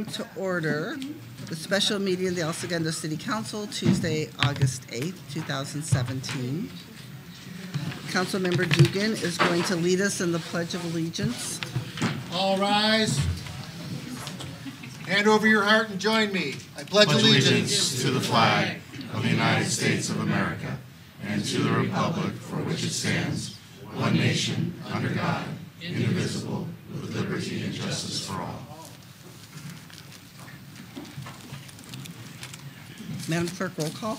come to order the special meeting of the El Segundo City Council, Tuesday, August 8th, 2017. Councilmember Dugan is going to lead us in the Pledge of Allegiance. All rise. Hand over your heart and join me. I pledge allegiance to the flag of the United States of America and to the republic for which it stands, one nation, under God, indivisible, with liberty and justice for all. Madam Clerk, roll call.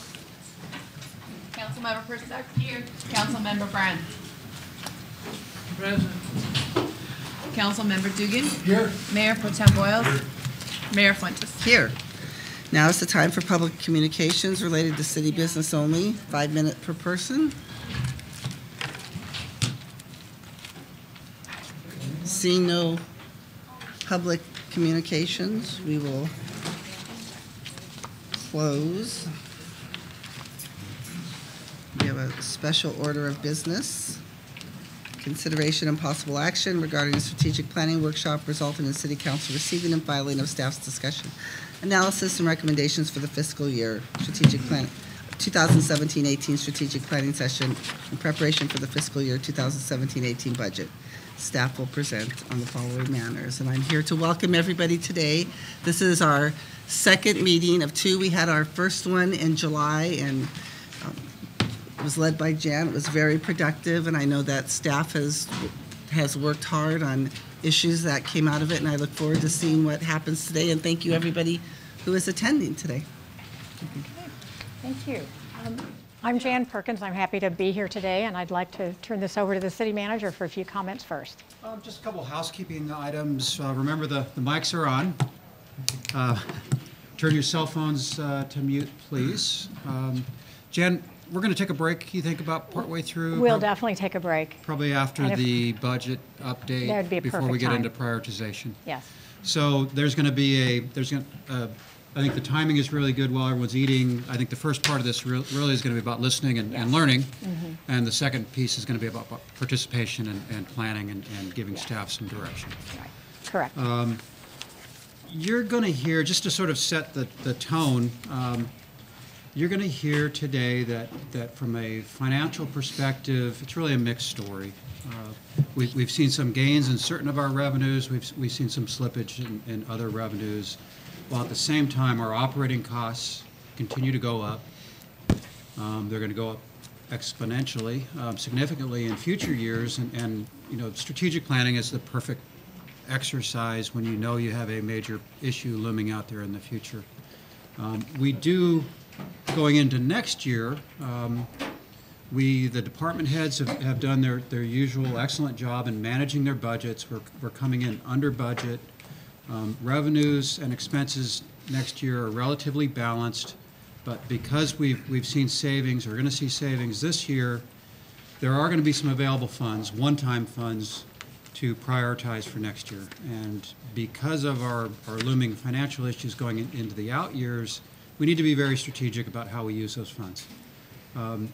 Councilmember Persick. Here. Councilmember Brandt. Present. Councilmember Dugan. Here. Mayor Pro Tem Boyles. Here. Mayor Fuentes. Here. Now is the time for public communications related to city business only. 5 minutes per person. Seeing no public communications, we will close. We have a special order of business. Consideration and possible action regarding a strategic planning workshop resulting in City Council receiving and filing of staff's discussion, analysis, and recommendations for the fiscal year strategic plan 2017-18 strategic planning session in preparation for the fiscal year 2017-18 budget. Staff will present on the following manners, and I'm here to welcome everybody today. This is our second meeting of two. We had our first one in July, and it was led by Jan. It was very productive, and I know that staff has worked hard on issues that came out of it, and I look forward to seeing what happens today. And thank you, everybody who is attending today. Thank you. I'm Jan Perkins. I'm happy to be here today, and I'd like to turn this over to the city manager for a few comments first. Just a couple of housekeeping items. Remember the mics are on. Turn your cell phones to mute, please. Jen, we're going to take a break, you think, about partway through? We'll definitely take a break. Probably after the budget update, that would be a before we perfect get time. into prioritization. Yes. So there's going to be I think the timing is really good while everyone's eating. I think the first part of this really is going to be about listening and learning. Mm-hmm. And the second piece is going to be about participation and planning and giving staff some direction. Right. Correct. You're going to hear, just to sort of set the tone, you're going to hear today that from a financial perspective, it's really a mixed story. We've seen some gains in certain of our revenues. We've seen some slippage in other revenues, while at the same time our operating costs continue to go up. They're going to go up exponentially, significantly in future years, and you know, strategic planning is the perfect exercise when you know you have a major issue looming out there in the future. We do, going into next year, the department heads have done their usual excellent job in managing their budgets. We're coming in under budget. Revenues and expenses next year are relatively balanced, but because we've seen savings, we're going to see savings this year, there are going to be some available funds, one-time funds, to prioritize for next year. And because of our looming financial issues going into the out years, we need to be very strategic about how we use those funds.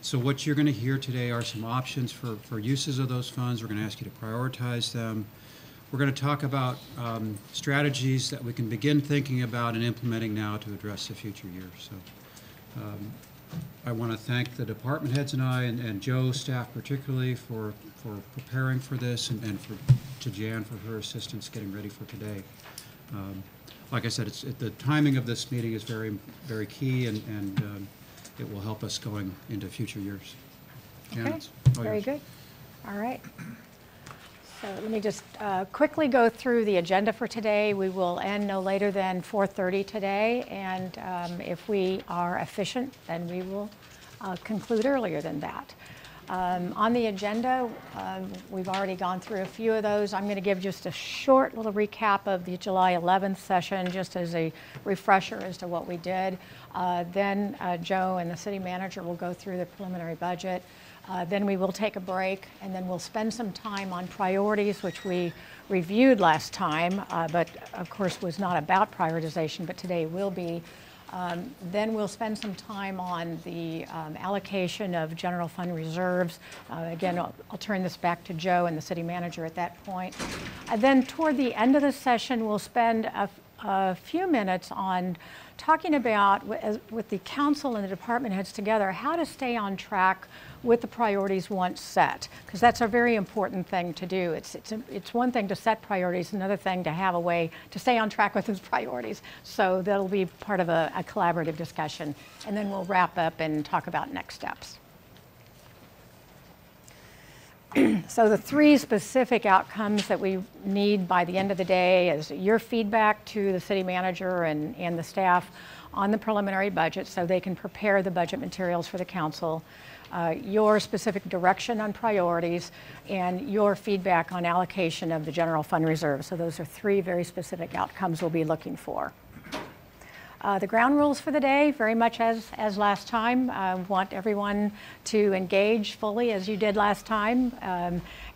So what you're going to hear today are some options for uses of those funds. We're going to ask you to prioritize them. We're going to talk about strategies that we can begin thinking about and implementing now to address the future years. So I want to thank the department heads and Joe's staff particularly for preparing for this, and to Jan for her assistance getting ready for today. Like I said, the timing of this meeting is very, very key, and it will help us going into future years. Jan, Okay, very good. All right. So let me just quickly go through the agenda for today. We will end no later than 4:30 today, and if we are efficient, then we will conclude earlier than that. On the agenda, we've already gone through a few of those. I'm going to give just a short little recap of the July 11th session, just as a refresher as to what we did. Then Joe and the city manager will go through the preliminary budget. Then we will take a break, and then we'll spend some time on priorities, which we reviewed last time, but of course was not about prioritization, but today will be. Then we'll spend some time on the allocation of general fund reserves. Again, I'll turn this back to Joe and the city manager at that point. Then toward the end of the session, we'll spend a few minutes on talking about, with the council and the department heads together, how to stay on track with the priorities once set, because that's a very important thing to do. It's one thing to set priorities, another thing to have a way to stay on track with those priorities. So that'll be part of a collaborative discussion, and then we'll wrap up and talk about next steps. So the three specific outcomes that we need by the end of the day is your feedback to the city manager and the staff on the preliminary budget so they can prepare the budget materials for the council, your specific direction on priorities, and your feedback on allocation of the general fund reserve. So those are three very specific outcomes we'll be looking for. The ground rules for the day, very much as last time. I want everyone to engage fully as you did last time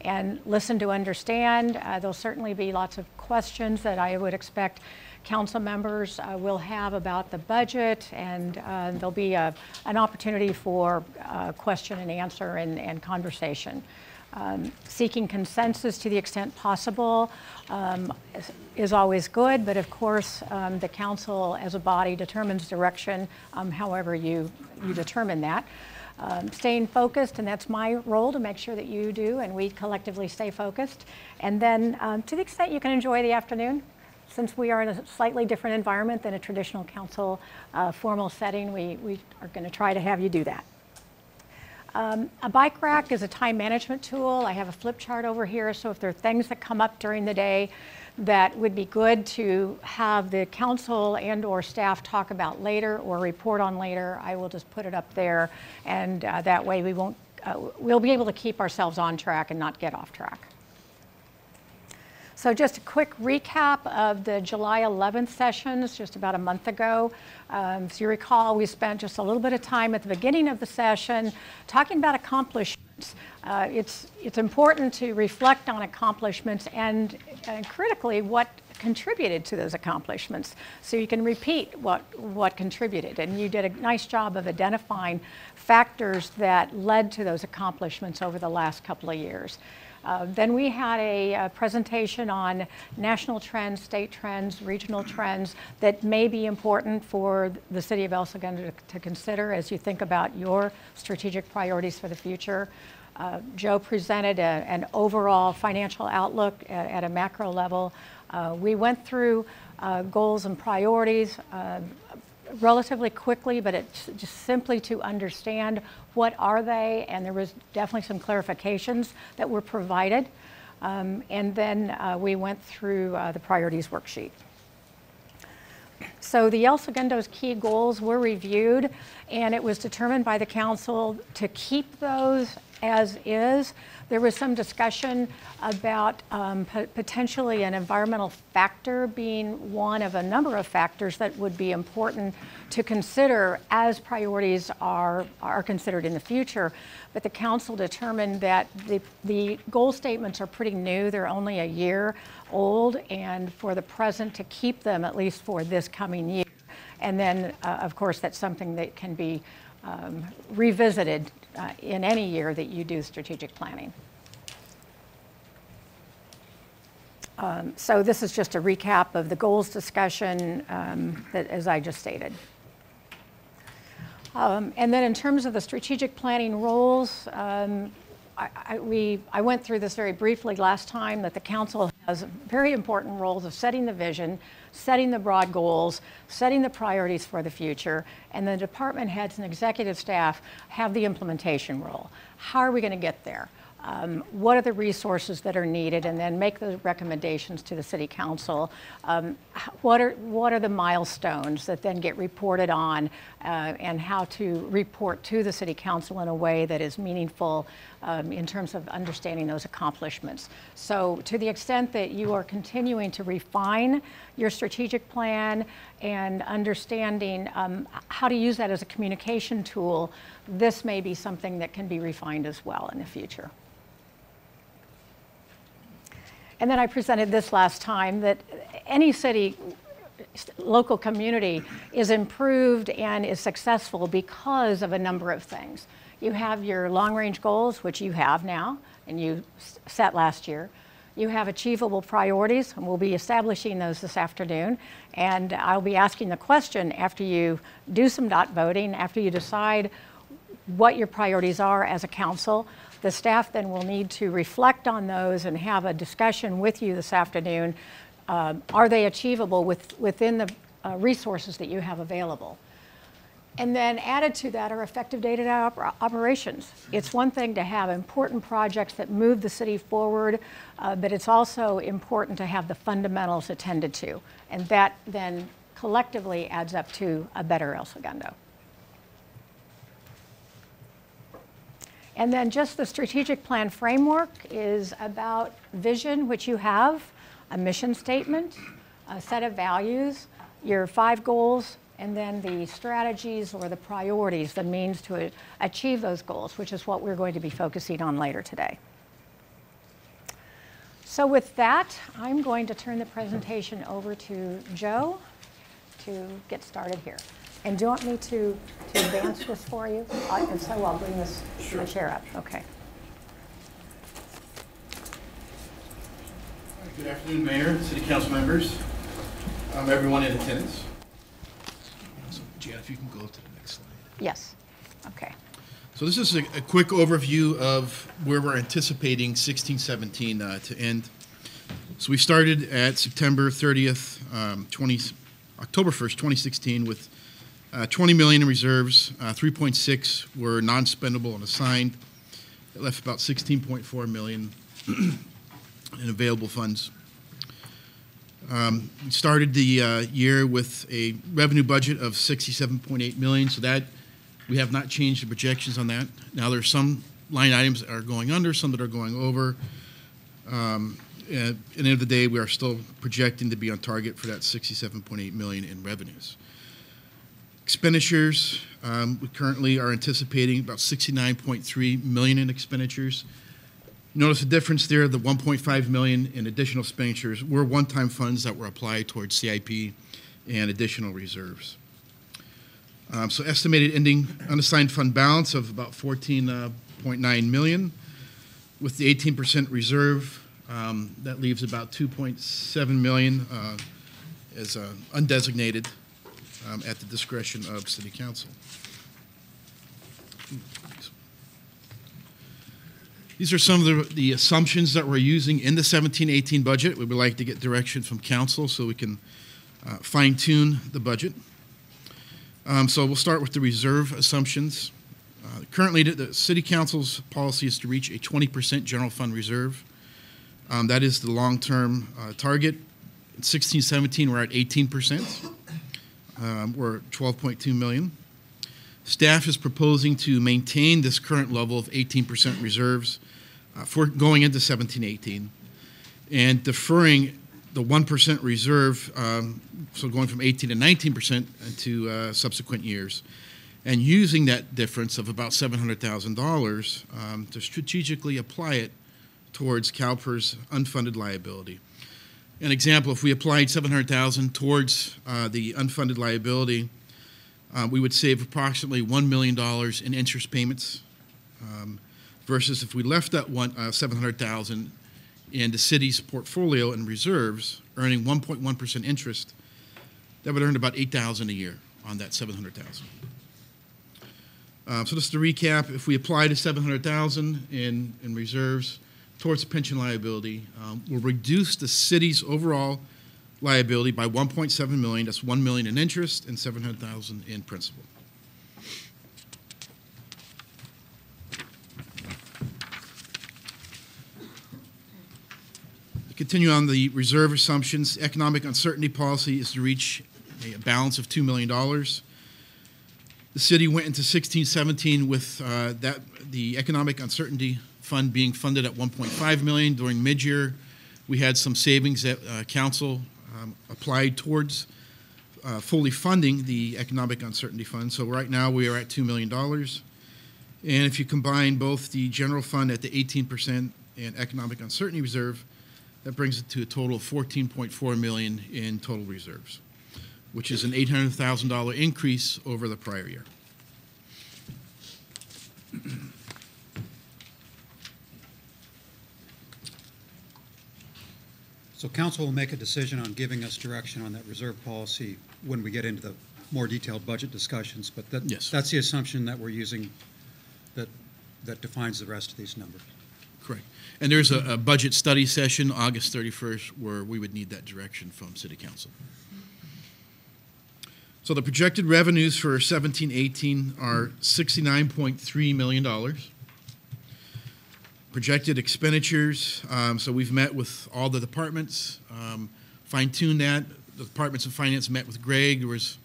and listen to understand. There'll certainly be lots of questions that I would expect council members will have about the budget, and there'll be an opportunity for question and answer and conversation. Seeking consensus to the extent possible is always good, but of course the council as a body determines direction however you determine that. Staying focused, and that's my role to make sure that you do and we collectively stay focused. And then to the extent you can enjoy the afternoon, since we are in a slightly different environment than a traditional council formal setting, we are going to try to have you do that. A bike rack is a time management tool. I have a flip chart over here, so if there are things that come up during the day that would be good to have the council and or staff talk about later or report on later, I will just put it up there, and that way we'll be able to keep ourselves on track and not get off track. So just a quick recap of the July 11th sessions, just about a month ago. So you recall, we spent just a little bit of time at the beginning of the session talking about accomplishments. It's important to reflect on accomplishments and critically what contributed to those accomplishments, so you can repeat what contributed. And you did a nice job of identifying factors that led to those accomplishments over the last couple of years. Then we had a presentation on national trends, state trends, regional trends that may be important for the city of El Segundo to consider as you think about your strategic priorities for the future. Joe presented an overall financial outlook at a macro level. We went through goals and priorities relatively quickly, but it's just simply to understand what are they, and there was definitely some clarifications that were provided. And then we went through the priorities worksheet. So the El Segundo's key goals were reviewed, and it was determined by the council to keep those as is. There was some discussion about potentially an environmental factor being one of a number of factors that would be important to consider as priorities are considered in the future. But the council determined that the goal statements are pretty new. They're only a year old, and for the present to keep them at least for this coming year. And then, of course, that's something that can be revisited in any year that you do strategic planning. So this is just a recap of the goals discussion that, as I just stated. And then in terms of the strategic planning roles, I went through this very briefly last time, that the council has very important roles of setting the vision, setting the broad goals, setting the priorities for the future, and the department heads and executive staff have the implementation role. How are we going to get there? What are the resources that are needed, and then make those recommendations to the city council. What are the milestones that then get reported on, and how to report to the city council in a way that is meaningful in terms of understanding those accomplishments. So to the extent that you are continuing to refine your strategic plan and understanding how to use that as a communication tool, this may be something that can be refined as well in the future. And then I presented this last time, that any city, local community is improved and is successful because of a number of things. You have your long-range goals, which you have now, and you set last year. you have achievable priorities, and we'll be establishing those this afternoon. And I'll be asking the question after you do some dot voting, after you decide what your priorities are as a council. The staff then will need to reflect on those and have a discussion with you this afternoon. Are they achievable within the resources that you have available? And then added to that are effective day-to-day operations. It's one thing to have important projects that move the city forward, but it's also important to have the fundamentals attended to. And that then collectively adds up to a better El Segundo. And then just the strategic plan framework is about vision, which you have, a mission statement, a set of values, your 5 goals, and then the strategies or the priorities, the means to achieve those goals, which is what we're going to be focusing on later today. So with that, I'm going to turn the presentation over to Joe to get started here. And do you want me to advance this for you? If so, I'll bring this the chair up. Okay. Good afternoon, Mayor, City Council members, everyone in attendance. Jan, if you can go to the next slide. Yes. Okay. So this is a quick overview of where we're anticipating 16-17 to end. So we started at September 30th, October 1st, 2016 with 20 million in reserves, 3.6 were non-spendable and assigned. It left about 16.4 million in available funds. We started the year with a revenue budget of 67.8 million, so that we have not changed the projections on that. Now there's some line items that are going under, some that are going over. At the end of the day, we are still projecting to be on target for that 67.8 million in revenues. Expenditures, we currently are anticipating about 69.3 million in expenditures. Notice the difference there, the 1.5 million in additional expenditures were one-time funds that were applied towards CIP and additional reserves. So estimated ending unassigned fund balance of about 14.9 million. With the 18% reserve, that leaves about 2.7 million as undesignated at the discretion of City Council. These are some of the assumptions that we're using in the 17-18 budget. We would like to get direction from Council so we can fine-tune the budget. So we'll start with the reserve assumptions. Currently, the City Council's policy is to reach a 20% general fund reserve. That is the long-term target. In 16-17, we're at 18%. We're at 12.2 million. Staff is proposing to maintain this current level of 18% reserves for going into 17-18 and deferring the 1% reserve, so going from 18 to 19% into subsequent years, and using that difference of about $700,000 to strategically apply it towards CalPERS unfunded liability. An example, if we applied $700,000 towards the unfunded liability, we would save approximately $1 million in interest payments, versus if we left that $700,000 in the city's portfolio and reserves, earning 1.1% interest, that would earn about $8,000 a year on that $700,000. So just to recap, if we apply to $700,000 in reserves towards the pension liability, we'll reduce the city's overall liability by 1.7 million. That's 1 million in interest and 700,000 in principal. To continue on the reserve assumptions, economic uncertainty policy is to reach a balance of $2 million. The city went into 16-17 with the economic uncertainty fund being funded at 1.5 million. During mid-year, we had some savings that council applied towards fully funding the economic uncertainty fund. So right now we are at $2 million. And if you combine both the general fund at the 18% and economic uncertainty reserve, that brings it to a total of 14.4 million in total reserves, which is an $800,000 increase over the prior year. So council will make a decision on giving us direction on that reserve policy when we get into the more detailed budget discussions, but Yes. that's the assumption that we're using that defines the rest of these numbers. Correct. And there's a budget study session August 31st where we would need that direction from City Council. So the projected revenues for 17-18 are $69.3 million. Projected expenditures, so we've met with all the departments, fine-tuned that. The departments of finance met with Greg. There was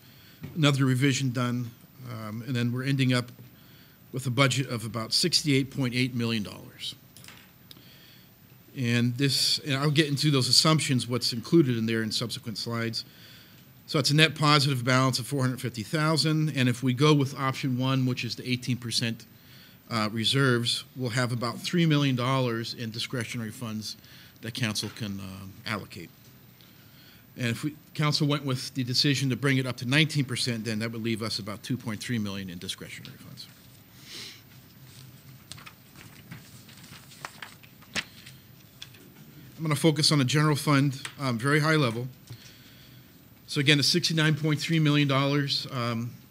another revision done, and then we're ending up with a budget of about $68.8 million. And I'll get into those assumptions, what's included in there in subsequent slides. So it's a net positive balance of $450,000, and if we go with option one, which is the 18% reserves, we'll have about $3 million in discretionary funds that council can allocate. And if council went with the decision to bring it up to 19%, then that would leave us about $2.3 million in discretionary funds. I'm going to focus on the general fund, very high level. So again, the $69.3 million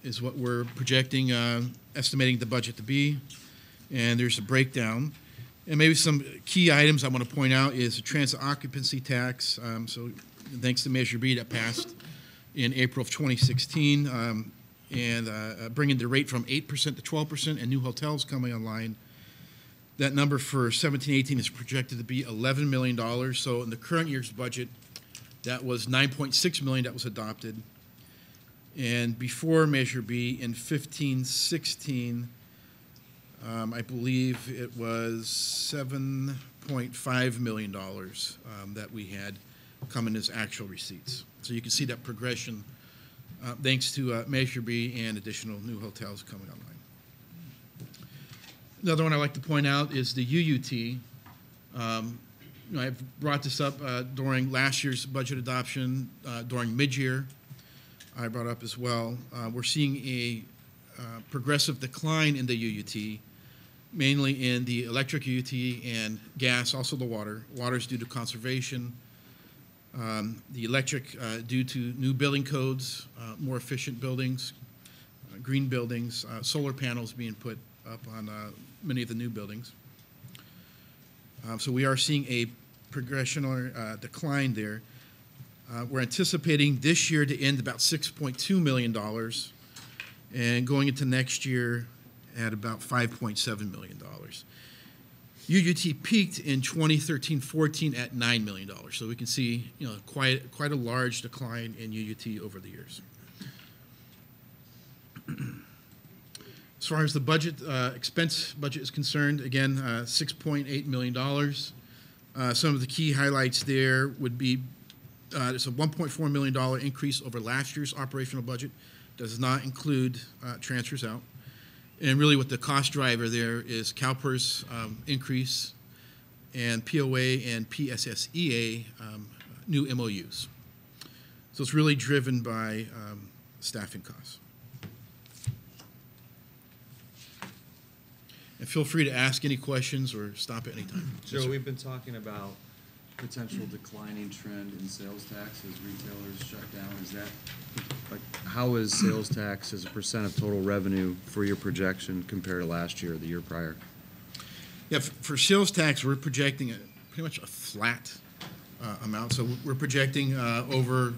is what we're projecting, estimating the budget to be. And there's a breakdown. And maybe some key items I want to point out is the transit occupancy tax. So thanks to Measure B that passed in April of 2016, and bringing the rate from 8% to 12%, and new hotels coming online. That number for 17-18 is projected to be $11 million. So in the current year's budget, that was $9.6 million that was adopted. And before Measure B, in 15-16, I believe it was $7.5 million that we had come in as actual receipts. So you can see that progression thanks to Measure B and additional new hotels coming online. Another one I'd like to point out is the UUT. I've brought this up during last year's budget adoption, during mid-year. I brought up as well. We're seeing a progressive decline in the UUT, mainly in the electric UUT and gas, also the water. Water is due to conservation. The electric due to new building codes, more efficient buildings, green buildings, solar panels being put up on many of the new buildings. So we are seeing a progression or decline there. We're anticipating this year to end about $6.2 million and going into next year at about $5.7 million. UUT peaked in 2013-14 at $9 million. So we can see, quite a large decline in UUT over the years. As far as the budget, expense budget is concerned, again, $6.8 million. Some of the key highlights there would be there's a $1.4 million increase over last year's operational budget. Does not include transfers out. And really what the cost driver there is CalPERS increase and POA and PSSEA new MOUs. So it's really driven by staffing costs. And feel free to ask any questions or stop at any time. Joe, we've been talking about potential declining trend in sales tax as retailers shut down. Is that, how is sales tax as a percent of total revenue for your projection compared to last year or the year prior? Yeah, for sales tax, we're projecting pretty much a flat amount. So we're projecting over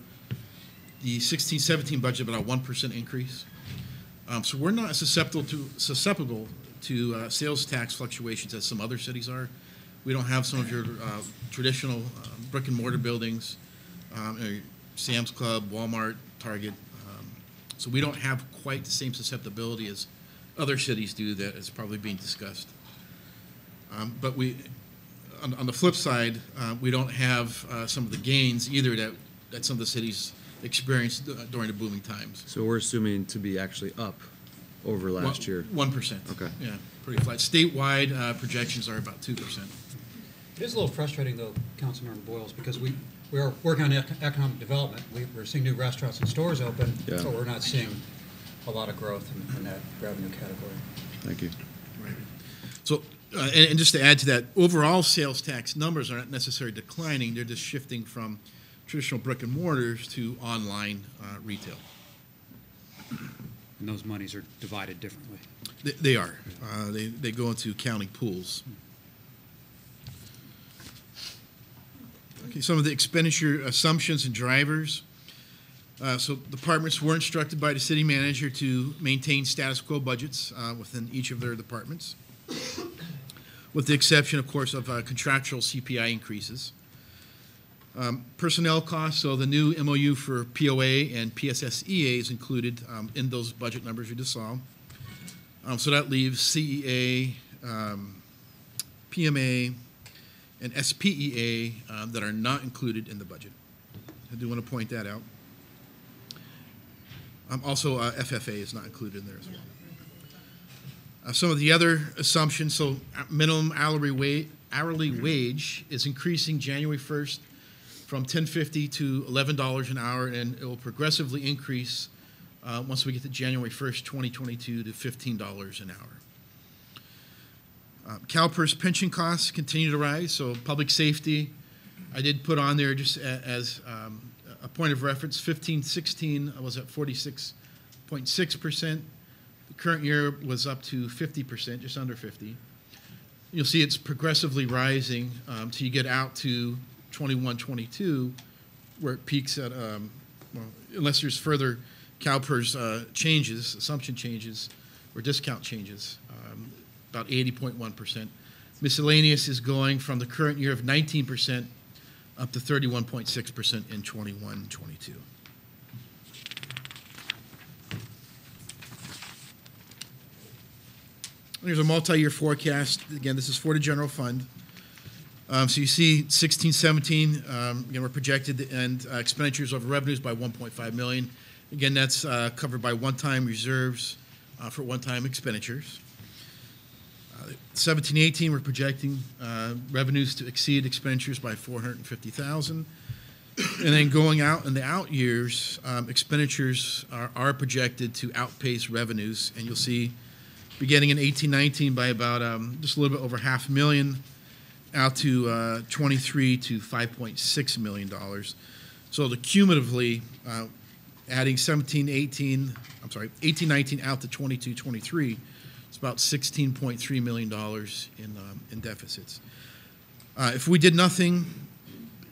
the 16-17 budget about a 1% increase. So we're not susceptible to sales tax fluctuations as some other cities are. We don't have some of your traditional brick and mortar buildings, Sam's Club, Walmart, Target. So we don't have quite the same susceptibility as other cities do that is probably being discussed. But we, on the flip side, we don't have some of the gains either that some of the cities experienced during the booming times. So we're assuming to be actually up over last year. 1%. Okay. Yeah, pretty flat. Statewide projections are about 2%. It is a little frustrating, though, Councilmember Boyles, because we are working on economic development. We're seeing new restaurants and stores open, Yeah. but we're not seeing a lot of growth in that revenue category. Thank you. Right. So, and just to add to that, overall sales tax numbers are not necessarily declining. They're just shifting from traditional brick and mortars to online retail. And those monies are divided differently. They are. They go into county pools. Okay, some of the expenditure assumptions and drivers. So departments were instructed by the city manager to maintain status quo budgets within each of their departments, with the exception, of course, of contractual CPI increases. Personnel costs, so the new MOU for POA and PSSEA is included in those budget numbers you just saw. So that leaves CEA, PMA, and SPEA that are not included in the budget. I do want to point that out. Also, FFA is not included in there as well. Some of the other assumptions, so minimum hourly wage is increasing January 1st from $10.50 to $11 an hour, and it will progressively increase once we get to January 1st, 2022 to $15 an hour. CalPERS pension costs continue to rise, so public safety, I did put on there just as a point of reference, 15-16 was at 46.6%. The current year was up to 50%, just under 50. You'll see it's progressively rising till you get out to 21-22, where it peaks at, well, unless there's further CalPERS changes, assumption changes, or discount changes, about 80.1%. Miscellaneous is going from the current year of 19% up to 31.6% in 21-22. There's a multi-year forecast. Again, this is for the general fund. So you see 16-17, again, we're projected to end expenditures over revenues by 1.5 million. Again, that's covered by one-time reserves for one-time expenditures. 17-18, we're projecting revenues to exceed expenditures by 450,000. And then going out in the out years, expenditures are projected to outpace revenues. And you'll see beginning in 18-19 by about just a little bit over $500,000 out to 23 to $5.6 million. So the cumulatively adding 18-19 out to 22-23, it's about $16.3 million in deficits. If we did nothing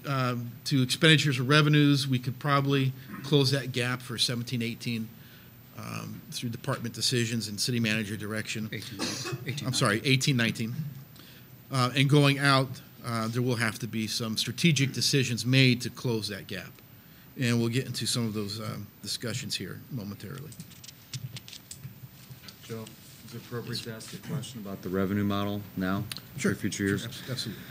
to expenditures or revenues, we could probably close that gap for 17-18 through department decisions and city manager direction. 18-19. And going out, there will have to be some strategic decisions made to close that gap. And we'll get into some of those discussions here momentarily. Joe, is it appropriate to ask a question about the revenue model now? Sure. For future years? Sure, absolutely.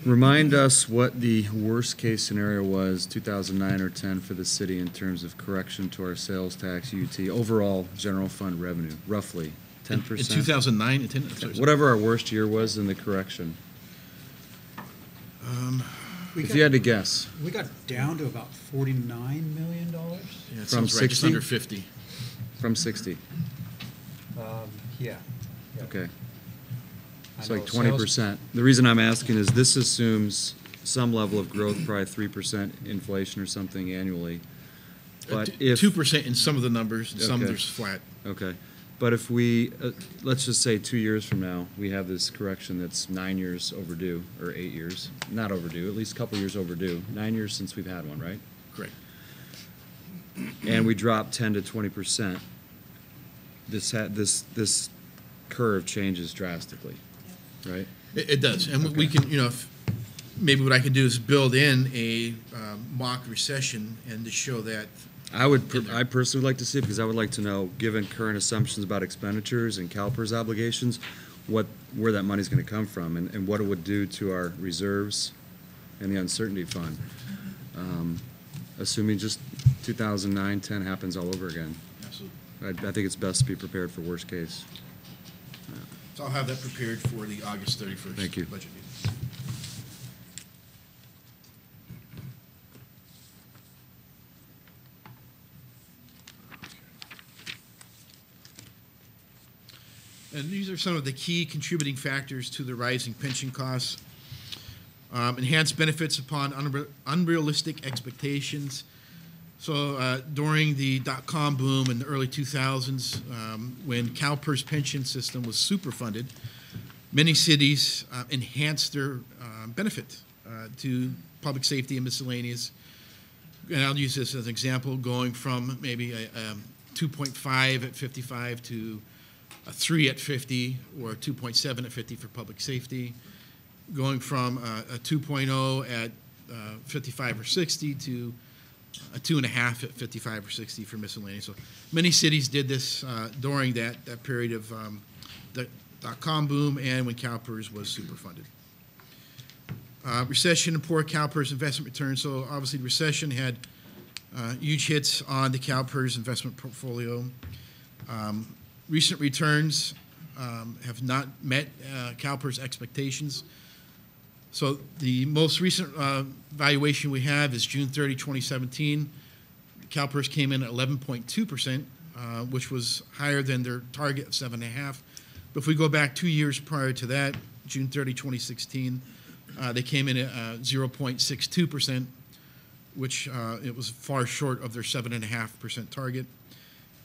Remind us what the worst case scenario was, 2009 or 10, for the city in terms of correction to our sales tax, UT, overall general fund revenue, roughly 10%? In 2009 and 10? Whatever our worst year was in the correction. If you had to guess. We got down to about $49 million. Yeah, it From sounds right, just 60? under 50. From 60. Yeah. Okay. I It's know like sales- 20%. The reason I'm asking is this assumes some level of growth, probably 3% inflation or something annually. But if 2% in some of the numbers, and some Okay. there's flat. Okay, but if we let's just say 2 years from now we have this correction that's 9 years overdue, or 8 years, not overdue, at least a couple years overdue. 9 years since we've had one, right? Correct. And we drop 10 to 20%. This curve changes drastically, right? It does, and Okay. we can, maybe what I could do is build in a mock recession and to show that. I personally would like to see it because I would like to know, given current assumptions about expenditures and CalPERS obligations, where that money's going to come from and what it would do to our reserves and the uncertainty fund. Assuming just 2009-10 happens all over again. Absolutely. I think it's best to be prepared for worst case. So I'll have that prepared for the August 31st Thank you. budget meeting. And these are some of the key contributing factors to the rising pension costs. Enhanced benefits upon unrealistic expectations. So during the dot-com boom in the early 2000s, when CalPERS pension system was superfunded, many cities enhanced their benefit to public safety and miscellaneous. And I'll use this as an example, going from maybe a 2.5 at 55 to a 3 at 50, or a 2.7 at 50 for public safety, going from a 2.0 at 55 or 60 to a 2.5 at 55 or 60 for miscellaneous. So many cities did this during that period of the dot-com boom and when CalPERS was superfunded. Recession and poor CalPERS investment returns. So obviously recession had huge hits on the CalPERS investment portfolio. Recent returns have not met CalPERS expectations. So the most recent valuation we have is June 30, 2017. CalPERS came in at 11.2%, which was higher than their target of 7.5%. But if we go back 2 years prior to that, June 30, 2016, they came in at 0.62%, which it was far short of their 7.5% target.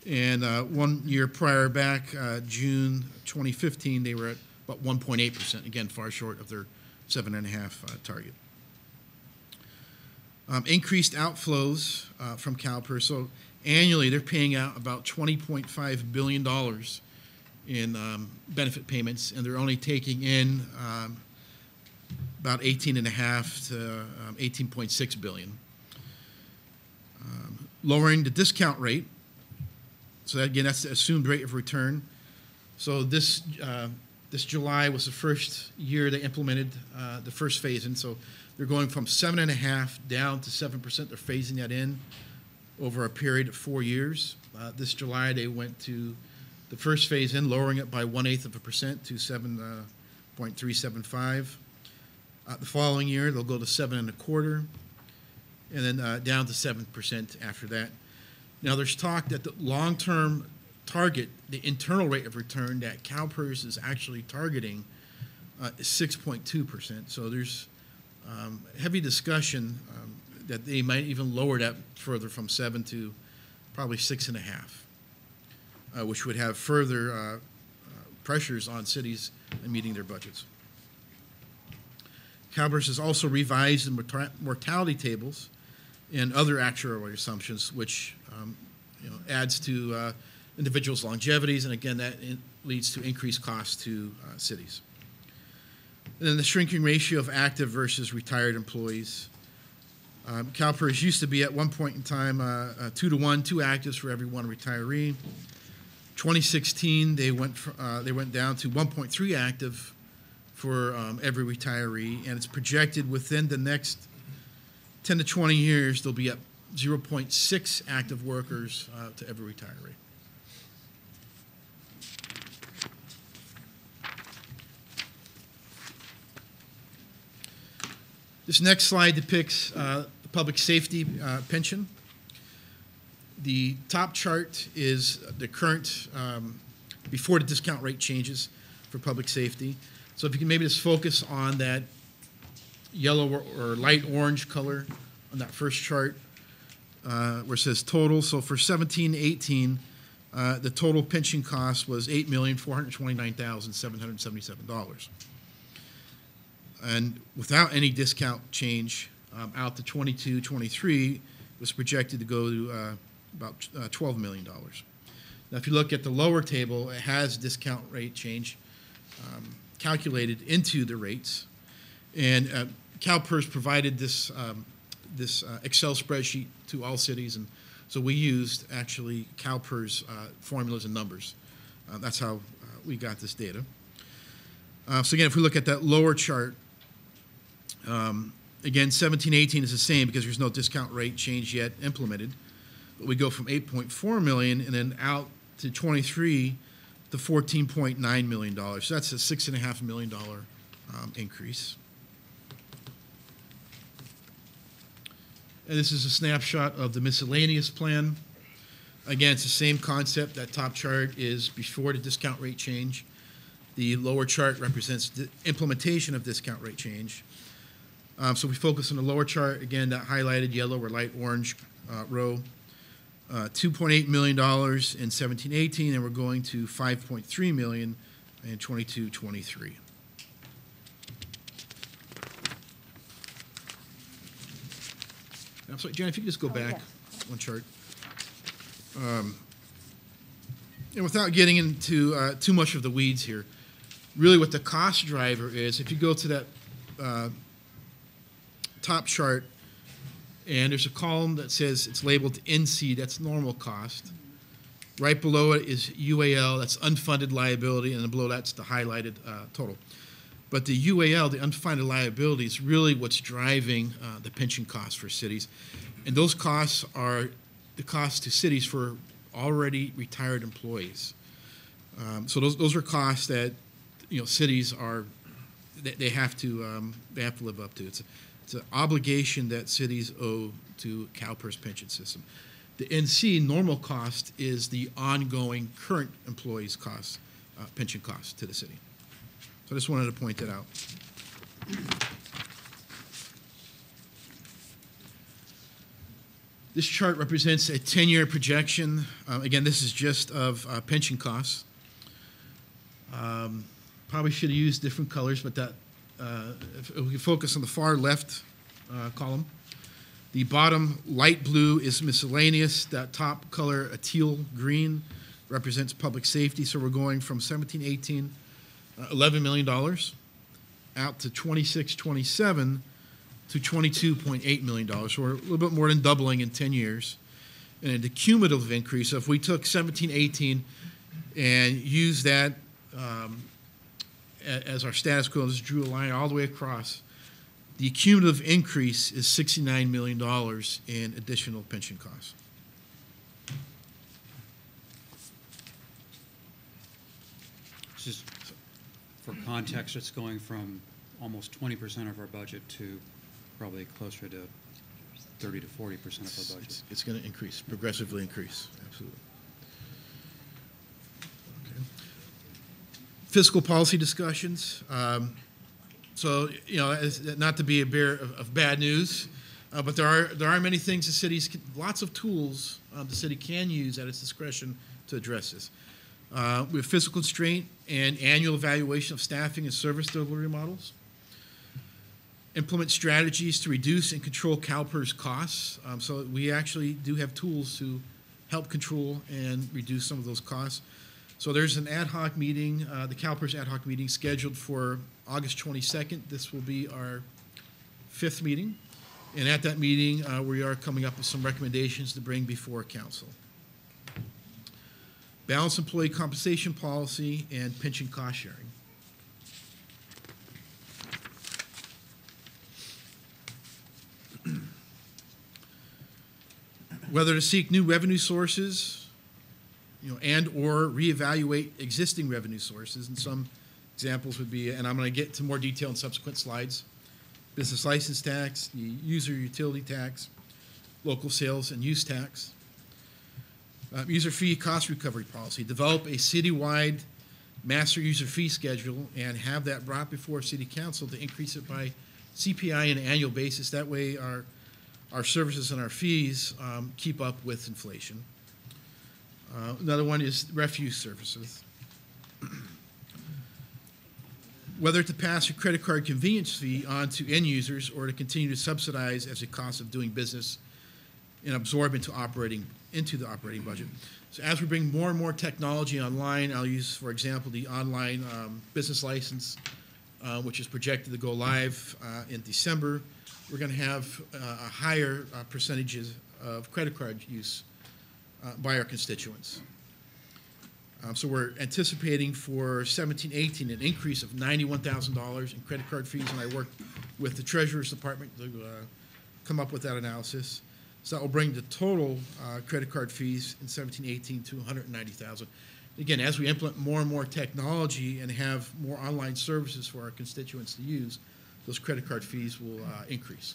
And 1 year prior back, June 2015, they were at about 1.8%, again, far short of their 7.5 target. Increased outflows from CalPERS. So annually, they're paying out about $20.5 billion in benefit payments, and they're only taking in about 18.5 to 18.6 billion. Lowering the discount rate. So that, again, that's the assumed rate of return. So this July was the first year they implemented the first phase in. So they're going from 7.5 down to 7%. They're phasing that in over a period of 4 years. This July they went to the first phase in, lowering it by 1/8% to 7.375. The following year they'll go to 7.25, and then down to 7% after that. Now there's talk that the long-term target, the internal rate of return that CalPERS is actually targeting, is 6.2%. So there's heavy discussion that they might even lower that further from 7 to probably 6.5, which would have further pressures on cities in meeting their budgets. CalPERS has also revised the mortality tables and other actuarial assumptions, which adds to individuals' longevities, and again, that leads to increased costs to cities. And then the shrinking ratio of active versus retired employees. CalPERS used to be at one point in time 2 to 1, 2 actives for every 1 retiree. 2016, they went down to 1.3 active for every retiree, and it's projected within the next 10 to 20 years, there'll be at 0.6 active workers to every retiree. This next slide depicts the public safety pension. The top chart is the current, before the discount rate changes for public safety. So if you can maybe just focus on that yellow or light orange color on that first chart where it says total. So for 17-18, the total pension cost was $8,429,777. And without any discount change out to 22-23, it was projected to go to about $12 million. Now, if you look at the lower table, it has discount rate change calculated into the rates. And CalPERS provided this Excel spreadsheet to all cities, and so we used actually CalPERS formulas and numbers. That's how we got this data. So again, if we look at that lower chart, again, 17-18 is the same because there's no discount rate change yet implemented. But we go from 8.4 million and then out to 23 to $14.9 million. So that's a $6.5 million increase. And this is a snapshot of the miscellaneous plan. Again, it's the same concept. That top chart is before the discount rate change. The lower chart represents the implementation of discount rate change. So we focus on the lower chart, again, that highlighted yellow or light orange row. $2.8 million in 17-18, and we're going to $5.3 million in 22-23. I'm sorry, Jen, if you could just go back one chart. And without getting into too much of the weeds here, really what the cost driver is, if you go to that top chart, and there's a column that says it's labeled NC, that's normal cost. Right below it is UAL, that's unfunded liability, and then below that's the highlighted total. But the UAL, the unfunded liability, is really what's driving the pension costs for cities. And those costs are the costs to cities for already retired employees. So those are costs that cities are they have to live up to. It's an obligation that cities owe to CalPERS pension system. The NC normal cost is the ongoing current employees' cost, pension cost to the city. So I just wanted to point that out. This chart represents a 10-year projection. Again, this is just of pension costs. Probably should have used different colors, but that if we focus on the far left column, the bottom light blue is miscellaneous. That top color, a teal green, represents public safety. So we're going from 17-18, $11 million, out to 26-27 to $22.8 million. So we're a little bit more than doubling in 10 years. And the cumulative increase, so if we took 17-18 and used that as our status quo, just drew a line all the way across, the cumulative increase is $69 million in additional pension costs. Just for context, it's going from almost 20% of our budget to probably closer to 30 to 40% of our budget. It's going to increase, progressively increase, absolutely. Okay. Fiscal policy discussions. So, not to be a bearer of bad news, but there are many things the cities, lots of tools the city can use at its discretion to address this. We have fiscal constraint and annual evaluation of staffing and service delivery models. Implement strategies to reduce and control CalPERS costs. So we actually do have tools to help control and reduce some of those costs. So there's an ad hoc meeting, the CalPERS ad hoc meeting, scheduled for August 22nd. This will be our 5th meeting. And at that meeting, we are coming up with some recommendations to bring before council. Balanced employee compensation policy and pension cost sharing. Whether to seek new revenue sources, and or reevaluate existing revenue sources. And some examples would be, and I'm going to get to more detail in subsequent slides, business license tax, the user utility tax, local sales and use tax, user fee cost recovery policy, develop a citywide master user fee schedule and have that brought before City Council to increase it by CPI on an annual basis. That way our services and our fees keep up with inflation. Another one is refuse services. Whether to pass a credit card convenience fee on to end users or to continue to subsidize as a cost of doing business and absorb into the operating budget. So as we bring more and more technology online, I'll use, for example, the online business license, which is projected to go live in December. We're going to have a higher percentages of credit card use by our constituents. So we're anticipating for 17-18 an increase of $91,000 in credit card fees, and I worked with the Treasurer's Department to come up with that analysis. So that will bring the total credit card fees in 17-18 to $190,000. Again, as we implement more and more technology and have more online services for our constituents to use, those credit card fees will increase.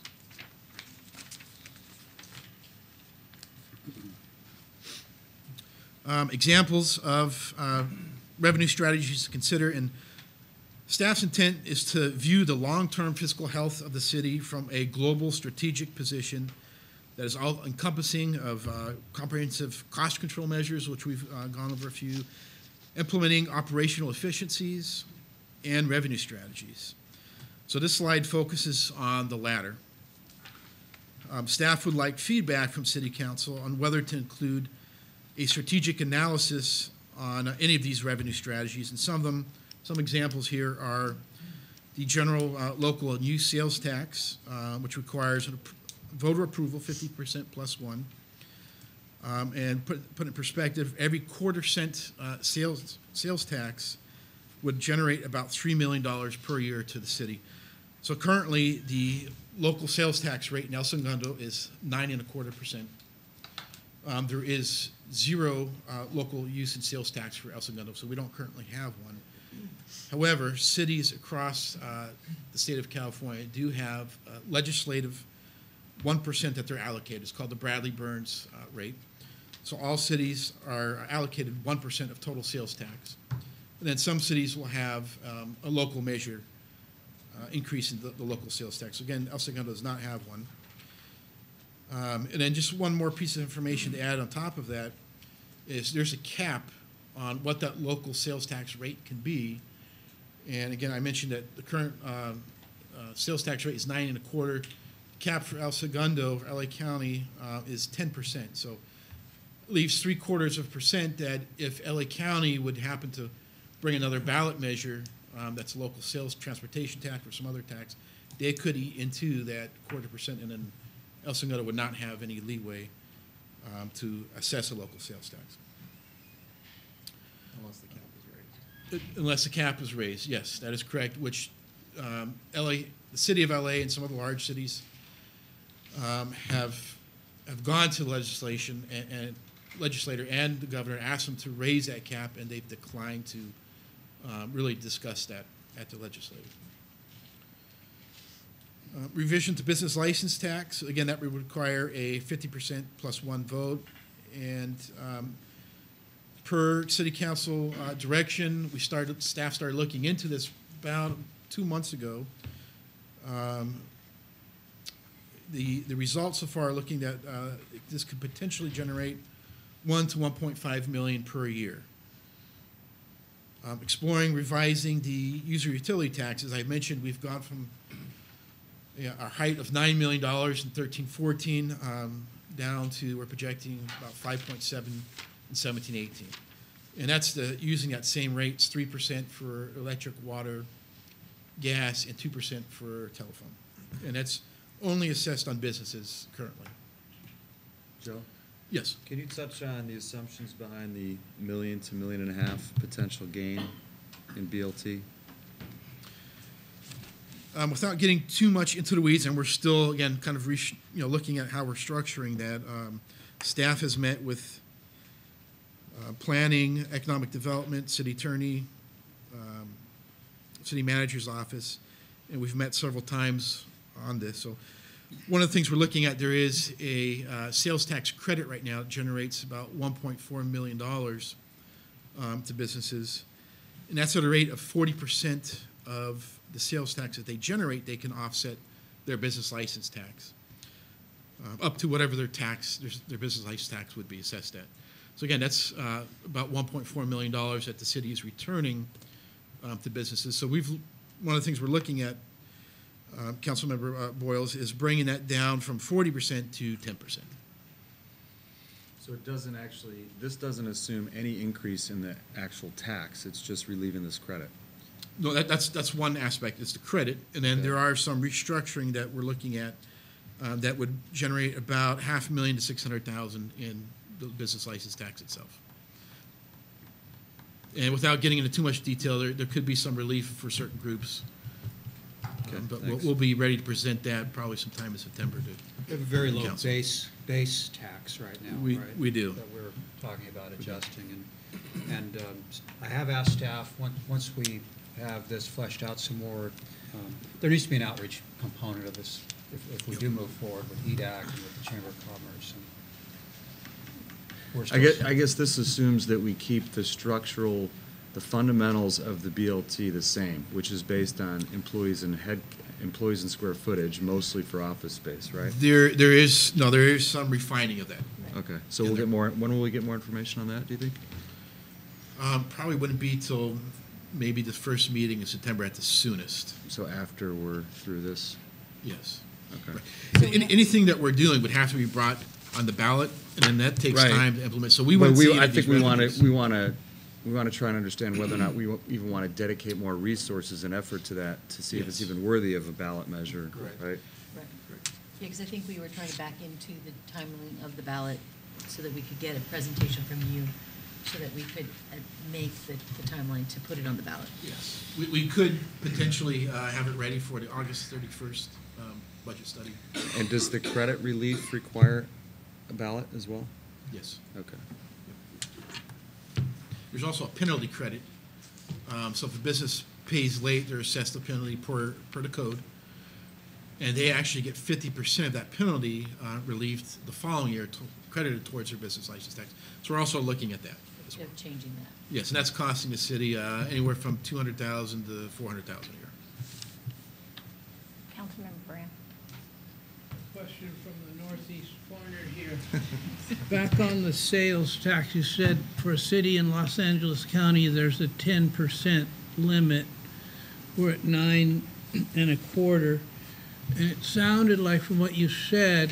examples of revenue strategies to consider, and staff's intent is to view the long-term fiscal health of the city from a global strategic position that is all-encompassing of comprehensive cost control measures, which we've gone over a few, implementing operational efficiencies, and revenue strategies. So this slide focuses on the latter. Staff would like feedback from City Council on whether to include a strategic analysis on any of these revenue strategies, and some examples here are the general local and use sales tax, which requires voter approval, 50% plus one, and put in perspective, every quarter-cent sales tax would generate about $3 million per year to the city. So currently, the local sales tax rate in El Segundo is 9.25%. There is zero local use and sales tax for El Segundo, so we don't currently have one. However, cities across the state of California do have legislative 1% that they're allocated. It's called the Bradley-Burns rate. So all cities are allocated 1% of total sales tax. And then some cities will have a local measure increase in the local sales tax. Again, El Segundo does not have one. And then just one more piece of information to add on top of that is there's a cap on what that local sales tax rate can be. And again, I mentioned that the current sales tax rate is 9.25%. Cap for El Segundo, for LA County, is 10%. So it leaves 0.75% that if LA County would happen to bring another ballot measure that's a local sales transportation tax or some other tax, they could eat into that 0.25%, and then El Segundo would not have any leeway to assess a local sales tax. Unless the cap is raised. Unless the cap is raised, yes, that is correct, which the city of LA and some other large cities have gone to legislation and legislator and the governor asked them to raise that cap, and they've declined to really discuss that at the legislature. Revision to business license tax, again, that would require a 50% plus one vote. And per city council direction, staff started looking into this about 2 months ago. The results so far are looking that this could potentially generate $1 to $1.5 million per year. Exploring revising the user utility tax. As I mentioned, we've gone from our height of $9 million in 13-14 down to, we're projecting about 5.7 in 17-18. And that's using that same rates, 3% for electric, water, gas, and 2% for telephone. And that's only assessed on businesses currently. Joe? Yes. Can you touch on the assumptions behind the $1 million to $1.5 million potential gain in BLT? Without getting too much into the weeds, and we're still, again, kind of looking at how we're structuring that, staff has met with planning, economic development, city attorney, city manager's office, and we've met several times on this. So one of the things we're looking at, there is a sales tax credit right now that generates about $1.4 million to businesses, and that's at a rate of 40% of the sales tax that they generate. They can offset their business license tax up to whatever their business license tax would be assessed at. So again, that's about $1.4 million that the city is returning to businesses. So one of the things we're looking at, Councilmember Boyles, is bringing that down from 40% to 10%. So this doesn't assume any increase in the actual tax. It's just relieving this credit. No, that's one aspect. It's the credit, and then there are some restructuring that we're looking at that would generate about $500,000 to $600,000 in the business license tax itself. And without getting into too much detail, there could be some relief for certain groups. Okay, But thanks. we'll be ready to present that probably sometime in September. We have a very low Council. base tax right now, We- right? we do. That we're talking about adjusting. And I have asked staff, once we have this fleshed out some more, there needs to be an outreach component of this if we do move forward with EDAC and with the Chamber of Commerce. I guess this assumes that we keep the fundamentals of the BLT the same, which is based on employees and square footage, mostly for office space, right? There is some refining of that. Okay, so we'll get more, when will we get more information on that, do you think? Probably wouldn't be till maybe the first meeting in September at the soonest. So after we're through this? Yes. Okay. Anything that we're doing would have to be brought on the ballot, and then that takes Right. time to implement. So we wouldn't see any I of think these we want revenues. to try and understand whether or not we even want to dedicate more resources and effort to that to see if it's Yes. even worthy of a ballot measure, Correct. right? Right. Yeah, because I think we were trying to back into the timeline of the ballot so that we could get a presentation from you, so that we could make the timeline to put it on the ballot. Yes. We could potentially have it ready for the August 31st budget study. And does the credit relief require a ballot as well? Yes. Okay. There's also a penalty credit. So if a business pays late, they're assessed a penalty per the code. And they actually get 50% of that penalty relieved the following year, credited towards their business license tax. So we're also looking at that as well. Of changing that. Yes, and that's costing the city anywhere from $200,000 to $400,000 a year. Councilmember Brand. Question from the northeast corner here. Back on the sales tax, you said for a city in Los Angeles County, there's a 10% limit. We're at 9.25%. And it sounded like from what you said,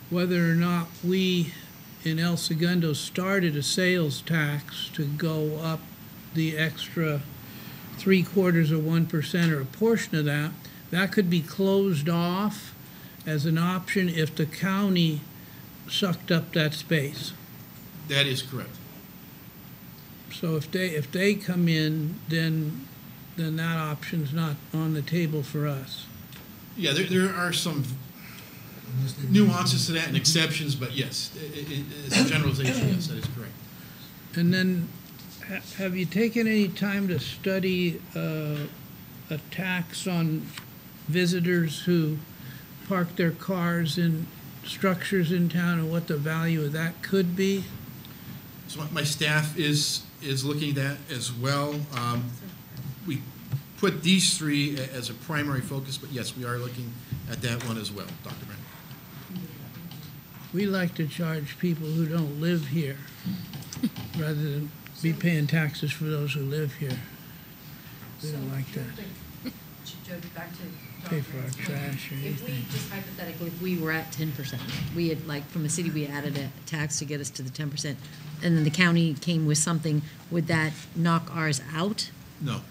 whether or not we in El Segundo started a sales tax to go up the extra 0.75% or a portion of that, that could be closed off as an option if the county sucked up that space. That is correct. So if they come in, then that option's not on the table for us. Yeah, there are some nuances to that and exceptions, but yes, it's a generalization, yes, that is correct. And then, have you taken any time to study a tax on visitors who park their cars in structures in town and what the value of that could be? So my staff is looking at that as well. We put these three as a primary focus, but yes, we are looking at that one as well, Dr. Brand. We like to charge people who don't live here rather than be paying taxes for those who live here. We don't like that. Joe, back to Pay for our trash or If we, anything. just hypothetically, if we were at 10%, we had, like, from a city, we added a tax to get us to the 10%, and then the county came with something, would that knock ours out? No.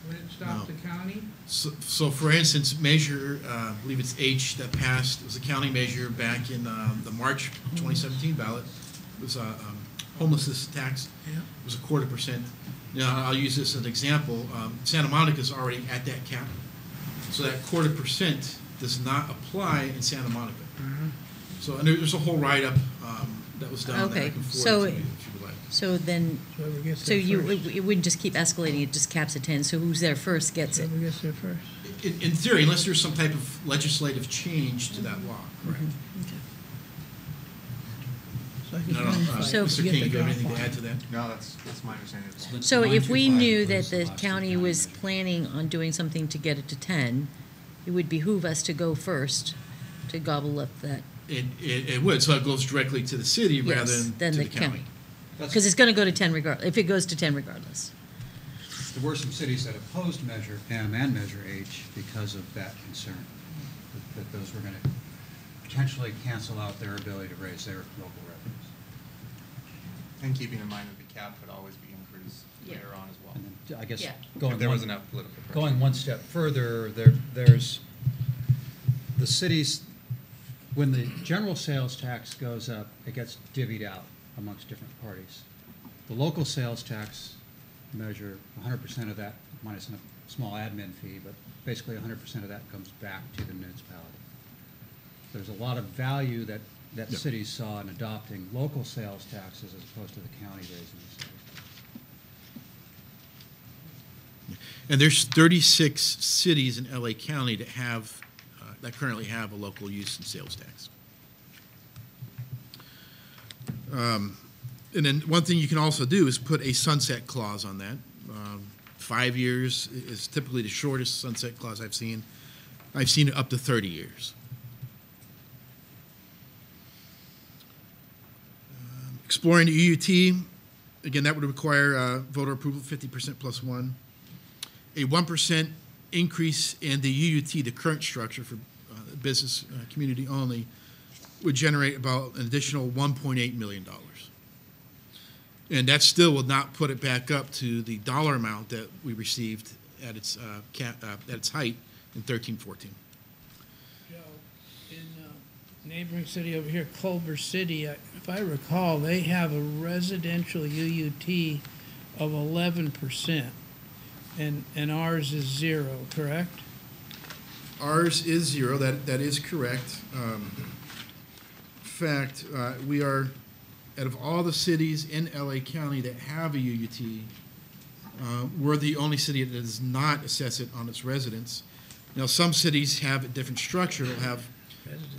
Would it stop No. the county? So for instance, measure, I believe it's H that passed, it was a county measure back in the March 2017 ballot. It was a homelessness tax. Yeah. It was 0.25%. Now, I'll use this as an example. Santa Monica is already at that cap. So that 0.25% does not apply in Santa Monica. So, and there's a whole write-up that was done. Okay, that I can forward so- to you if you would like. So then, Whoever gets so there you, first. it wouldn't just keep escalating, it just caps at 10, so who's there first gets it? Whoever gets there first. In theory, unless there's some type of legislative change to that law, correct? It's like a I don't know, gunfight. So- Mr. You King, get do you have the anything to drop add to that? No, that's my understanding as well. So if we 925 knew that includes the last county year's was measure. planning on doing something to get it to 10, it would behoove us to go first, to gobble up that, It would, so it goes directly to the city rather yes, than than to the the county. county. Because it's gonna go to 10 regardless, if it goes to 10 regardless. There were some cities that opposed Measure M and Measure H because of that concern, that those were going to potentially cancel out their ability to raise their local revenues. And keeping in mind that the cap could always be increased Yeah. later on as well. And then, I guess, Yeah. going If there was one- enough political pressure. going one step further, there's the cities, when the general sales tax goes up, it gets divvied out amongst different parties. The local sales tax measure, 100% of that, minus a small admin fee, but basically 100% of that comes back to the municipality. There's a lot of value that Yep. cities saw in adopting local sales taxes as opposed to the county raising the sales tax. And there's 36 cities in LA County that have, that currently have a local use and sales tax. And then one thing you can also do is put a sunset clause on that. 5 years is typically the shortest sunset clause I've seen. I've seen it up to 30 years. Exploring the UUT, again, that would require voter approval, 50% plus one. A 1% increase in the UUT, the current structure for business community only, would generate about an additional $1.8 million. And that still would not put it back up to the dollar amount that we received at its height in 13-14. Joe, in neighboring city over here, Culver City, if I recall, they have a residential UUT of 11%, and ours is 0, correct? Ours is 0. That is correct. In fact, we are, out of all the cities in LA County that have a UUT, we're the only city that does not assess it on its residents. Now, some cities have a different structure. They'll have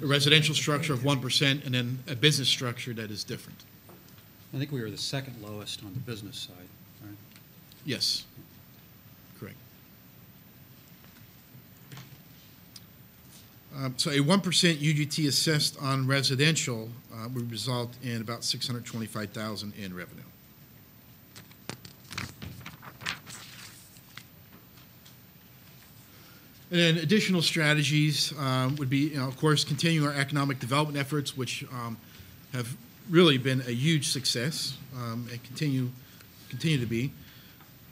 a residential structure of 1% and then a business structure that is different. I think we were the second lowest on the business side, right? Yes, correct. So a 1% UGT assessed on residential would result in about $625,000 in revenue. And then additional strategies would be, of course, continue our economic development efforts, which have really been a huge success and continue to be.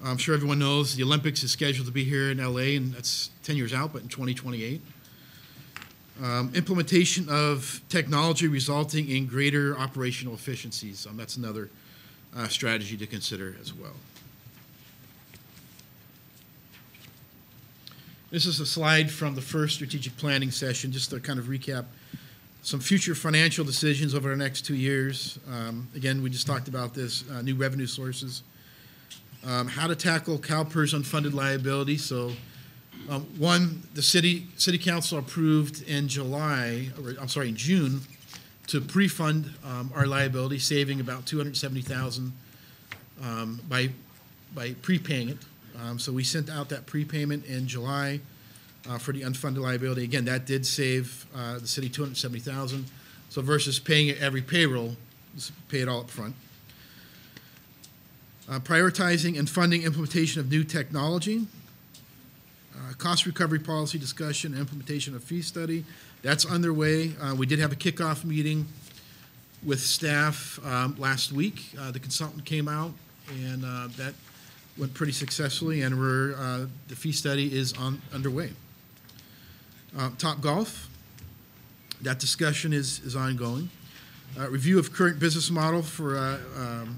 I'm sure everyone knows the Olympics is scheduled to be here in LA, and that's 10 years out, but in 2028. Implementation of technology resulting in greater operational efficiencies. That's another strategy to consider as well. This is a slide from the first strategic planning session, just to kind of recap some future financial decisions over the next 2 years. Again, we just talked about this, new revenue sources. How to tackle CalPERS unfunded liability. So one, the city council approved in June, to pre-fund our liability, saving about $270,000 by prepaying it. So we sent out that prepayment in July for the unfunded liability. Again, that did save the city $270,000. So versus paying it every payroll, just pay it all up front. Prioritizing and funding implementation of new technology. Cost recovery policy discussion, implementation of fee study. That's underway. We did have a kickoff meeting with staff last week. The consultant came out, and that went pretty successfully, and the fee study is underway. Top Golf, that discussion is ongoing. Review of current business model for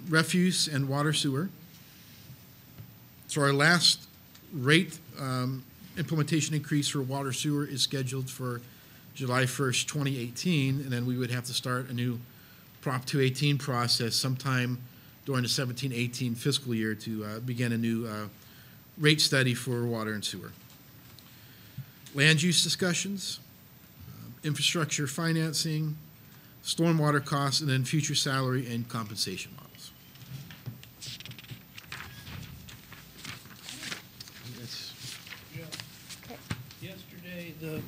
refuse and water sewer. So our last rate implementation increase for water sewer is scheduled for July 1st, 2018, and then we would have to start a new Prop 218 process sometime during the 17-18 fiscal year to begin a new rate study for water and sewer. Land use discussions, infrastructure financing, stormwater costs, and then future salary and compensation models. Yesterday, the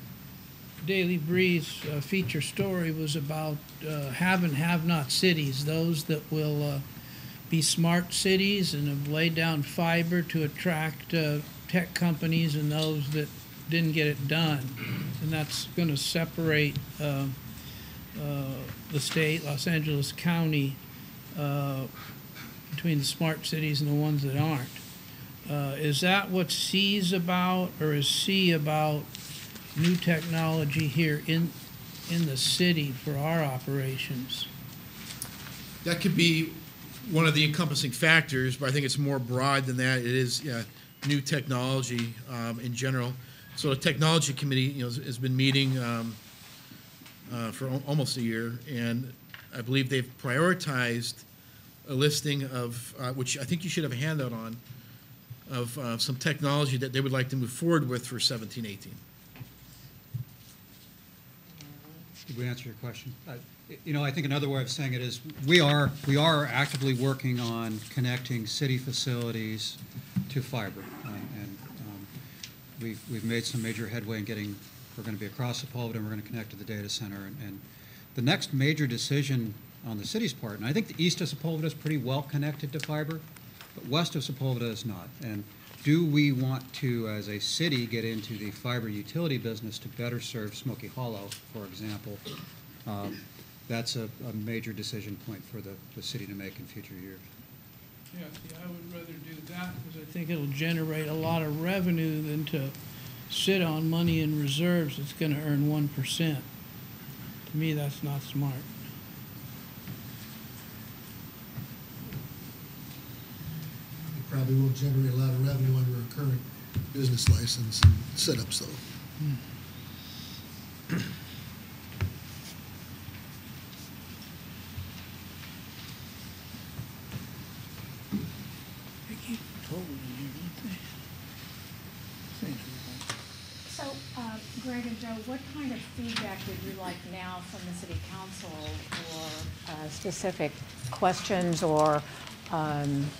Daily Breeze feature story was about have and have-not cities, those that will be smart cities and have laid down fiber to attract tech companies, and those that didn't get it done. And that's going to separate the state, Los Angeles County, between the smart cities and the ones that aren't. Is that what C is about, or is C about new technology here in the city for our operations? That could be one of the encompassing factors, but I think it's more broad than that. It is new technology in general. So the technology committee, has been meeting for almost a year, and I believe they've prioritized a listing of which I think you should have a handout on, of some technology that they would like to move forward with for 17-18. Did we answer your question? I think another way of saying it is we are actively working on connecting city facilities to fiber, and we've made some major headway in getting. We're going to be across Sepulveda, and we're going to connect to the data center. And the next major decision on the city's part, and I think the east of Sepulveda is pretty well connected to fiber, but west of Sepulveda is not. And do we want to, as a city, get into the fiber utility business to better serve Smoky Hollow, for example? That's a major decision point for the city to make in future years. Yeah, see, I would rather do that because I think it'll generate a lot of revenue than to sit on money in reserves that's going to earn 1%. To me, that's not smart. It probably won't generate a lot of revenue under a current business license and setup, so. They keep total in here, don't they? Thank you. So, Greg and Joe, what kind of feedback would you like now from the city council, or specific questions or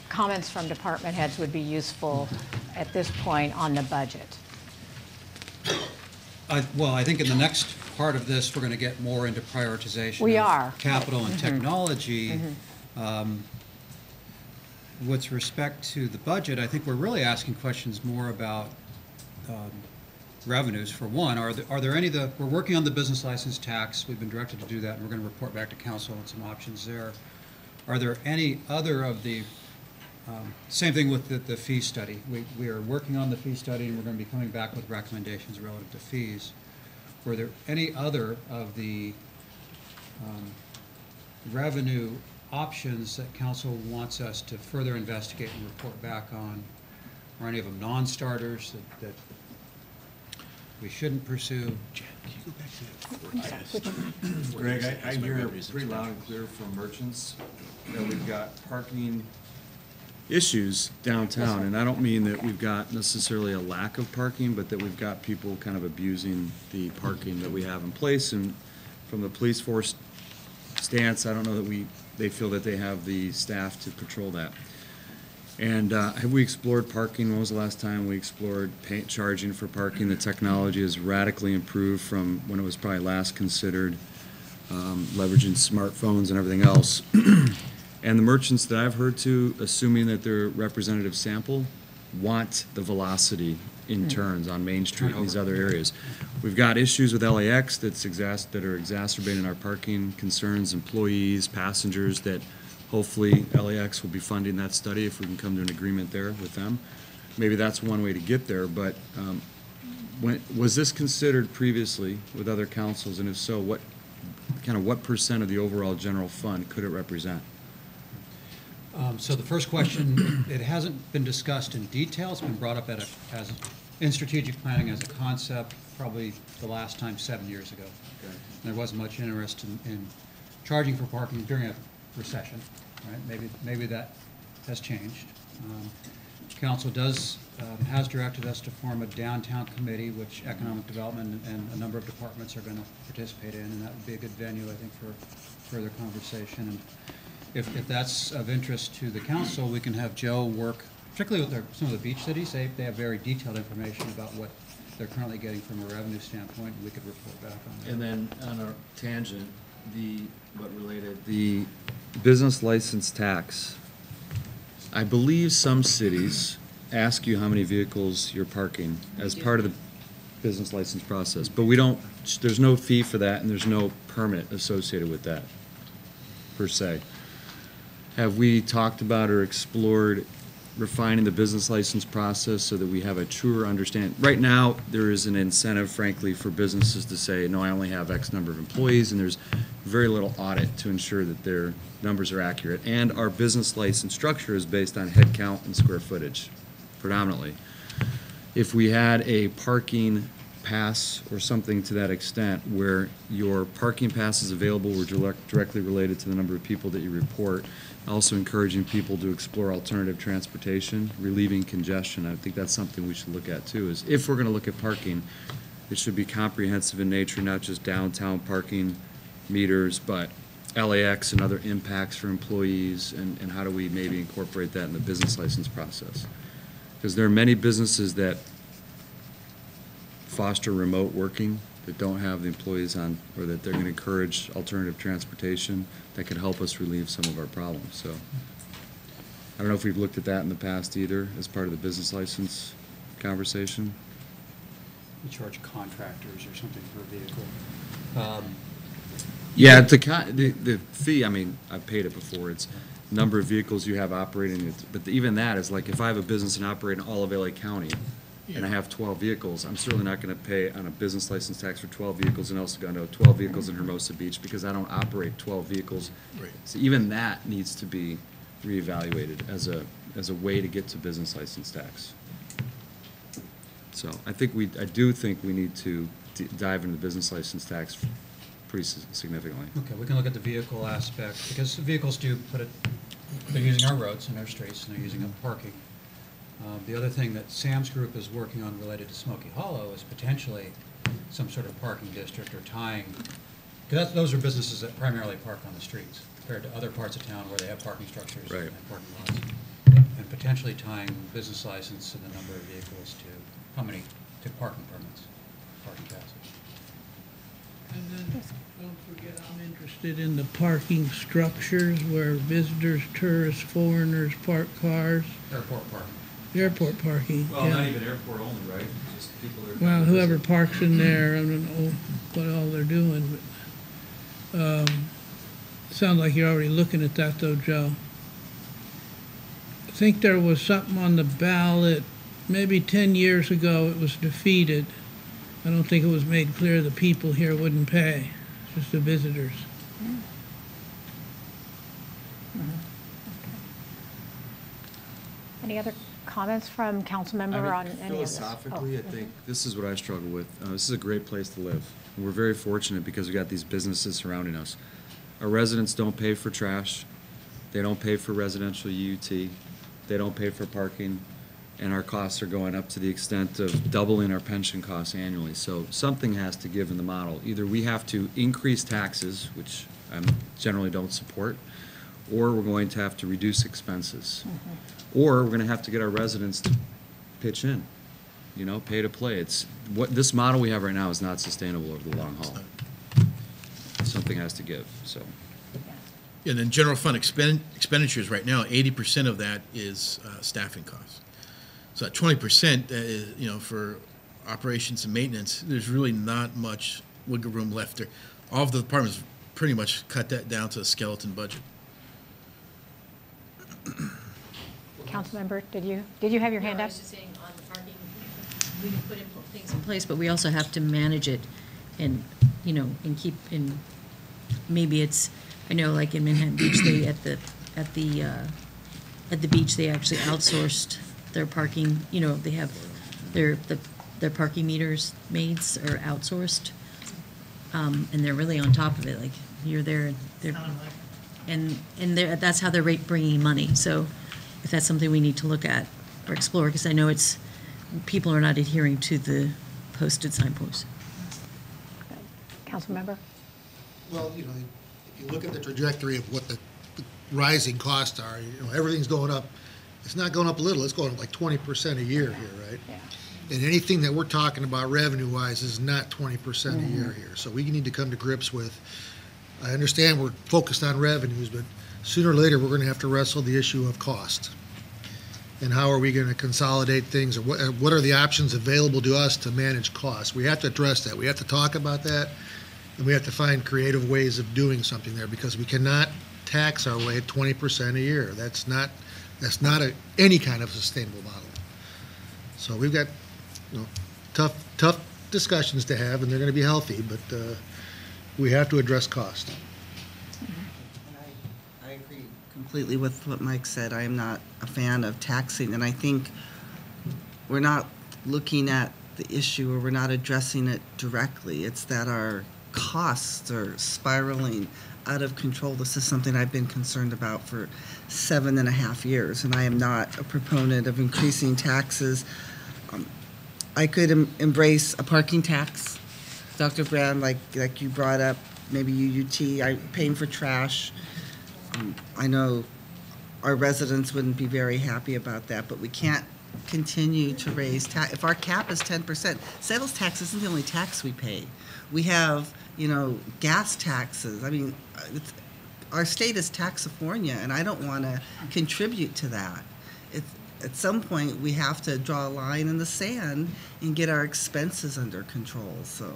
comments from department heads would be useful at this point on the budget? Well, I think in the next part of this, we're going to get more into prioritization. We of are. Capital and technology. With respect to the budget, I think we're really asking questions more about revenues. For one, are there any we're working on the business license tax. We've been directed to do that, and we're going to report back to council on some options there. Are there any other of the same thing with the fee study? We are working on the fee study, and we're going to be coming back with recommendations relative to fees. Were there any other of the revenue options that council wants us to further investigate and report back on? Or any of them non-starters that we shouldn't pursue? Greg, I hear pretty loud and clear from merchants that we've got parking issues downtown, and I don't mean that we've got necessarily a lack of parking, but that we've got people kind of abusing the parking that we have in place. And from the police force stance, I don't know that they feel that they have the staff to patrol that. And have we explored parking? When was the last time we explored charging for parking? The technology has radically improved from when it was probably last considered, leveraging smartphones and everything else. And the merchants that I've heard to, assuming that they're representative sample, want the velocity in turns on Main Street and these other areas. We've got issues with LAX that are exacerbating our parking concerns, employees, passengers, that hopefully LAX will be funding that study if we can come to an agreement there with them. Maybe that's one way to get there, but was this considered previously with other councils, and if so, what percent of the overall general fund could it represent? So the first question, it hasn't been discussed in detail. It's been brought up in strategic planning as a concept probably the last time 7 years ago. Okay. There wasn't much interest in charging for parking during a recession, right? Maybe that has changed. Council has directed us to form a downtown committee, which economic development and a number of departments are going to participate in, and that would be a good venue, I think, for further conversation. And if that's of interest to the council, we can have Joe work, particularly with some of the beach cities. They have very detailed information about what they're currently getting from a revenue standpoint, and we could report back on that. And then on a tangent, the business license tax, I believe some cities ask you how many vehicles you're parking as part of the business license process, but there's no fee for that, and there's no permit associated with that, per se. Have we talked about or explored refining the business license process so that we have a truer understanding? Right now, there is an incentive, frankly, for businesses to say, no, I only have X number of employees, and there's very little audit to ensure that their numbers are accurate. And our business license structure is based on head count and square footage, predominantly. If we had a parking pass or something to that extent where your parking passes available were directly related to the number of people that you report, also encouraging people to explore alternative transportation, relieving congestion. I think that's something we should look at too, is if we're going to look at parking, it should be comprehensive in nature, not just downtown parking meters, but LAX and other impacts for employees, and how do we maybe incorporate that in the business license process? Because there are many businesses that foster remote working, that don't have the employees on, or that they're going to encourage alternative transportation that could help us relieve some of our problems. So I don't know if we've looked at that in the past either as part of the business license conversation. We charge contractors or something per vehicle. Yeah, the fee, I mean, I've paid it before. It's number of vehicles you have operating, but even that is like, if I have a business and operate in all of LA County, and I have 12 vehicles, I'm certainly not going to pay on a business license tax for 12 vehicles in El Segundo, 12 vehicles in Hermosa Beach, because I don't operate 12 vehicles. Right. So even that needs to be reevaluated as a way to get to business license tax. So I do think we need to dive into business license tax pretty significantly. Okay, we can look at the vehicle aspect, because the vehicles do they're using our roads and our streets, and they're using up parking. The other thing that Sam's group is working on related to Smoky Hollow is potentially some sort of parking district or tying, because those are businesses that primarily park on the streets compared to other parts of town where they have parking structures Right. and parking lots. And potentially tying business license and the number of vehicles to parking permits, parking passes. And then, don't forget, I'm interested in the parking structures where visitors, tourists, foreigners park cars. Airport parking. Airport parking, Well, not yeah. even airport only, right? Just people that are. Well, whoever parks in there, I don't know what all they're doing, but, sounds like you're already looking at that though, Joe. I think there was something on the ballot, maybe 10 years ago, it was defeated. I don't think it was made clear the people here wouldn't pay, just the visitors. Any other comments from council member on any of this? Philosophically, Oh, I think this is what I struggle with. This is a great place to live. We're very fortunate because we got these businesses surrounding us. Our residents don't pay for trash. They don't pay for residential UUT. They don't pay for parking. And our costs are going up to the extent of doubling our pension costs annually. So something has to give in the model. Either we have to increase taxes, which I generally don't support, or we're going to have to reduce expenses. Or we're going to have to get our residents to pitch in, pay to play. This model we have right now is not sustainable over the long haul. Something has to give, so. Yeah, and then general fund expenditures right now, 80% of that is staffing costs. So that 20%, for operations and maintenance, there's really not much wiggle room left there. All of the departments pretty much cut that down to a skeleton budget. Councilmember, did you have your hand No, I up? was just saying, on the parking, we can put things in place, but we also have to manage it and, and keep in, maybe it's, I know like in Manhattan Beach, they, at the beach, they actually outsourced their parking, they have their parking meters maids are outsourced. And they're really on top of it, like, you're there, and that's how they're bringing money, so if that's something we need to look at or explore, because I know people are not adhering to the posted signposts. Councilmember? Well, if you look at the trajectory of what the rising costs are, everything's going up. It's not going up a little, it's going up like 20% a year here, right? Yeah. And anything that we're talking about revenue-wise is not 20% a year here. So we need to come to grips with, I understand we're focused on revenues, but sooner or later, we're going to have to wrestle the issue of cost. And how are we going to consolidate things, or what are the options available to us to manage costs? We have to address that. We have to talk about that, and we have to find creative ways of doing something there, because we cannot tax our way at 20% a year. That's not any kind of sustainable model. So we've got tough discussions to have, and they're going to be healthy, but we have to address cost. I agree completely with what Mike said. I am not a fan of taxing, and I think we're not looking at the issue, or we're not addressing it directly. It's that our costs are spiraling out of control. This is something I've been concerned about for 7.5 years, and I am not a proponent of increasing taxes. I could embrace a parking tax. Dr. Brown, like you brought up, maybe UUT, paying for trash. I know our residents wouldn't be very happy about that, but we can't continue to raise tax. If our cap is 10%, sales tax isn't the only tax we pay. We have, gas taxes. I mean, our state is taxifornia, and I don't want to contribute to that. At some point, we have to draw a line in the sand and get our expenses under control. So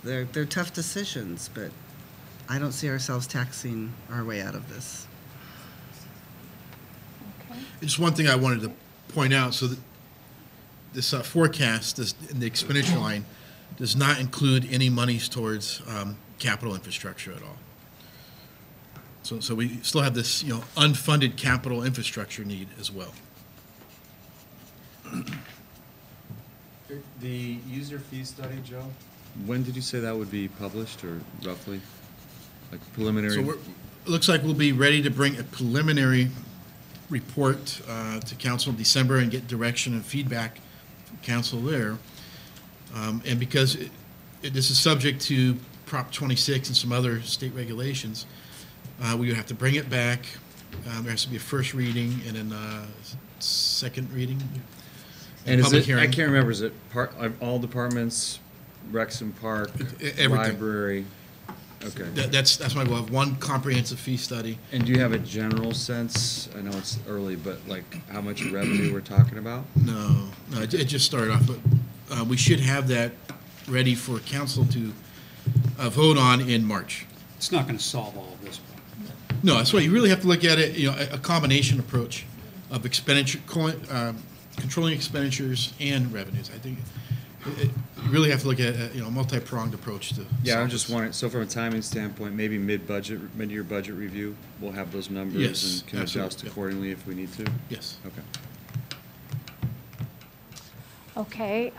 they're tough decisions, but I don't see ourselves taxing our way out of this. Okay. Just one thing I wanted to point out, so that this forecast in the expenditure line does not include any monies towards capital infrastructure at all. So we still have this, unfunded capital infrastructure need as well. The user fee study, Joe, when did you say that would be published, or roughly? Like preliminary? So it looks like we'll be ready to bring a preliminary report to council in December and get direction and feedback from council there. And because this is subject to Prop 26 and some other state regulations, we would have to bring it back. There has to be a first reading and then second reading. And is public it, hearing. I can't remember, is it all departments, Rex and Park, Everything. library? Okay. That's why we'll have one comprehensive fee study. And do you have a general sense, I know it's early, but like how much revenue we're talking about? No, it just started off, but we should have that ready for council to vote on in March. It's not going to solve all of this. No, that's why you really have to look at it, a combination approach of expenditure, controlling expenditures and revenues. I think you really have to look at a multi-pronged approach to. Yeah, I'm just wondering, so from a timing standpoint, maybe mid-year budget review, we'll have those numbers Yes, and can adjust absolutely. accordingly if we need to? Yes. Okay. Okay,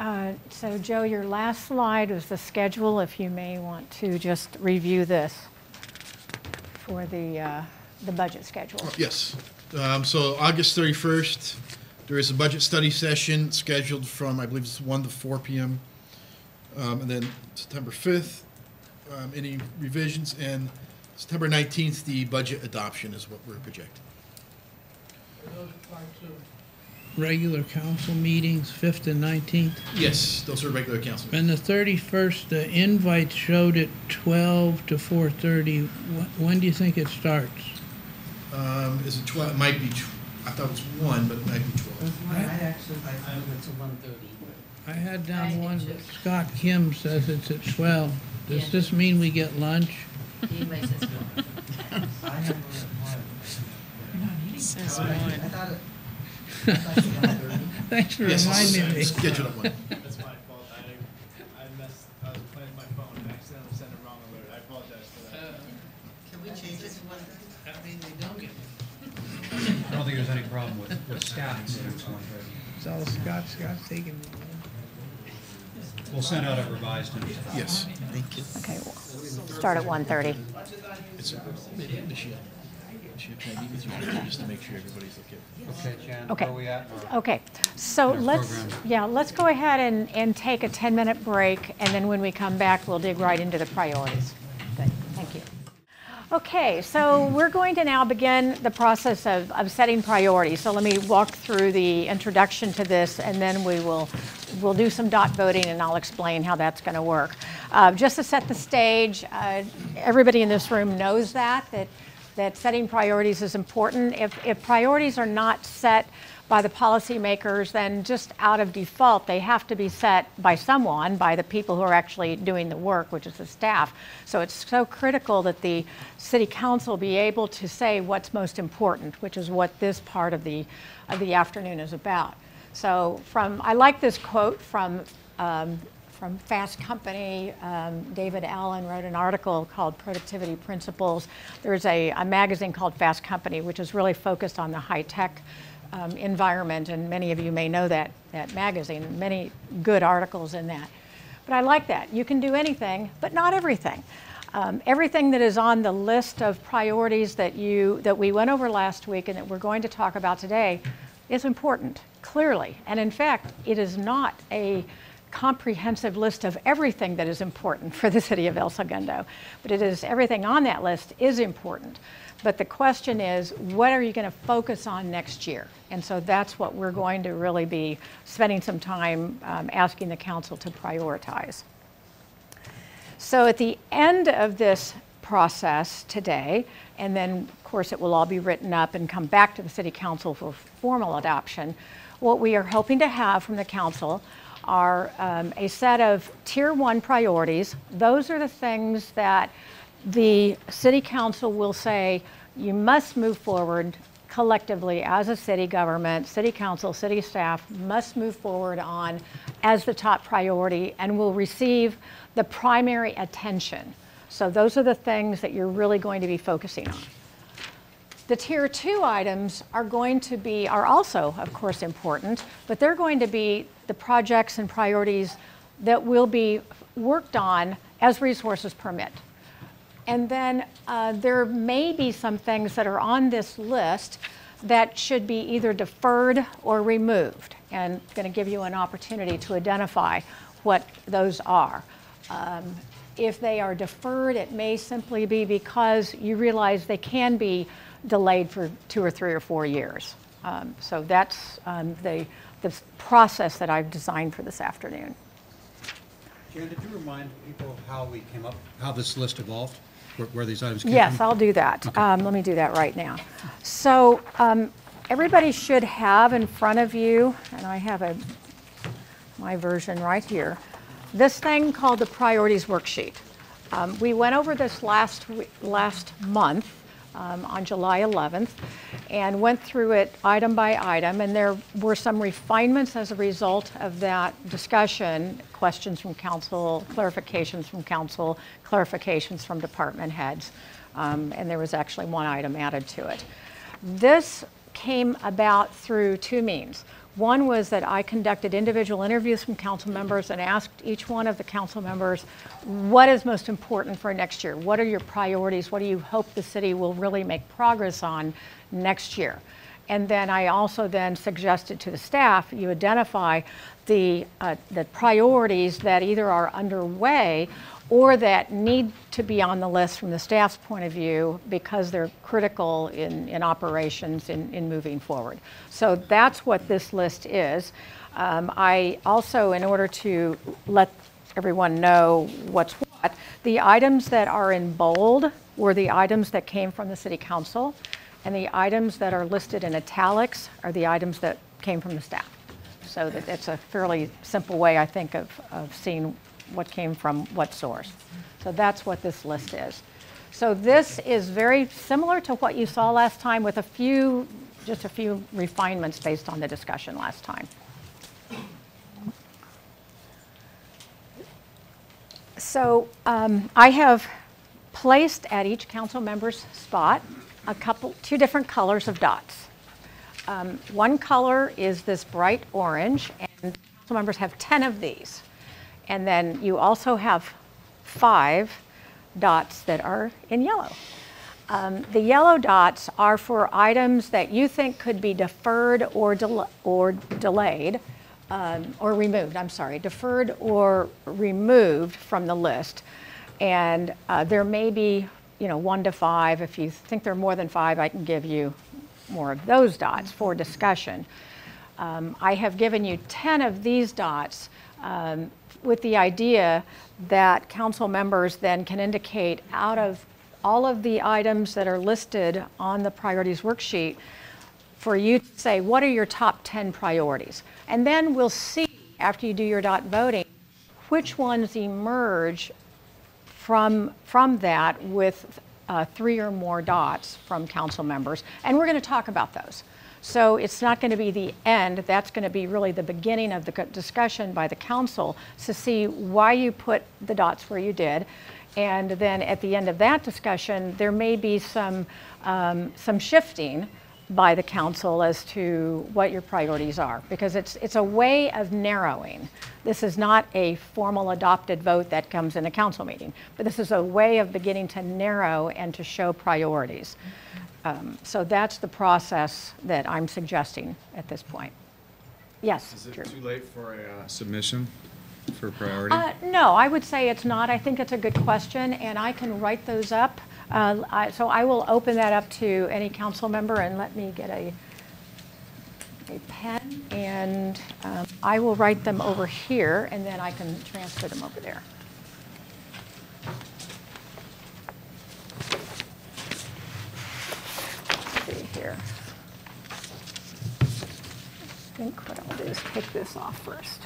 so Joe, your last slide was the schedule, if you may want to just review this for the budget schedule. Yes. So August 31st, there is a budget study session scheduled from, I believe it's 1 to 4 p.m. And then September 5th, any revisions, and September 19th, the budget adoption is what we're projecting. Are those parts of regular council meetings, 5th and 19th? Yes, those are regular council meetings. And the 31st, the invite showed at 12 to 4:30. When do you think it starts? Is it 12? It might be, I thought it was 1, but it might be 12. I had down one that Scott Kim says it's at 12. Does this mean we get lunch? Thanks for reminding me. Schedule at 1. That's my fault. I was playing with my phone and accidentally sent a wrong alert. I apologize for that. Can we change it to 1:30? I mean, they don't get. I don't think there's any problem with staff. So Scott's taking me. We'll send out a revised notice. Yes. Thank you. Okay, we'll start at 1:30. It's can I meet with you just to make sure everybody's okay? Okay, Jan, Okay. where are we at? Okay, so Next let's, program. let's go ahead and take a 10-minute break, and then when we come back, we'll dig right into the priorities. Good, thank you. Okay, so we're going to now begin the process of setting priorities. So let me walk through the introduction to this, and then we'll do some dot voting, and I'll explain how that's going to work. Just to set the stage, everybody in this room knows that setting priorities is important. If priorities are not set by the policymakers, then just out of default, they have to be set by someone, by the people who are actually doing the work, which is the staff. So it's so critical that the city council be able to say what's most important, which is what this part of the afternoon is about. So I like this quote from Fast Company. David Allen wrote an article called Productivity Principles. There's a magazine called Fast Company, which is really focused on the high-tech environment, and many of you may know that magazine, many good articles in that. But I like that. You can do anything, but not everything. Everything that is on the list of priorities that we went over last week and that we're going to talk about today is important. clearly. And in fact, it is not a comprehensive list of everything that is important for the city of El Segundo, but it is everything on that list is important. But the question is, what are you going to focus on next year? And so that's what we're going to really be spending some time asking the council to prioritize. So at the end of this process today, and then of course it will all be written up and come back to the city council for formal adoption, what we are hoping to have from the council are a set of tier 1 priorities. Those are the things that the city council will say you must move forward collectively as a city government, city council, city staff must move forward on as the top priority and will receive the primary attention. So those are the things that you're really going to be focusing on. The tier 2 items are also, of course, important, but they're going to be the projects and priorities that will be worked on as resources permit. And then there may be some things that are on this list that should be either deferred or removed. And I'm going to give you an opportunity to identify what those are. If they are deferred, it may simply be because you realize they can be delayed for 2 or 3 or 4 years. So that's the process that I've designed for this afternoon. Jan, did you remind people how this list evolved? Where these items came from? Yes, I'll do that. Okay. Let me do that right now. So everybody should have in front of you, and I have my version right here, this thing called the priorities worksheet. We went over this last month on July 11th and went through it item by item, and there were some refinements as a result of that discussion, questions from council, clarifications from council, clarifications from department heads, and there was actually one item added to it. This came about through 2 means. One was that I conducted individual interviews from council members and asked each one of the council members, what is most important for next year? What are your priorities? What do you hope the city will really make progress on next year? And then I also then suggested to the staff, you identify the priorities that either are underway or that need to be on the list from the staff's point of view because they're critical in operations in moving forward. So that's what this list is. I also, in order to let everyone know what's what, the items that are in bold were the items that came from the city council, and the items that are listed in italics are the items that came from the staff. So that it's a fairly simple way, I think, of seeing what came from what source. So that's what this list is. So this is very similar to what you saw last time with just a few refinements based on the discussion last time. So I have placed at each council member's spot 2 different colors of dots. One color is this bright orange, and council members have 10 of these. And then you also have 5 dots that are in yellow. The yellow dots are for items that you think could be deferred or delayed, or removed, I'm sorry, deferred or removed from the list. And there may be, 1 to 5. If you think there are more than 5, I can give you more of those dots for discussion. I have given you 10 of these dots with the idea that council members then can indicate out of all of the items that are listed on the priorities worksheet for you to say, what are your top 10 priorities? And then we'll see, after you do your dot voting, which ones emerge from that with 3 or more dots from council members. And we're going to talk about those. So it's not going to be the end. That's going to be really the beginning of the discussion by the council to see why you put the dots where you did. And then at the end of that discussion, there may be some shifting by the council as to what your priorities are, because it's a way of narrowing. This is not a formal adopted vote that comes in a council meeting, but this is a way of beginning to narrow and to show priorities. So that's the process that I'm suggesting at this point. Yes. Is it Drew. too late for a submission for priority? No, I would say it's not. I think it's a good question, and I can write those up. So I will open that up to any council member, and let me get a pen, and I will write them over here, and then I can transfer them over there. Let's see here. I think what I'll do is take this off first.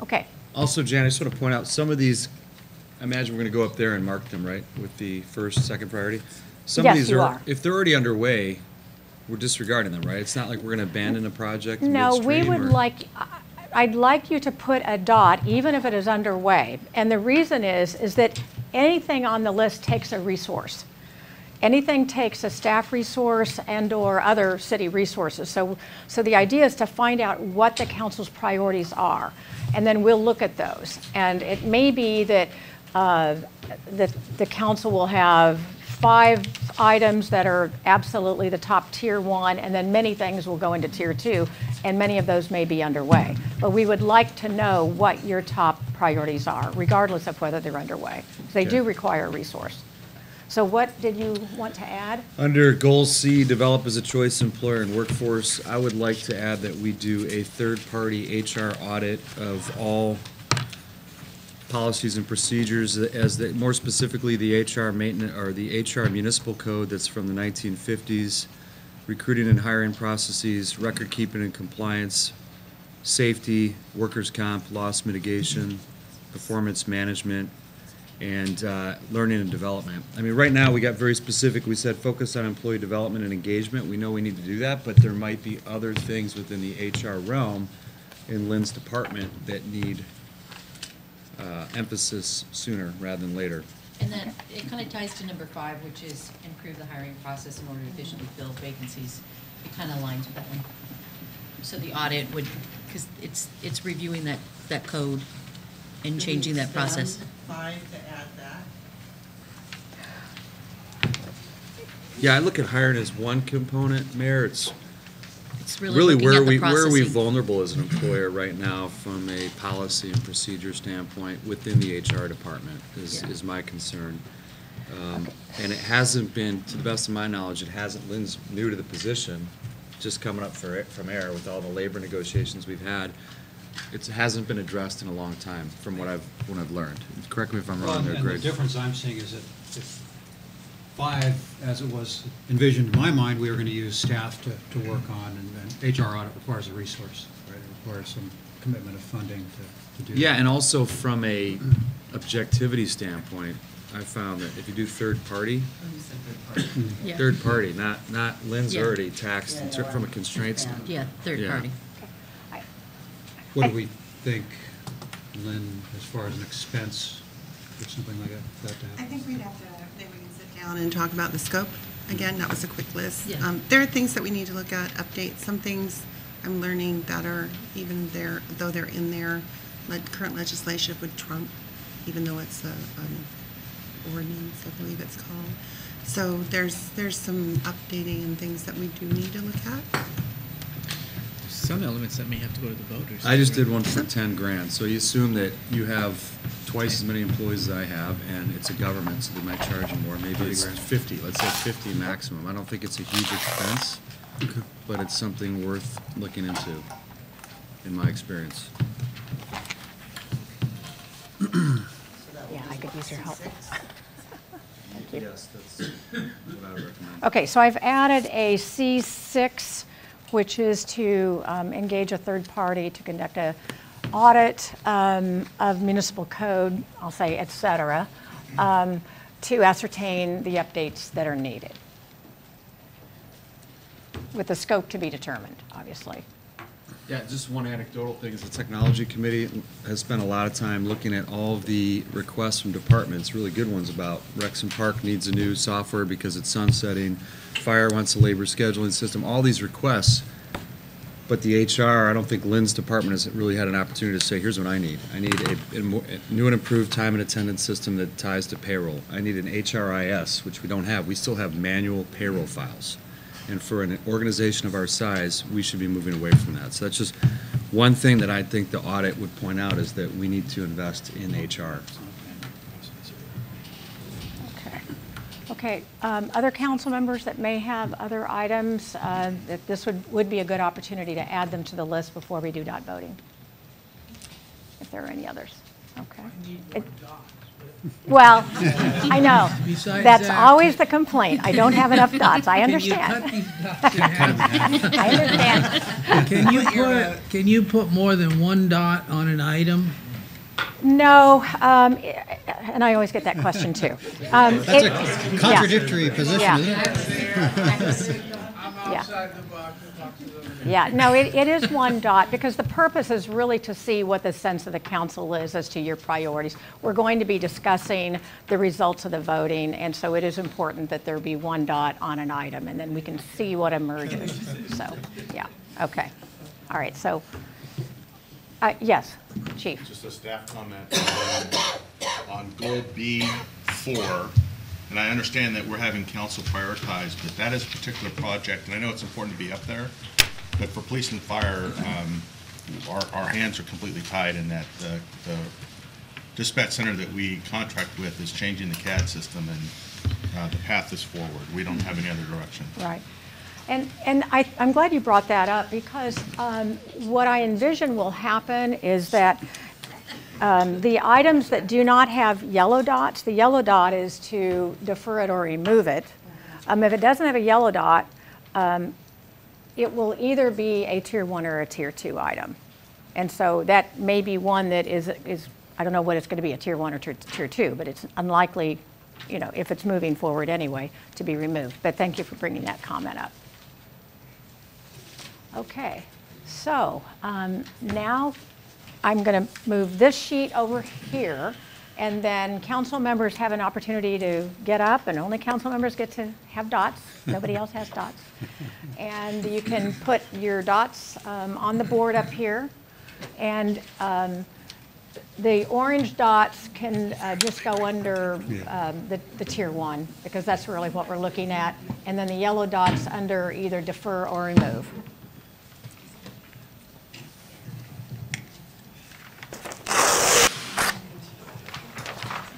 Okay. Also, Jan, I just want to point out, some of these, I imagine we're going to go up there and mark them, right, with the first, second priority? Some of Yes, these you are. if they're already underway, we're disregarding them, right? It's not like we're going to abandon a project No, we midstream, would or- like, I'd like you to put a dot, even if it is underway. And the reason is that anything on the list takes a resource. Anything takes a staff resource and/or other city resources. So the idea is to find out what the council's priorities are, and then we'll look at those. And it may be that the council will have 5 items that are absolutely the top tier 1, and then many things will go into tier 2, and many of those may be underway. But we would like to know what your top priorities are, regardless of whether they're underway. They do require a resource. So what did you want to add? Under Goal C, develop as a choice employer and workforce, I would like to add that we do a third-party HR audit of all policies and procedures, more specifically the HR maintenance, or the HR municipal code that's from the 1950s, recruiting and hiring processes, record keeping and compliance, safety, workers' comp, loss mitigation, performance management, and learning and development. I mean, right now, we got very specific. We said focus on employee development and engagement. We know we need to do that, but there might be other things within the HR realm in Lynn's department that need emphasis sooner rather than later. And then it kind of ties to number 5, which is improve the hiring process in order to efficiently fill vacancies. It kind of aligns with that one. So the audit would, because it's reviewing that code and changing that process. 5 to add that. Yeah, I look at hiring as one component, Mayor. It's really really looking where at the are we processing. vulnerable as an employer right now from a policy and procedure standpoint within the HR department is my concern. And it hasn't been, to the best of my knowledge, Lynn's new to the position, just coming up from air with all the labor negotiations we've had. It hasn't been addressed in a long time from what I've learned. Correct me if I'm wrong there, And the Greg. difference I'm seeing is that if 5, as it was envisioned in my mind, we were going to use staff to work on, and HR audit requires a resource, right? It requires some commitment of funding to do that. Yeah, and also from a objectivity standpoint, I found that if you do third party, Yeah. third party, not Lynn's Yeah. already taxed from a constraint standpoint. Yeah, third Yeah. party. What do we think, Lynn, as far as an expense or something like that to I happen? think we'd have to, then we can sit down and talk about the scope. Again, that was a quick list. Yeah. There are things that we need to look at, update. Some things I'm learning that are even there, though they're in there, like current legislation would trump, even though it's a ordinance, I believe it's called. So there's some updating and things that we do need to look at. Some elements that may have to go to the voters. I just did one for 10 grand, so you assume that you have twice as many employees as I have, and it's a government, so they might charge you more. Maybe it's 50, let's say 50 maximum. I don't think it's a huge expense, but it's something worth looking into, in my experience. Yeah, I could use your help. Thank you. Yes, that's what I would recommend. Okay, so I've added a C6, which is to engage a third party to conduct a audit of municipal code, I'll say, et cetera, to ascertain the updates that are needed, with the scope to be determined, obviously. Yeah, just one anecdotal thing is the technology committee has spent a lot of time looking at all of the requests from departments, really good ones about Rexham Park needs a new software because it's sunsetting, fire wants a labor scheduling system, all these requests. But the HR, I don't think Lynn's department has really had an opportunity to say, here's what I need. I need a new and improved time and attendance system that ties to payroll. I need an HRIS, which we don't have. We still have manual payroll files. And for an organization of our size, we should be moving away from that. So that's just one thing that I think the audit would point out is that we need to invest in HR. Okay, other council members that may have other items, that this would be a good opportunity to add them to the list before we do dot voting, if there are any others. Okay. Well, I know. Besides That's that- always the complaint. I don't have enough dots. I understand. Can you cut these dots in half? I understand. Can you put more than one dot on an item? No, and I always get that question too. That's a contradictory position, Yeah. isn't it? I'm outside the box. The box is over there. Yeah, no, it is one dot, because the purpose is really to see what the sense of the council is as to your priorities. We're going to be discussing the results of the voting, and so it is important that there be one dot on an item, and then we can see what emerges. So, yeah, okay. All right, so, yes, Chief. Just a staff comment on goal B4, and I understand that we're having council prioritize, but that is a particular project, and I know it's important to be up there, but for police and fire, our hands are completely tied in that the dispatch center that we contract with is changing the CAD system, and the path is forward. We don't have any other direction. Right. And I'm glad you brought that up, because what I envision will happen is that the items that do not have yellow dots, the yellow dot is to defer it or remove it. If it doesn't have a yellow dot, it will either be a tier 1 or a tier 2 item. And so that may be one that is I don't know what it's going to be, a tier 1 or tier 2, but it's unlikely, you know, if it's moving forward anyway, to be removed. But thank you for bringing that comment up. Okay, so now I'm going to move this sheet over here, and then council members have an opportunity to get up, and only council members get to have dots. Nobody else has dots. And you can put your dots on the board up here, and the orange dots can just go under the tier 1, because that's really what we're looking at, and then the yellow dots under either defer or remove.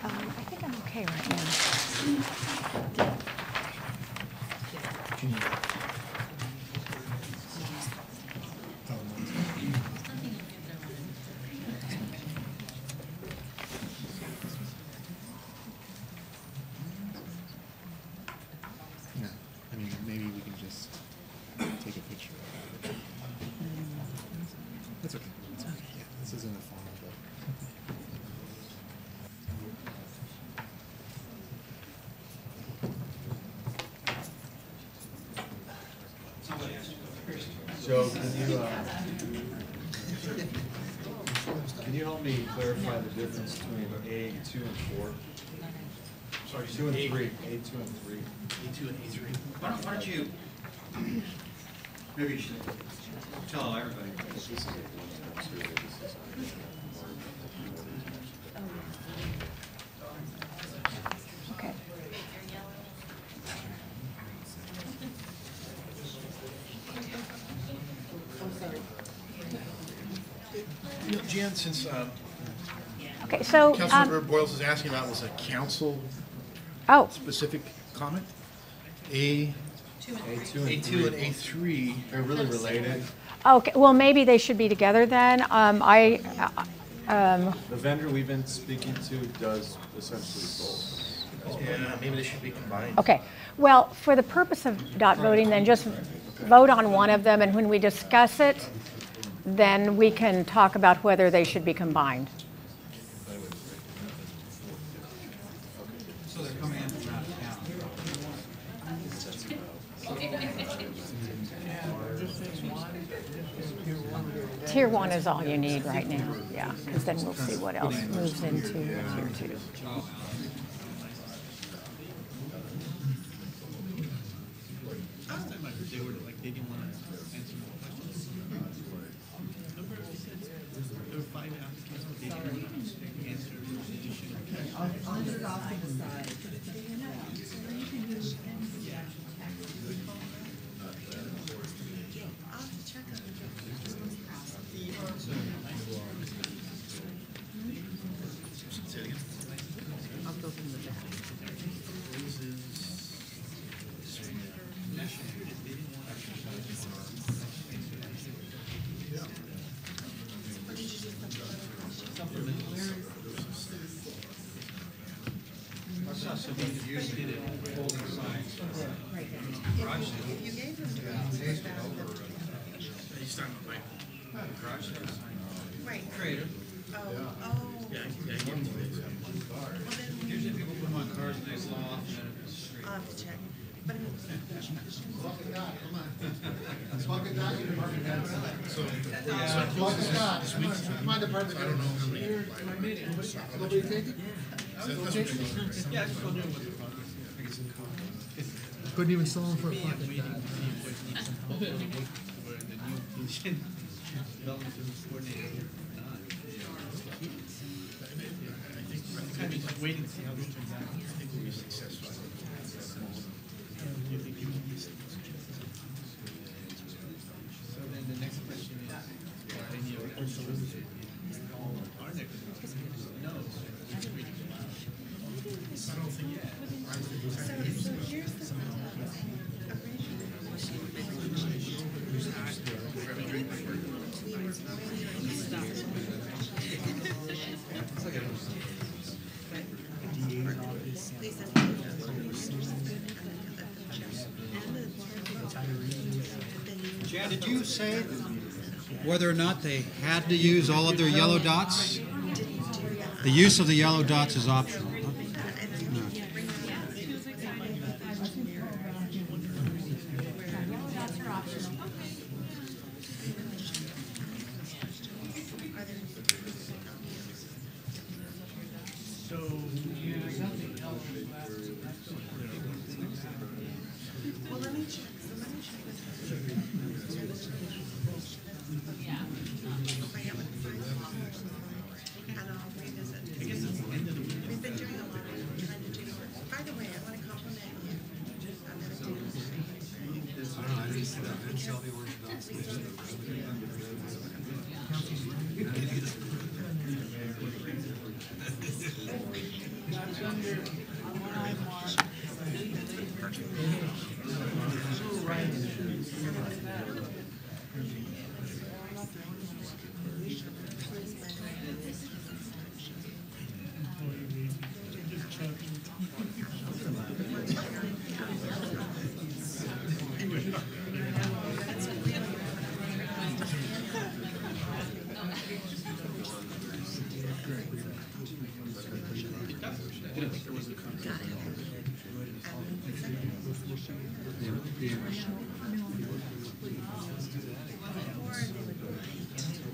I think I'm okay right now. Yeah, I mean, maybe we can just take a picture of it. That's okay. Yeah, this isn't a formal vote. Joe, can you help me clarify the difference between A2 and 4? Sorry, 2 and 3. A2 and 3. A2 and A3. Why don't you, maybe you should tell everybody. Okay. You know, Jan, since Okay, so, Councilmember Boyles is asking about was a council oh, specific comment? A2 A2 and A3. They're really related. okay, well, maybe they should be together then. The vendor we've been speaking to does essentially both. Yeah, maybe they should be combined. Okay, well, for the purpose of dot voting, then just vote on one of them, and when we discuss it, then we can talk about whether they should be combined. So they're coming in from out of town. tier 1 is all you need right now, yeah, because then we'll see what else moves into tier 2. They were like, they didn't want to answer more questions. Remember, they said there were 5 applicants, but they didn't want to answer additional. I'll leave it off to the side. I'll have to check on I'll go from the back. Right. Oh. Usually people put them on cars and they slow off and then it's straight. I'll have to check. But Come on, Department. I don't know how many. Nobody take it? Yeah, I just wondering what the problem is. Couldn't even sell them for a pocket Waiting dot. to see what needs to be done. Where the new position, development coordinator, not. I think just waiting to see how this turns out. I think we'll be successful. So then the next question is, are any of our next question is, no, which we can allow. I don't think yet. so here's the Jan, did you say whether or not they had to use all of their yellow dots? The use of the yellow dots is optional. Huh? So, there's nothing else left. Well, let me check. So let me check with her. Find out what the price is. And I'll revisit. I guess it's the end of the week. We've been doing a lot of trying to do work. By the way, I want to compliment you. I'm gonna do That's under what I want.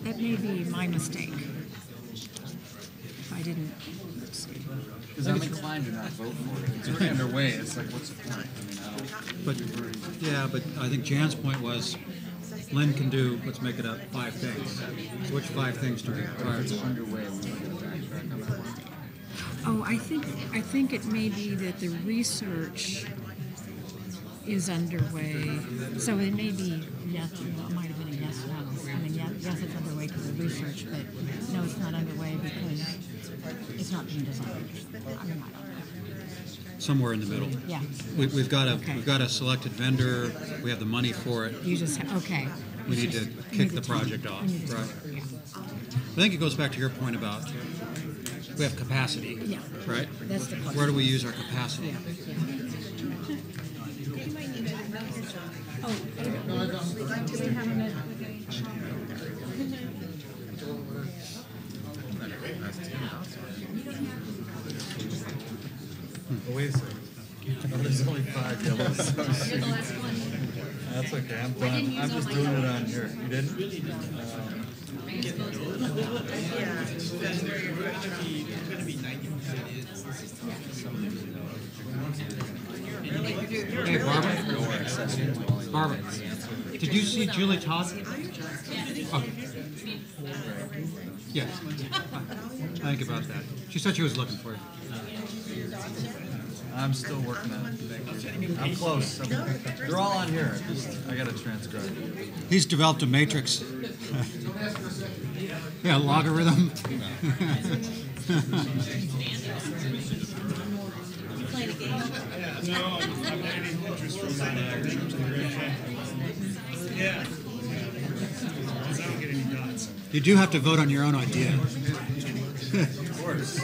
That may be my mistake. If I didn't, let's see. Because I'm inclined to not vote for it. It's already underway. It's like, what's the point? I mean, I don't. But, yeah, but I think Jan's point was, Lynn can do, let's make it up, 5 things. So which 5 things do we require? If it's underway, we might get backtrack on that one. Oh, I think it may be that the research is underway. So it may be yes, well, it might have been a yes, no. I mean, yes, it's underway because of research, but no, it's not underway because it's not being designed. I mean, I don't know. Somewhere in the middle. Yeah. We've got Okay. a selected vendor, we have the money for it. You just okay. We need to kick the project off, We need to- right? yeah. I think it goes back to your point about, we have capacity, Yeah. right? That's the question. Where do we use our capacity? Oh, do we have a minute? Oh, wait a second. Oh, there's only 5 yellows. You're the last one. That's okay, I'm done. I'm just doing it on here. You didn't? gonna be 90% is. Hey, Barbara? Barbara, did you see Julie Todd? Okay. Yes. Think about that. She said she was looking for you. I'm still working on it. Thank you. I'm close. They're all on here. I gotta transcribe. He's developed a matrix. Yeah, logarithm. No, I'm getting interest from that. Yeah. I don't get any dots. You do have to vote on your own idea. Of course.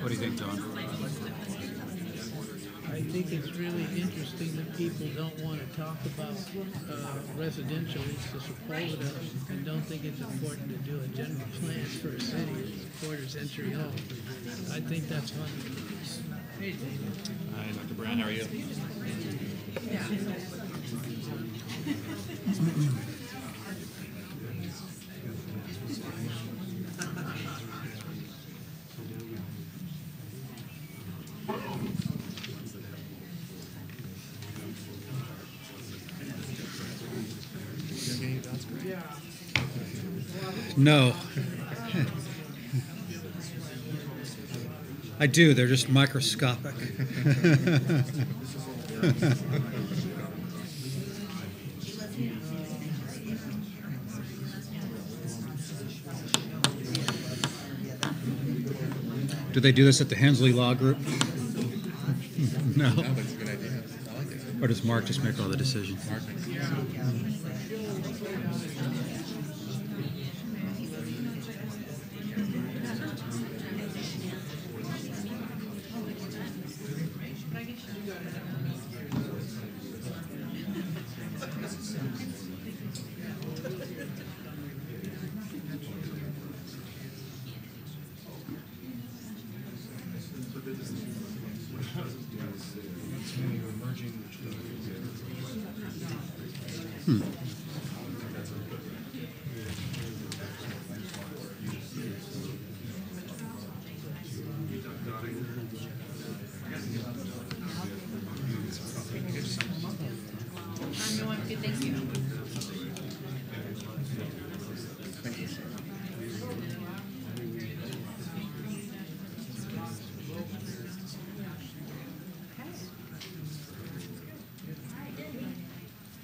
What do you think, Don? I think it's really interesting that people don't want to talk about residential uses of Florida and don't think it's important to do a general plan for a city as a quarters entry home. I think that's fun. Hey, David. Hi, Dr. Brown, how are you? No. I do, they're just microscopic. Do they do this at the Hensley Law Group? No. That's a good idea. I like it. Or does Mark just make all the decisions?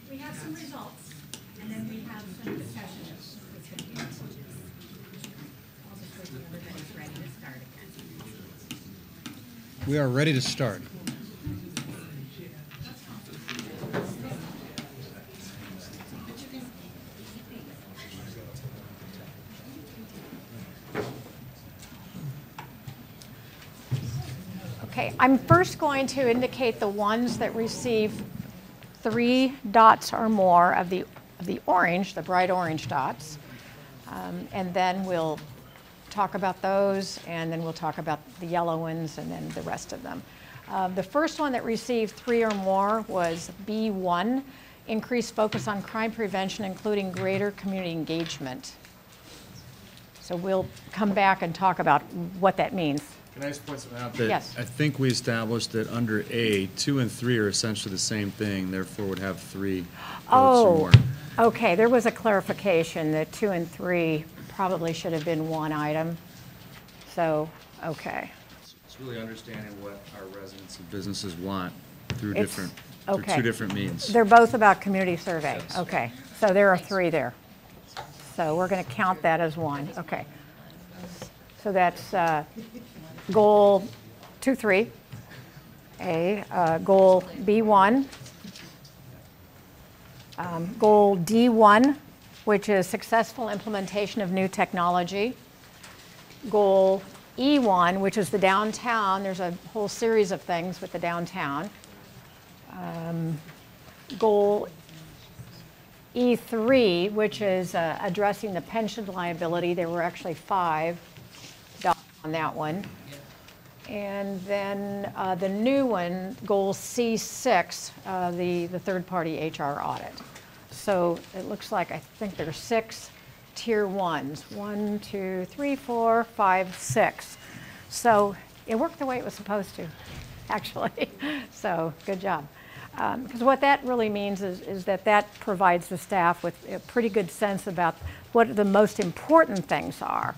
We have some results, and then we have some discussion. I'll just wait till everybody's ready to start again. We are ready to start. Okay, I'm first going to indicate the ones that receive 3 dots or more of the orange, the bright orange dots. And then we'll talk about those, and then we'll talk about the yellow ones, and then the rest of them. The first one that received 3 or more was B1, increased focus on crime prevention, including greater community engagement. So we'll come back and talk about what that means. Can I just point something out? That Yes. I think we established that under A, 2 and 3 are essentially the same thing, therefore would have 3 votes or Oh, more. okay, there was a clarification that 2 and 3 probably should have been one item. So, okay. It's really understanding what our residents and businesses want through It's- through okay. 2 different means. They're both about community survey. Yes. Okay, so there are 3 there. So we're going to count that as 1. Okay. So that's goal 2-3, goal B1, goal D1, which is successful implementation of new technology, goal E1, which is the downtown. There's a whole series of things with the downtown. Goal E3, which is addressing the pension liability. There were actually 5 on that one. And then the new one, goal C6, the third-party HR audit. So it looks like, I think there's 6 tier 1s. 1, 2, 3, 4, 5, 6. So it worked the way it was supposed to, actually. So good job. Because what that really means is that provides the staff with a pretty good sense about what the most important things are.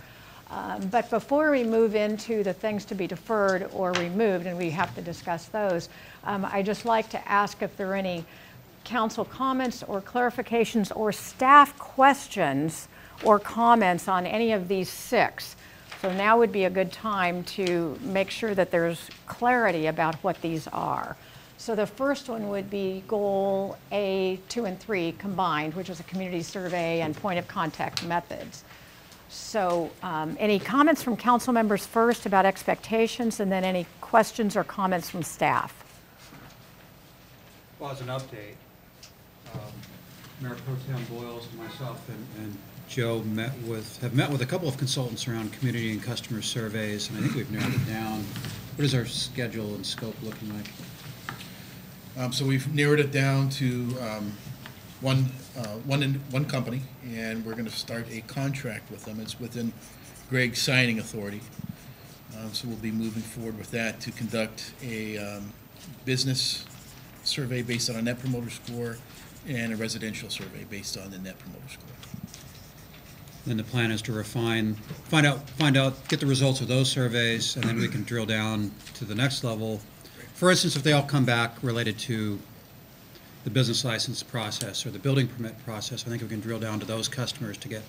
But before we move into the things to be deferred or removed, and we have to discuss those, I'd just like to ask if there are any council comments or clarifications or staff questions or comments on any of these 6. So now would be a good time to make sure that there's clarity about what these are. So the first one would be goal A, 2 and 3 combined, which is a community survey and point of contact methods. So any comments from council members first about expectations, and then any questions or comments from staff? Well, as an update, Mayor Pro Tem Boyles and myself and Joe have met with a couple of consultants around community and customer surveys, and I think we've narrowed it down. What is our schedule and scope looking like? So we've narrowed it down to one company, and we're going to start a contract with them. It's within Greg's signing authority. So we'll be moving forward with that to conduct a business survey based on a Net Promoter Score and a residential survey based on the Net Promoter Score. Then the plan is to find out, get the results of those surveys, and then we can drill down to the next level. For instance, if they all come back related to the business license process or the building permit process, I think we can drill down to those customers to get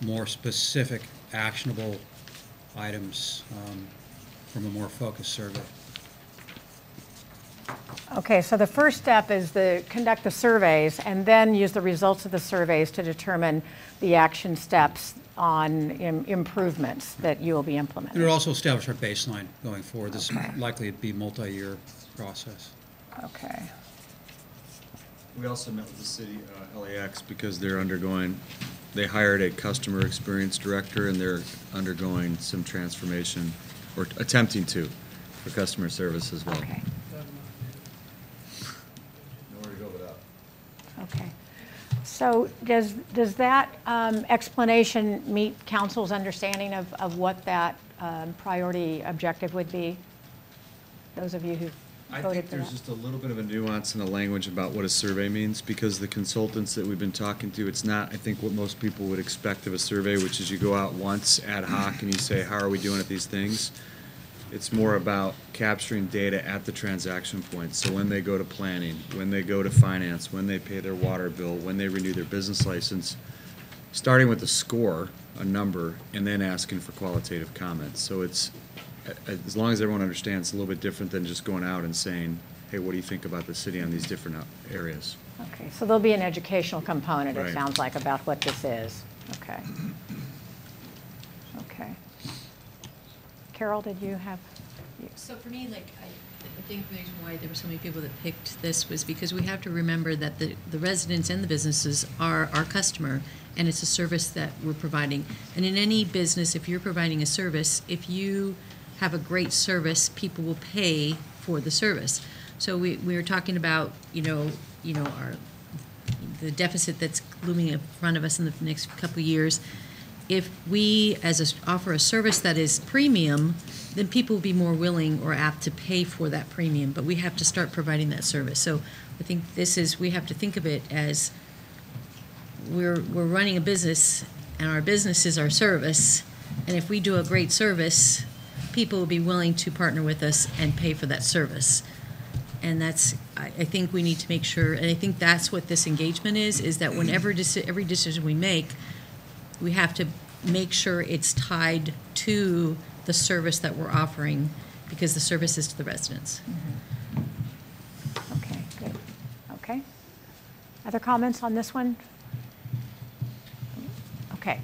more specific, actionable items from a more focused survey. Okay, so the first step is to conduct the surveys and then use the results of the surveys to determine the action steps on improvements that you will be implementing. It'll also establish our baseline going forward. This is likely to be a multi-year process. Okay. We also met with the city, LAX, because they hired a customer experience director, and they're undergoing some transformation, or attempting to, for customer service as well. Okay. Nowhere to go but up. Okay. So does that explanation meet council's understanding of what that priority objective would be? Those of you who I voted think for there's that? just a little bit of a nuance in the language about what a survey means, because the consultants that we've been talking to, it's not, I think, what most people would expect of a survey, which is you go out once ad hoc and you say, how are we doing at these things? It's more about capturing data at the transaction point. So when they go to planning, when they go to finance, when they pay their water bill, when they renew their business license, starting with a score, a number, and then asking for qualitative comments. So it's, as long as everyone understands, it's a little bit different than just going out and saying, hey, what do you think about the city on these different areas? Okay, so there'll be an educational component, it Right. sounds like, about what this is. Okay. Okay. Carol, did you have? So for me, like, I think the reason why there were so many people that picked this was because we have to remember that the residents and the businesses are our customer, and it's a service that we're providing. And in any business, if you're providing a service, if you have a great service, people will pay for the service. So we were talking about, the deficit that's looming in front of us in the next couple of years. If we offer a service that is premium, then people will be more willing or apt to pay for that premium, but we have to start providing that service. So I think we have to think of it as we're running a business, and our business is our service, and if we do a great service, people will be willing to partner with us and pay for that service. And I think we need to make sure, and I think that's what this engagement is that whenever every decision we make, we have to make sure it's tied to the service that we're offering, because the service is to the residents. Okay, good. Okay. Other comments on this one? Okay.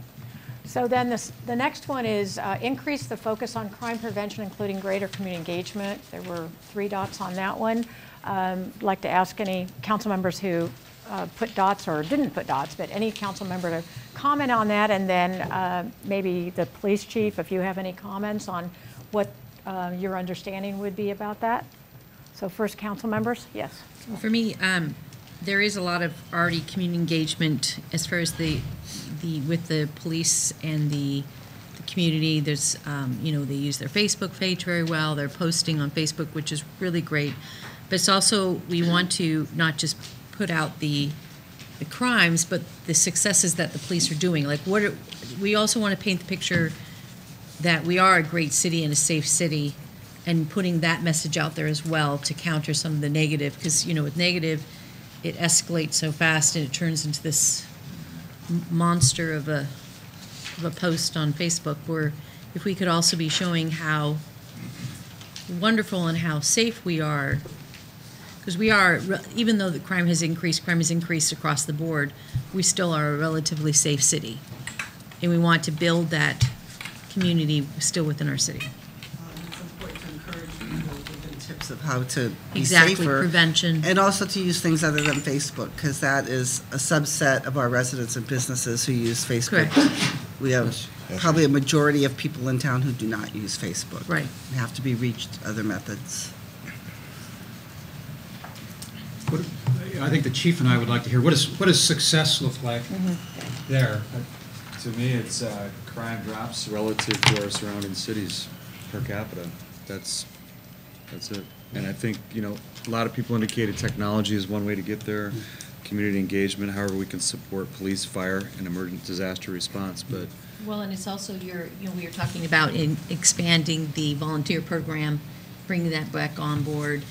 So then the next one is increase the focus on crime prevention, including greater community engagement. There were 3 dots on that one. I'd like to ask any council members who put dots or didn't put dots, but any council member to comment on that, and then maybe the police chief, if you have any comments on what your understanding would be about that. So first, council members, yes. Well, for me, there is a lot of already community engagement as far as with the police and the community. There's, they use their Facebook page very well. They're posting on Facebook, which is really great. But it's also, we want to not just put out the crimes, but the successes that the police are doing. Like, we also want to paint the picture that we are a great city and a safe city, and putting that message out there as well to counter some of the negative. Because, with negative, it escalates so fast and it turns into this monster of a post on Facebook, where if we could also be showing how wonderful and how safe we are, because we are, even though the crime has increased across the board, we still are a relatively safe city. And we want to build that community still within our city. It's important to encourage people to give them tips of how to be Exactly, safer. prevention. And also to use things other than Facebook, because that is a subset of our residents and businesses who use Facebook. Correct. We have probably a majority of people in town who do not use Facebook. Right. They have to be reached other methods. I think the chief and I would like to hear, what does success look like there? To me, it's crime drops relative to our surrounding cities per capita. That's it. And I think, a lot of people indicated technology is one way to get there, community engagement, however we can support police, fire, and emergent disaster response. But Well, and it's also we were talking about in expanding the volunteer program, bringing that back on board,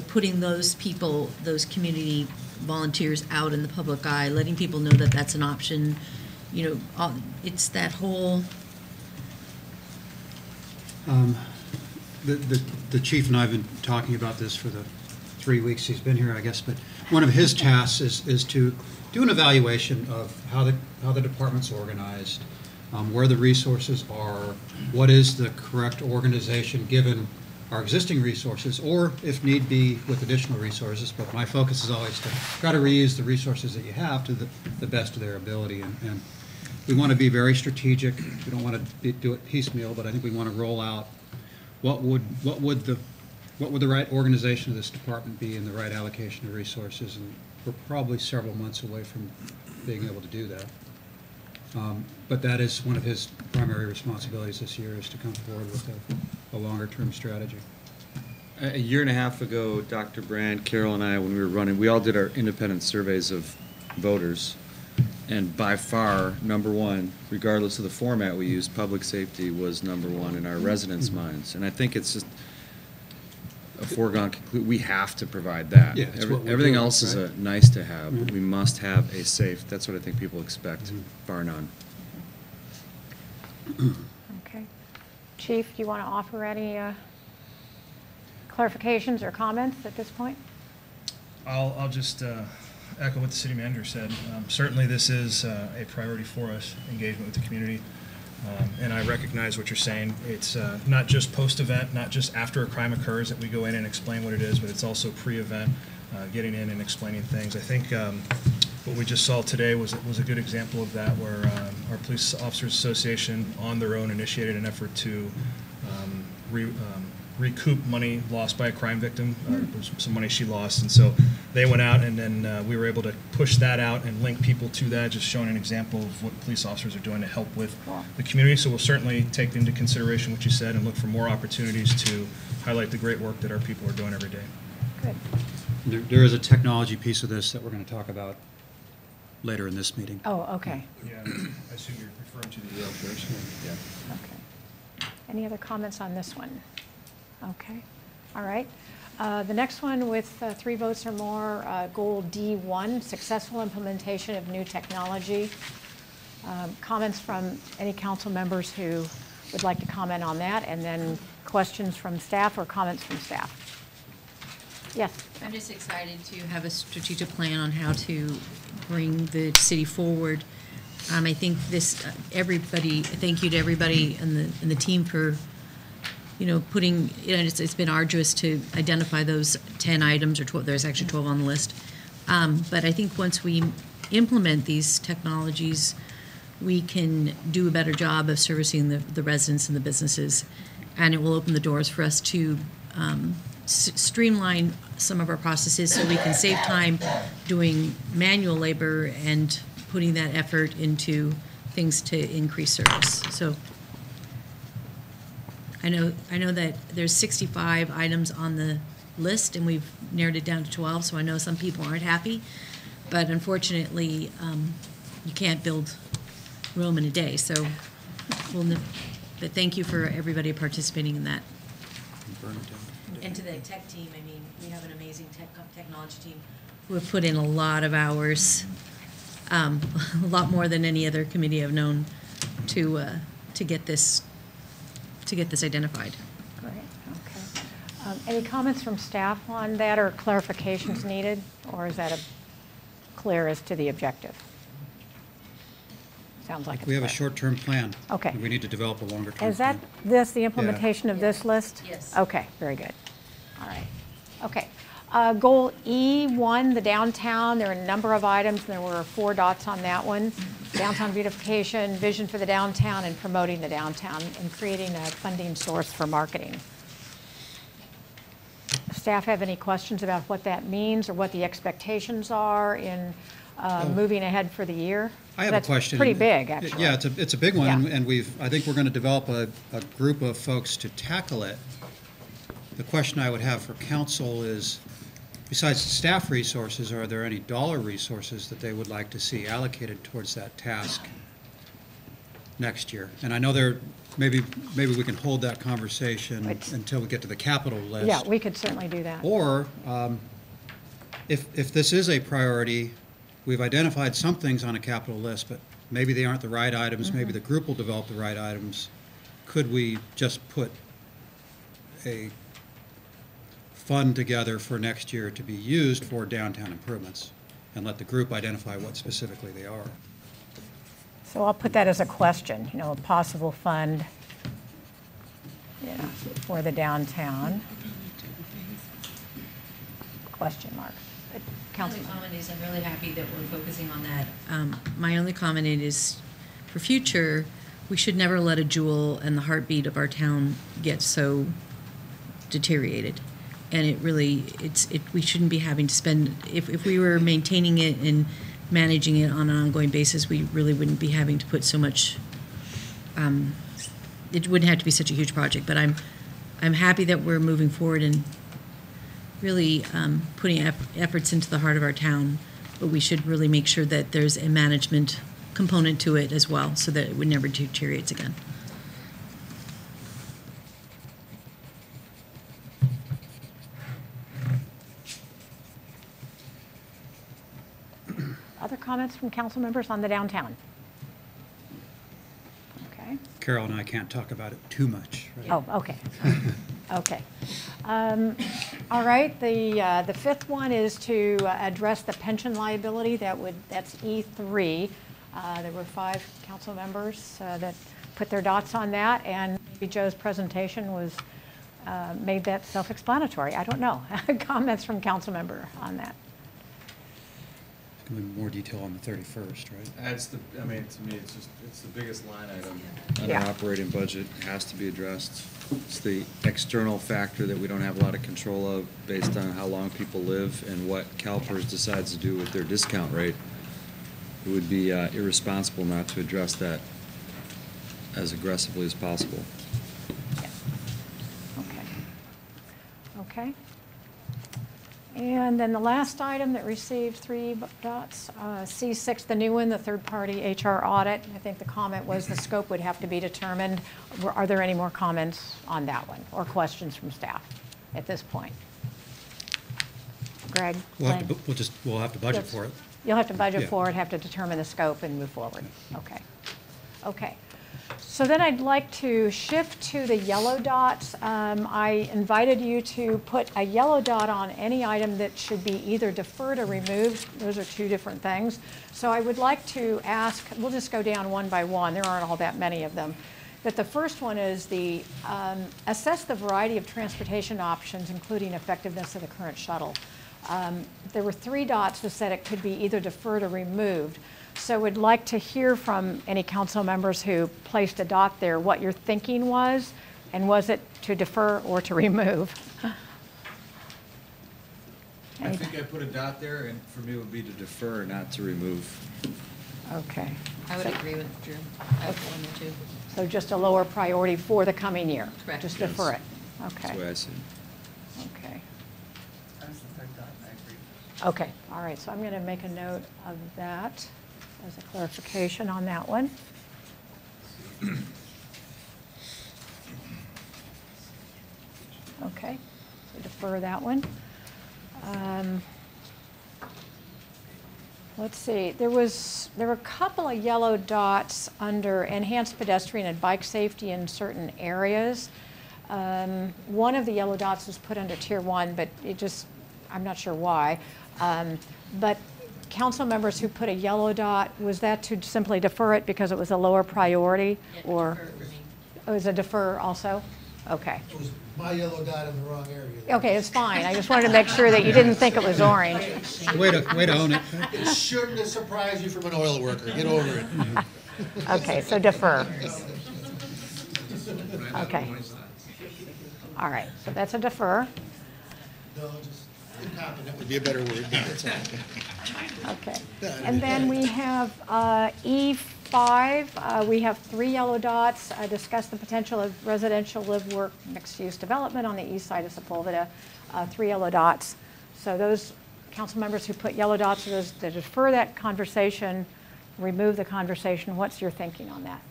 putting those people, those community volunteers out in the public eye, letting people know that that's an option. It's that whole. The chief and I have been talking about this for the 3 weeks he's been here, I guess, but one of his tasks is to do an evaluation of how the department's organized, where the resources are, what is the correct organization given our existing resources, or if need be, with additional resources. But my focus is always to try to reuse the resources that you have to the best of their ability. And we want to be very strategic. We don't want to do it piecemeal, but I think we want to roll out what would the right organization of this department be and the right allocation of resources. And we're probably several months away from being able to do that. But that is one of his primary responsibilities this year, is to come forward with a longer-term strategy. a year and a half ago, Dr. Brand, Carol, and I, when we were running, we all did our independent surveys of voters. And by far, number one, regardless of the format we used, public safety was number one in our residents' minds. And I think it's just a foregone conclusion. We have to provide that. Yeah, it's what we're Everything doing, else is right? a nice to have, but we must have a safe. That's what I think people expect, bar none. Okay. Chief, do you want to offer any clarifications or comments at this point? I'll just echo what the city manager said. Certainly this is a priority for us, engagement with the community. And I recognize what you're saying. It's not just post-event, not just after a crime occurs that we go in and explain what it is, but it's also pre-event, getting in and explaining things. I think what we just saw today was a good example of that, where our Police Officers Association on their own initiated an effort to recoup money lost by a crime victim. It was some money she lost, and so they went out, and then we were able to push that out and link people to that, just showing an example of what police officers are doing to help with the community. So we'll certainly take into consideration what you said and look for more opportunities to highlight the great work that our people are doing every day. Good. There is a technology piece of this that we're going to talk about later in this meeting. Oh, okay. Yeah, I assume you're referring to the operation. Yeah. Okay. Any other comments on this one? Okay. All right. The next one with 3 votes or more, goal D1, successful implementation of new technology. Comments from any council members who would like to comment on that, and then questions from staff or comments from staff. Yes. I'm just excited to have a strategic plan on how to bring the city forward. I think this, thank you to everybody in the team for, putting, it's been arduous to identify those 10 items, or 12, there's actually 12 on the list. But I think once we implement these technologies, we can do a better job of servicing the residents and the businesses, and it will open the doors for us to streamline some of our processes so we can save time doing manual labor and putting that effort into things to increase service. So I know that there's 65 items on the list, and we've narrowed it down to 12, so I know some people aren't happy, but unfortunately, you can't build Rome in a day, so but thank you for everybody participating in that. And to the tech team, I mean, we have an amazing technology team who have put in a lot of hours, a lot more than any other committee I've known, to get this identified. Great. Okay. Any comments from staff on that, or clarifications needed, or is that clear as to the objective? Sounds like We have a clear. short-term plan. Okay. And we need to develop a longer-term plan. Is that the implementation of this list? Yes. Okay, very good. All right. Okay. Goal E1, the downtown, there are a number of items, and there were 4 dots on that one. Downtown beautification, vision for the downtown, and promoting the downtown, and creating a funding source for marketing. Staff have any questions about what that means, or what the expectations are in moving ahead for the year? I have That's a question. pretty big, actually. Yeah, it's a big one, Yeah. and I think we're going to develop a group of folks to tackle it. The question I would have for council is, besides staff resources, are there any dollar resources that they would like to see allocated towards that task next year? And I know maybe we can hold that conversation until we get to the capital list. Yeah, we could certainly do that. Or, if this is a priority, we've identified some things on a capital list, but maybe they aren't the right items, maybe the group will develop the right items. Could we just put a fund together for next year to be used for downtown improvements, and let the group identify what specifically they are? So I'll put that as a question, a possible fund for the downtown. Question mark. My Councilman. only comment is I'm really happy that we're focusing on that. My only comment is, for future, we should never let a jewel and the heartbeat of our town get so deteriorated. And we shouldn't be having to spend, if we were maintaining it and managing it on an ongoing basis, we really wouldn't be having to put so much, it wouldn't have to be such a huge project, but I'm happy that we're moving forward and really putting efforts into the heart of our town, but we should really make sure that there's a management component to it as well, so that it would never deteriorate again. Other comments from council members on the downtown? Okay. Carol and I can't talk about it too much. Right? Oh, okay. Okay. All right, the fifth one is to address the pension liability. That's E3. There were 5 council members that put their dots on that, and maybe Joe's presentation made that self-explanatory. I don't know. Comments from council member on that? More detail on the 31st, right? To me, it's the biggest line item on Yeah. our operating budget. It has to be addressed. It's the external factor that we don't have a lot of control of based on how long people live and what CalPERS decides to do with their discount rate. It would be irresponsible not to address that as aggressively as possible. Okay. Okay. And then the last item that received 3 dots, C6, the new one, the third-party HR audit. I think the comment was the scope would have to be determined. Are there any more comments on that one or questions from staff at this point? Greg? We'll have Lynn? we'll have to budget Yes. for it. You'll have to budget Yeah. for it, have to determine the scope and move forward. Okay. Okay. So then I'd like to shift to the yellow dots. I invited you to put a yellow dot on any item that should be either deferred or removed. Those are 2 different things. So I would like to ask, we'll just go down one by one. There aren't all that many of them. But the first one is the assess the variety of transportation options, including effectiveness of the current shuttle. There were 3 dots that said it could be either deferred or removed. So we'd like to hear from any council members who placed a dot there what your thinking was, and was it to defer or to remove? I think I put a dot there, and for me it would be to defer, not to remove. Okay. I would agree with Drew. I would put on there too. So just a lower priority for the coming year? Correct. Just Yes. defer it? That's the way Okay. I see it. Okay. That's the third dot, I agree. Okay, all right, so I'm going to make a note of that as a clarification on that one. Okay, so defer that one. Let's see, there were a couple of yellow dots under enhanced pedestrian and bike safety in certain areas. One of the yellow dots was put under tier 1, but I'm not sure why. But council members who put a yellow dot, was that to simply defer it because it was a lower priority? Or it was a defer also? Okay. It was my yellow dot in the wrong area. Okay, it's fine. I just wanted to make sure that you didn't think it was orange. Way to own it. It shouldn't have surprised you from an oil worker. Get over it. Okay, so defer. Okay. All right, so that's a defer. No, just incompetent would be a better word. Okay. And then we have E5. We have 3 yellow dots. Discuss the potential of residential live-work mixed-use development on the east side of Sepulveda. 3 yellow dots. So those council members who put yellow dots are those that defer that conversation, remove the conversation. What's your thinking on that?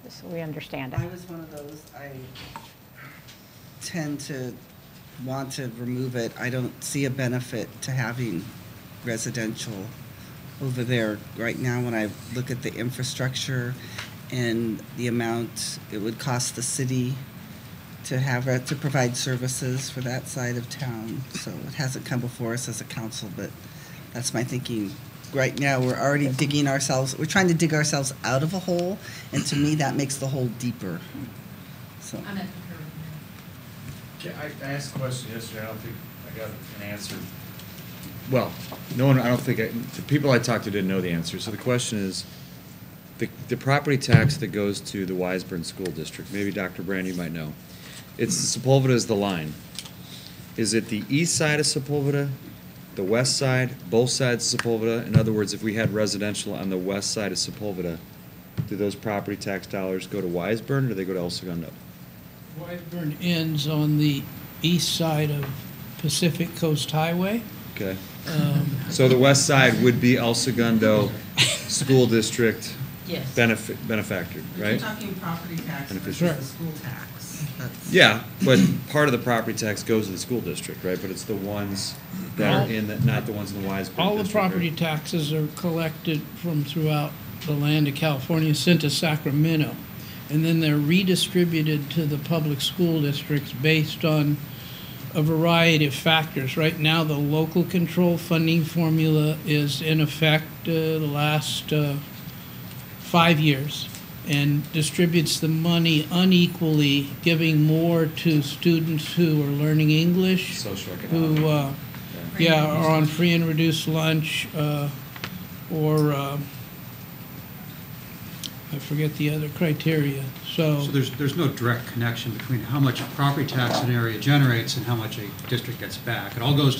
Just so we understand it. I was one of those, I tend to want to remove it. I don't see a benefit to having residential over there right now when I look at the infrastructure and the amount it would cost the city to have to provide services for that side of town. So it hasn't come before us as a council, but that's my thinking. Right now, we're already we're trying to dig ourselves out of a hole, and to me, that makes the hole deeper. So. I'm at I asked a question yesterday, I don't think I got an answer. Well, no one, I don't think, the people I talked to didn't know the answer. So the question is, the property tax that goes to the Wiseburn School District, maybe Dr. Brand, you might know. It's, Sepulveda is the line. Is it the east side of Sepulveda, the west side, both sides of Sepulveda? In other words, if we had residential on the west side of Sepulveda, do those property tax dollars go to Wiseburn or do they go to El Segundo? Wiseburn ends on the east side of Pacific Coast Highway. Okay. So the west side would be El Segundo School District Yes. benefactor, You're right? talking property tax versus Beneficiary. the school tax. That's- Yeah, but part of the property tax goes to the school district, right? But it's the ones that are in, not the ones in the Wiseburn All the district, property right? taxes are collected from throughout the land of California, sent to Sacramento, and then they're redistributed to the public school districts based on a variety of factors. Right now, the local control funding formula is in effect the last 5 years, and distributes the money unequally, giving more to students who are learning English, who Socioeconomic. are on free and reduced lunch, or I forget the other criteria, So there's no direct connection between how much property tax an area generates and how much a district gets back. It all goes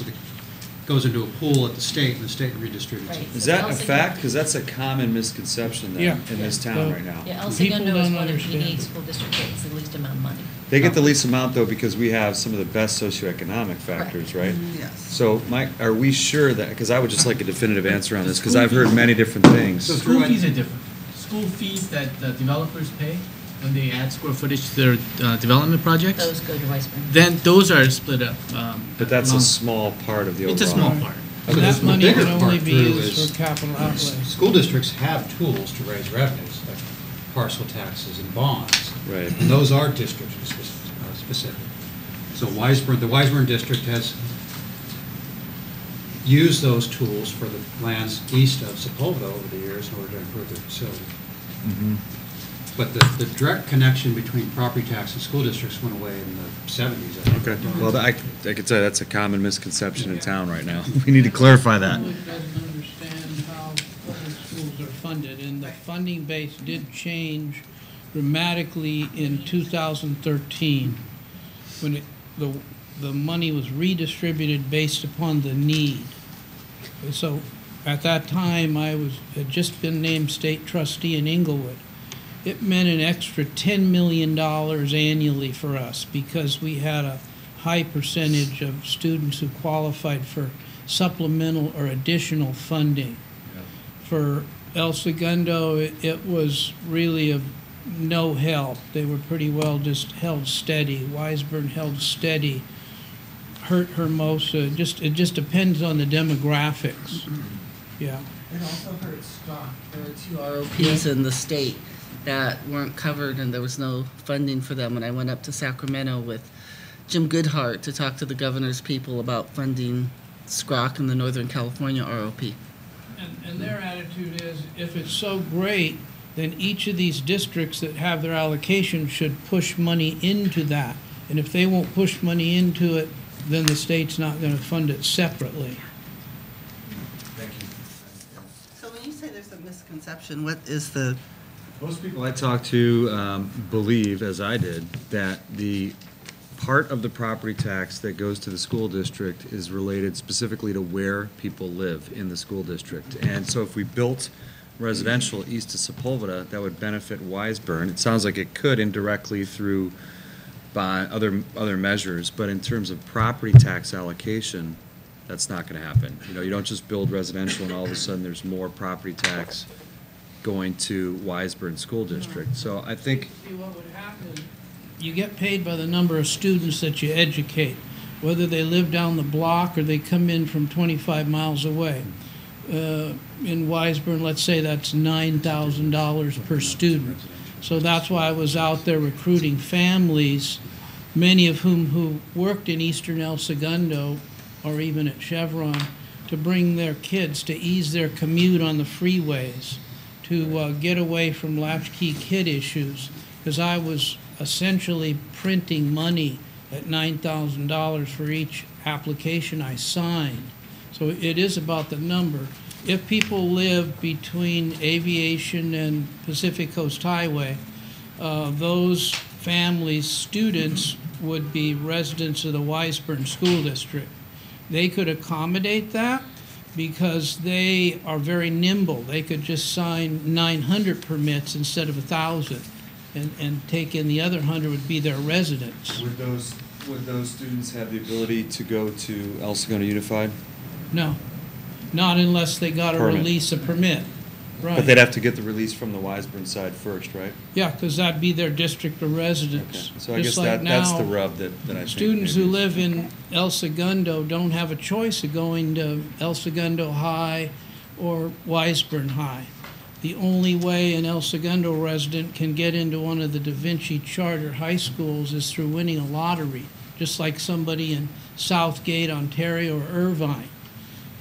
into a pool at the state, and the state redistributes it. Right. Is that a fact? Because that's a common misconception Yeah. then in this town right now. Yeah, El People Segundo is don't one of the understand unique it. school district that gets the least amount of money. They get the least amount though because we have some of the best socioeconomic factors, right? Yes. So, Mike, are we sure that, because I would just like a definitive answer on this, because I've heard many different things. School fees are different. School fees that the developers pay when they add square footage to their development projects, Those go to Weisburn. then those are split up. But that's a along- small part of the overall. It's a small part. And So that the money bigger can only part be through used is for capital outlay. School districts have tools to raise revenues, like parcel taxes and bonds. Right. And those are district specific. So the Weisburn district has used those tools for the lands east of Sepulveda over the years in order to improve their facility. Mhm. But the direct connection between property tax and school districts went away in the 70s, I think. Okay, well, I could tell you that's a common misconception in town right now. We need to clarify that. Public doesn't understand how public schools are funded, and the funding base did change dramatically in 2013, when the money was redistributed based upon the need. So at that time, had just been named state trustee in Inglewood. It meant an extra $10 million annually for us because we had a high percentage of students who qualified for supplemental or additional funding. For El Segundo, it was really of no help. They were pretty well just held steady. Weisburn held steady. Hermosa, it just depends on the demographics. Yeah. It also hurt Stock. There were 2 ROPs in the state that weren't covered, and there was no funding for them. And I went up to Sacramento with Jim Goodhart to talk to the governor's people about funding SCROC and the Northern California ROP. And their attitude is, if it's so great, then each of these districts that have their allocation should push money into that. And if they won't push money into it, then the state's not going to fund it separately. So when you say there's a misconception, what is the... Most people I talk to believe, as I did, that the part of the property tax that goes to the school district is related specifically to where people live in the school district. And so if we built residential east of Sepulveda, that would benefit Weisburn. It sounds like it could indirectly through by other measures, but in terms of property tax allocation, that's not going to happen. You know, you don't just build residential and all of a sudden there's more property tax going to Weisburn School District. So I think See, what would happen, you get paid by the number of students that you educate, whether they live down the block or they come in from 25 miles away. In Weisburn, let's say that's $9,000 per student. So that's why I was out there recruiting families, many of whom who worked in eastern El Segundo or even at Chevron, to bring their kids to ease their commute on the freeways, to get away from latchkey kid issues, because I was essentially printing money at $9,000 for each application I signed. So it is about the number. If people live between Aviation and Pacific Coast Highway, those families, students, would be residents of the Weisburn School District. They could accommodate that because they are very nimble. They could just sign 900 permits instead of 1,000 and take in the other 100 would be their residents. would those students have the ability to go to El Segundo Unified? No, not unless they got a Permit. release, a permit. Right. But they'd have to get the release from the Weisburn side first, right? Yeah, because that'd be their district of Okay, residence. so I Just guess like that's the now, rub that I think. students maybe who is- live in El Segundo don't have a choice of going to El Segundo High or Weisburn High. The only way an El Segundo resident can get into one of the Da Vinci charter high schools is through winning a lottery, just like somebody in Southgate, Ontario, or Irvine.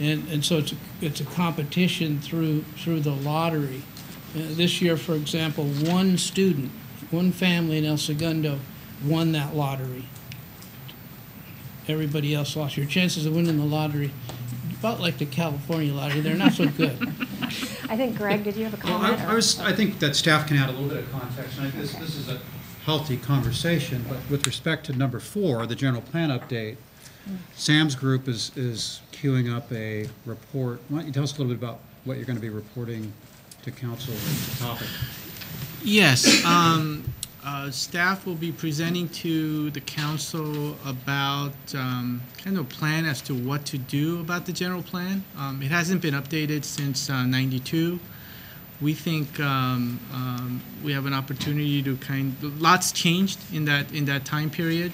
And so it's a competition through the lottery. This year, for example, one student, one family in El Segundo won that lottery. Everybody else lost. Your chances of winning the lottery about like the California lottery. They're not so good. I think, Greg, did you have a comment? I think that staff can add a little bit of context, and this is a healthy conversation, but with respect to number 4, the general plan update, Sam's group is queuing up a report. Why don't you tell us a little bit about what you're going to be reporting to council as the topic? Yes, staff will be presenting to the council about kind of a plan as to what to do about the general plan. It hasn't been updated since '92. We think we have an opportunity to lots changed in that time period.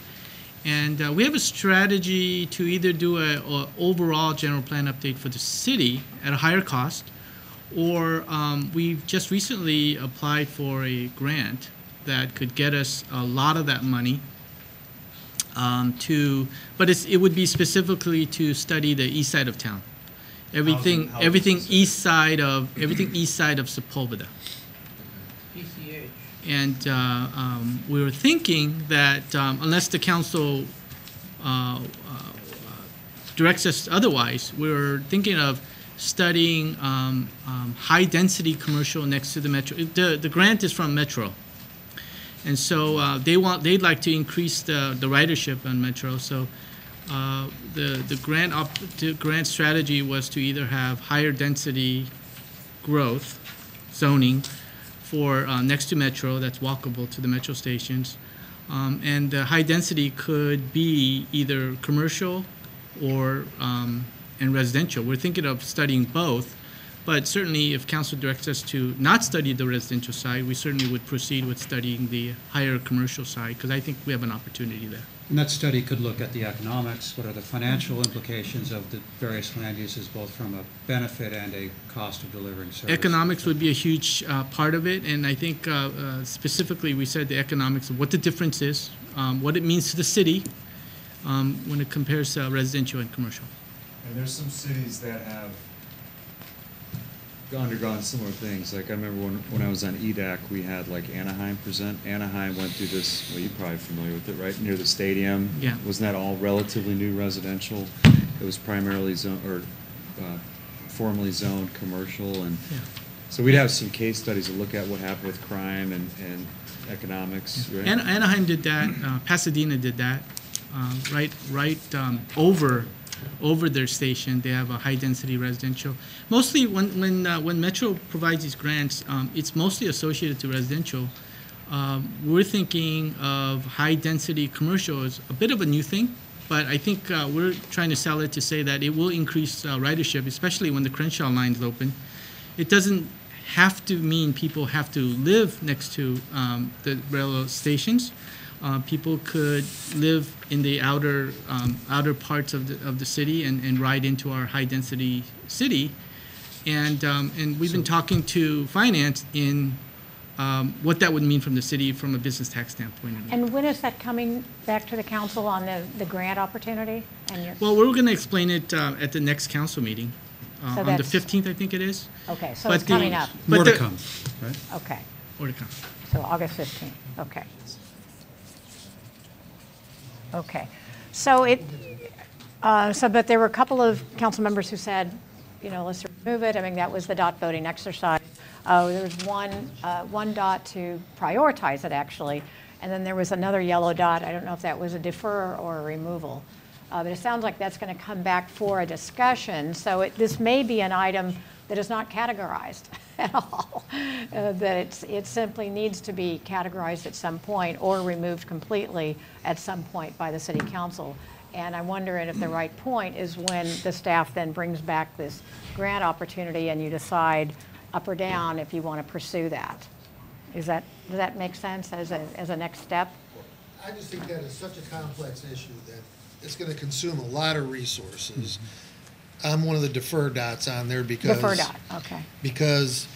And we have a strategy to either do a overall general plan update for the city at a higher cost, or we've just recently applied for a grant that could get us a lot of that money but it would be specifically to study the east side of town. Everything east side of Sepulveda. PCH. And we were thinking that unless the council directs us otherwise, we were thinking of studying high-density commercial next to the metro. The grant is from Metro, and so they'd like to increase the ridership on Metro. So the grant strategy was to either have higher density growth zoning for next to Metro, that's walkable to the Metro stations, and the high density could be either commercial or and residential. We're thinking of studying both, but certainly if council directs us to not study the residential side, we certainly would proceed with studying the higher commercial side, because I think we have an opportunity there. And that study could look at the economics, what are the financial implications of the various land uses, both from a benefit and a cost of delivering service. Economics would be a huge part of it, and I think specifically we said the economics of what the difference is, what it means to the city when it compares residential and commercial. And there's some cities that have undergone similar things. Like I remember when I was on EDAC, we had like Anaheim present. Anaheim went through this, well, you're probably familiar with it, right? Near the stadium. Yeah. Wasn't that all relatively new residential? It was primarily formerly zoned commercial. And Yeah. so we'd have some case studies to look at what happened with crime and economics, right? Anaheim did that. Pasadena did that. Right over their station, they have a high-density residential. Mostly, when Metro provides these grants, it's mostly associated to residential. We're thinking of high-density commercial as a bit of a new thing, but I think we're trying to sell it to say that it will increase ridership, especially when the Crenshaw line is open. It doesn't have to mean people have to live next to the railroad stations. People could live in the outer parts of the city and ride into our high-density city, and we've been talking to finance in what that would mean from the city from a business tax standpoint. And when is that coming back to the council on the grant opportunity? Well, we're going to explain it at the next council meeting So on the that's- 15th, I think it is. Okay, so it's coming up. More to come, right? Okay, More to come. so August 15th, okay. Okay, so but there were a couple of council members who said, let's remove it. I mean, that was the dot voting exercise. There was one dot to prioritize it, actually, and then there was another yellow dot. I don't know if that was a defer or a removal. But it sounds like that's going to come back for a discussion. So this may be an item that is not categorized at all, that it simply needs to be categorized at some point or removed completely at some point by the city council. And I'm wondering if the right point is when the staff then brings back this grant opportunity and you decide up or down if you want to pursue that. Does that make sense as a next step? I just think that is such a complex issue that it's going to consume a lot of resources. I'm one of the defer dots on there because Defer dot, okay. because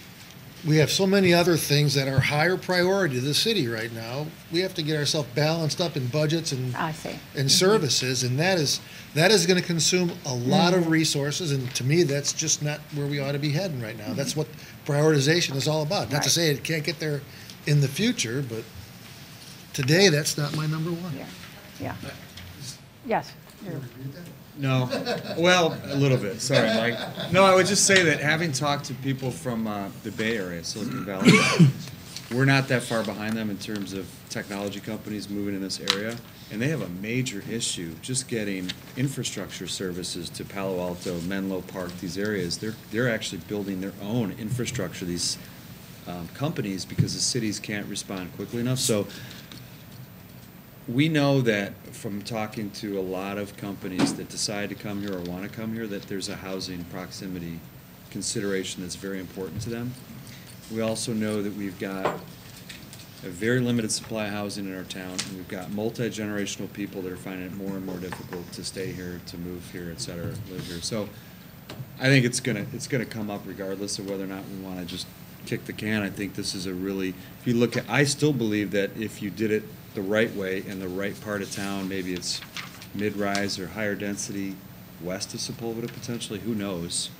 we have so many other things that are higher priority to the city right now. We have to get ourselves balanced up in budgets and I see. and services, and that is going to consume a lot of resources. And to me, that's just not where we ought to be heading right now. That's what prioritization is all about. Not to say it can't get there in the future, but today that's not my number one. Yeah. Yes. No, well, a little bit, sorry, Mike. No, I would just say that having talked to people from the Bay Area, Silicon Valley, we're not that far behind them in terms of technology companies moving in this area, and they have a major issue just getting infrastructure services to Palo Alto, Menlo Park, these areas. They're actually building their own infrastructure, these companies, because the cities can't respond quickly enough. So we know that from talking to a lot of companies that decide to come here or want to come here, that there's a housing proximity consideration that's very important to them. We also know that we've got a very limited supply of housing in our town, and we've got multi-generational people that are finding it more and more difficult to stay here, to move here, et cetera, live here. So I think it's gonna come up regardless of whether or not we want to just kick the can. I think this is a really, if you look at, I still believe that if you did it the right way in the right part of town, maybe it's mid-rise or higher density west of Sepulveda potentially, who knows,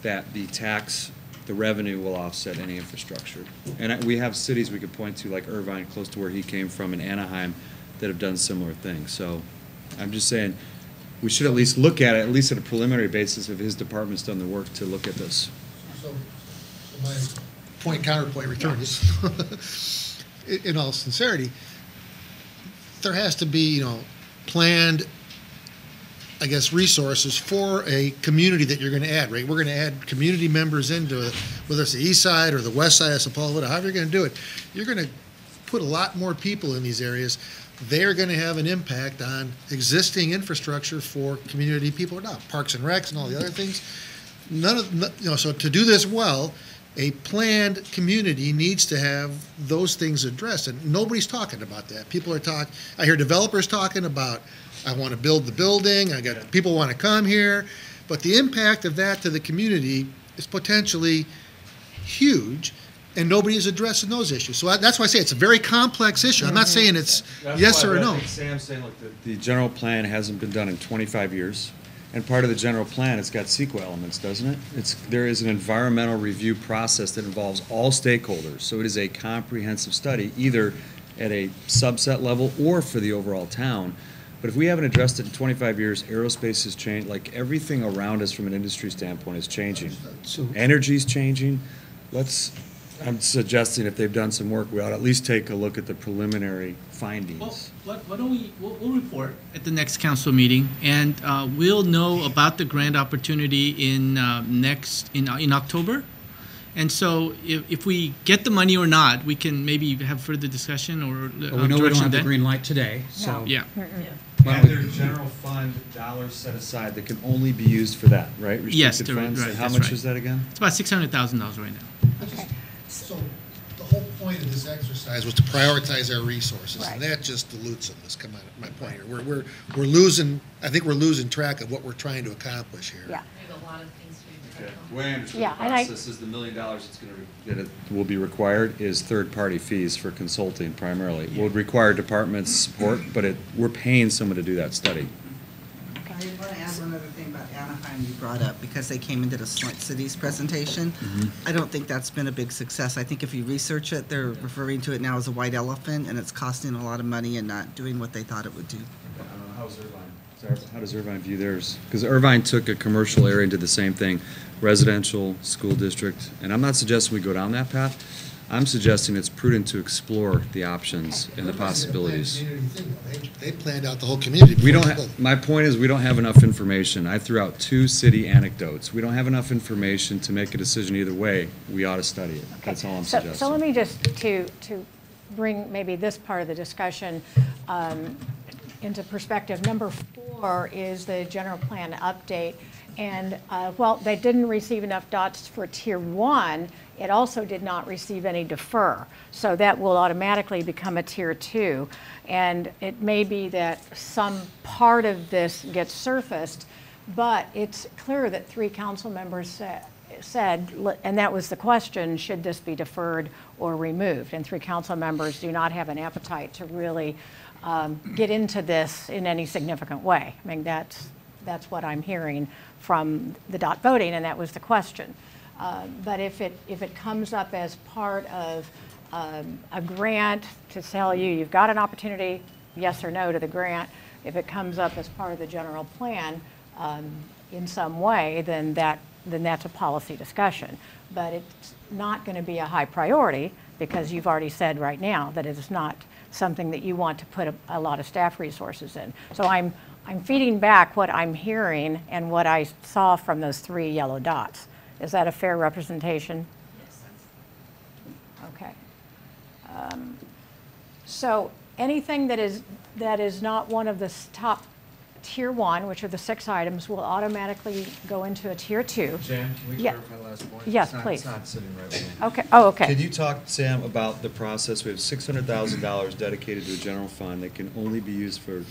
that the revenue will offset any infrastructure. And we have cities we could point to, like Irvine, close to where he came from, in Anaheim, that have done similar things. So I'm just saying, we should at least look at it, at least at a preliminary basis, if his department's done the work to look at this. So my counterpoint return is, in all sincerity, there has to be, planned, I guess, resources for a community that you're going to add, right? We're going to add community members into it, whether it's the east side or the west side of Sepulveda, however you're going to do it. You're going to put a lot more people in these areas. They're going to have an impact on existing infrastructure for community people, now parks and recs and all the other things. So to do this well, a planned community needs to have those things addressed, and nobody's talking about that. People are talking. I hear developers talking about, I want to build the building. I got people want to come here, but the impact of that to the community is potentially huge, and nobody is addressing those issues. So that's why I say it's a very complex issue. I'm not saying it's yes or no. Sam's saying, look, the general plan hasn't been done in 25 years. And part of the general plan, it's got CEQA elements, doesn't it? There is an environmental review process that involves all stakeholders. So it is a comprehensive study, either at a subset level or for the overall town. But if we haven't addressed it in 25 years, aerospace has changed. Like, everything around us from an industry standpoint is changing. Energy's changing. I'm suggesting if they've done some work, we ought to at least take a look at the preliminary findings. Well, why don't we'll report at the next council meeting, and we'll know about the grant opportunity in October. And so if we get the money or not, we can maybe have further discussion or we know we don't have the green light today, so. Yeah. And there's general fund dollars set aside that can only be used for that, right? Yes, Restricted funds. right. And how That's much right. is that again? It's about $600,000 right now. Okay. So the whole point of this exercise was to prioritize our resources, Right. and that just dilutes them. Is my point here. We're losing. I think we're losing track of what we're trying to accomplish here. Yeah. We have a lot of things to be Okay. The way I understand Yeah, the and I- process is the $1 million that will be required is third-party fees for consulting primarily. We'll require departments support, but we're paying someone to do that study. I want to add one other thing about Anaheim you brought up, because they came and did a Smart Cities presentation. I don't think that's been a big success. I think if you research it, they're referring to it now as a white elephant, and it's costing a lot of money and not doing what they thought it would do. How's Irvine? How does Irvine view theirs? Because Irvine took a commercial area and did the same thing, residential, school district, and I'm not suggesting we go down that path. I'm suggesting it's prudent to explore the options and the possibilities. They planned out the whole community. We don't. My point is, we don't have enough information. I threw out 2 city anecdotes. We don't have enough information to make a decision either way. We ought to study it. That's all I'm suggesting. So let me just, to bring maybe this part of the discussion into perspective, number 4 is the general plan update. And well, they didn't receive enough dots for Tier 1. It also did not receive any defer. So that will automatically become a Tier 2. And it may be that some part of this gets surfaced, but it's clear that 3 council members said, and that was the question, should this be deferred or removed? And 3 council members do not have an appetite to really get into this in any significant way. I mean, that's what I'm hearing from the dot voting, and that was the question. But if it comes up as part of a grant to tell you, you've got an opportunity, yes or no to the grant, If it comes up as part of the general plan in some way, then that's a policy discussion. But it's not going to be a high priority because you've already said right now that it is not something that you want to put a lot of staff resources in. So I'm feeding back what I'm hearing and what I saw from those 3 yellow dots. Is that a fair representation? Yes. Okay. So anything that is not one of the top tier 1, which are the 6 items, will automatically go into a tier 2. Jan, can we Yeah. clarify the last point? Yes, It's not- please. It's not sitting right with me. Okay. Oh, okay. Could you talk, Sam, about the process? We have $600,000 dedicated to a general fund that can only be used for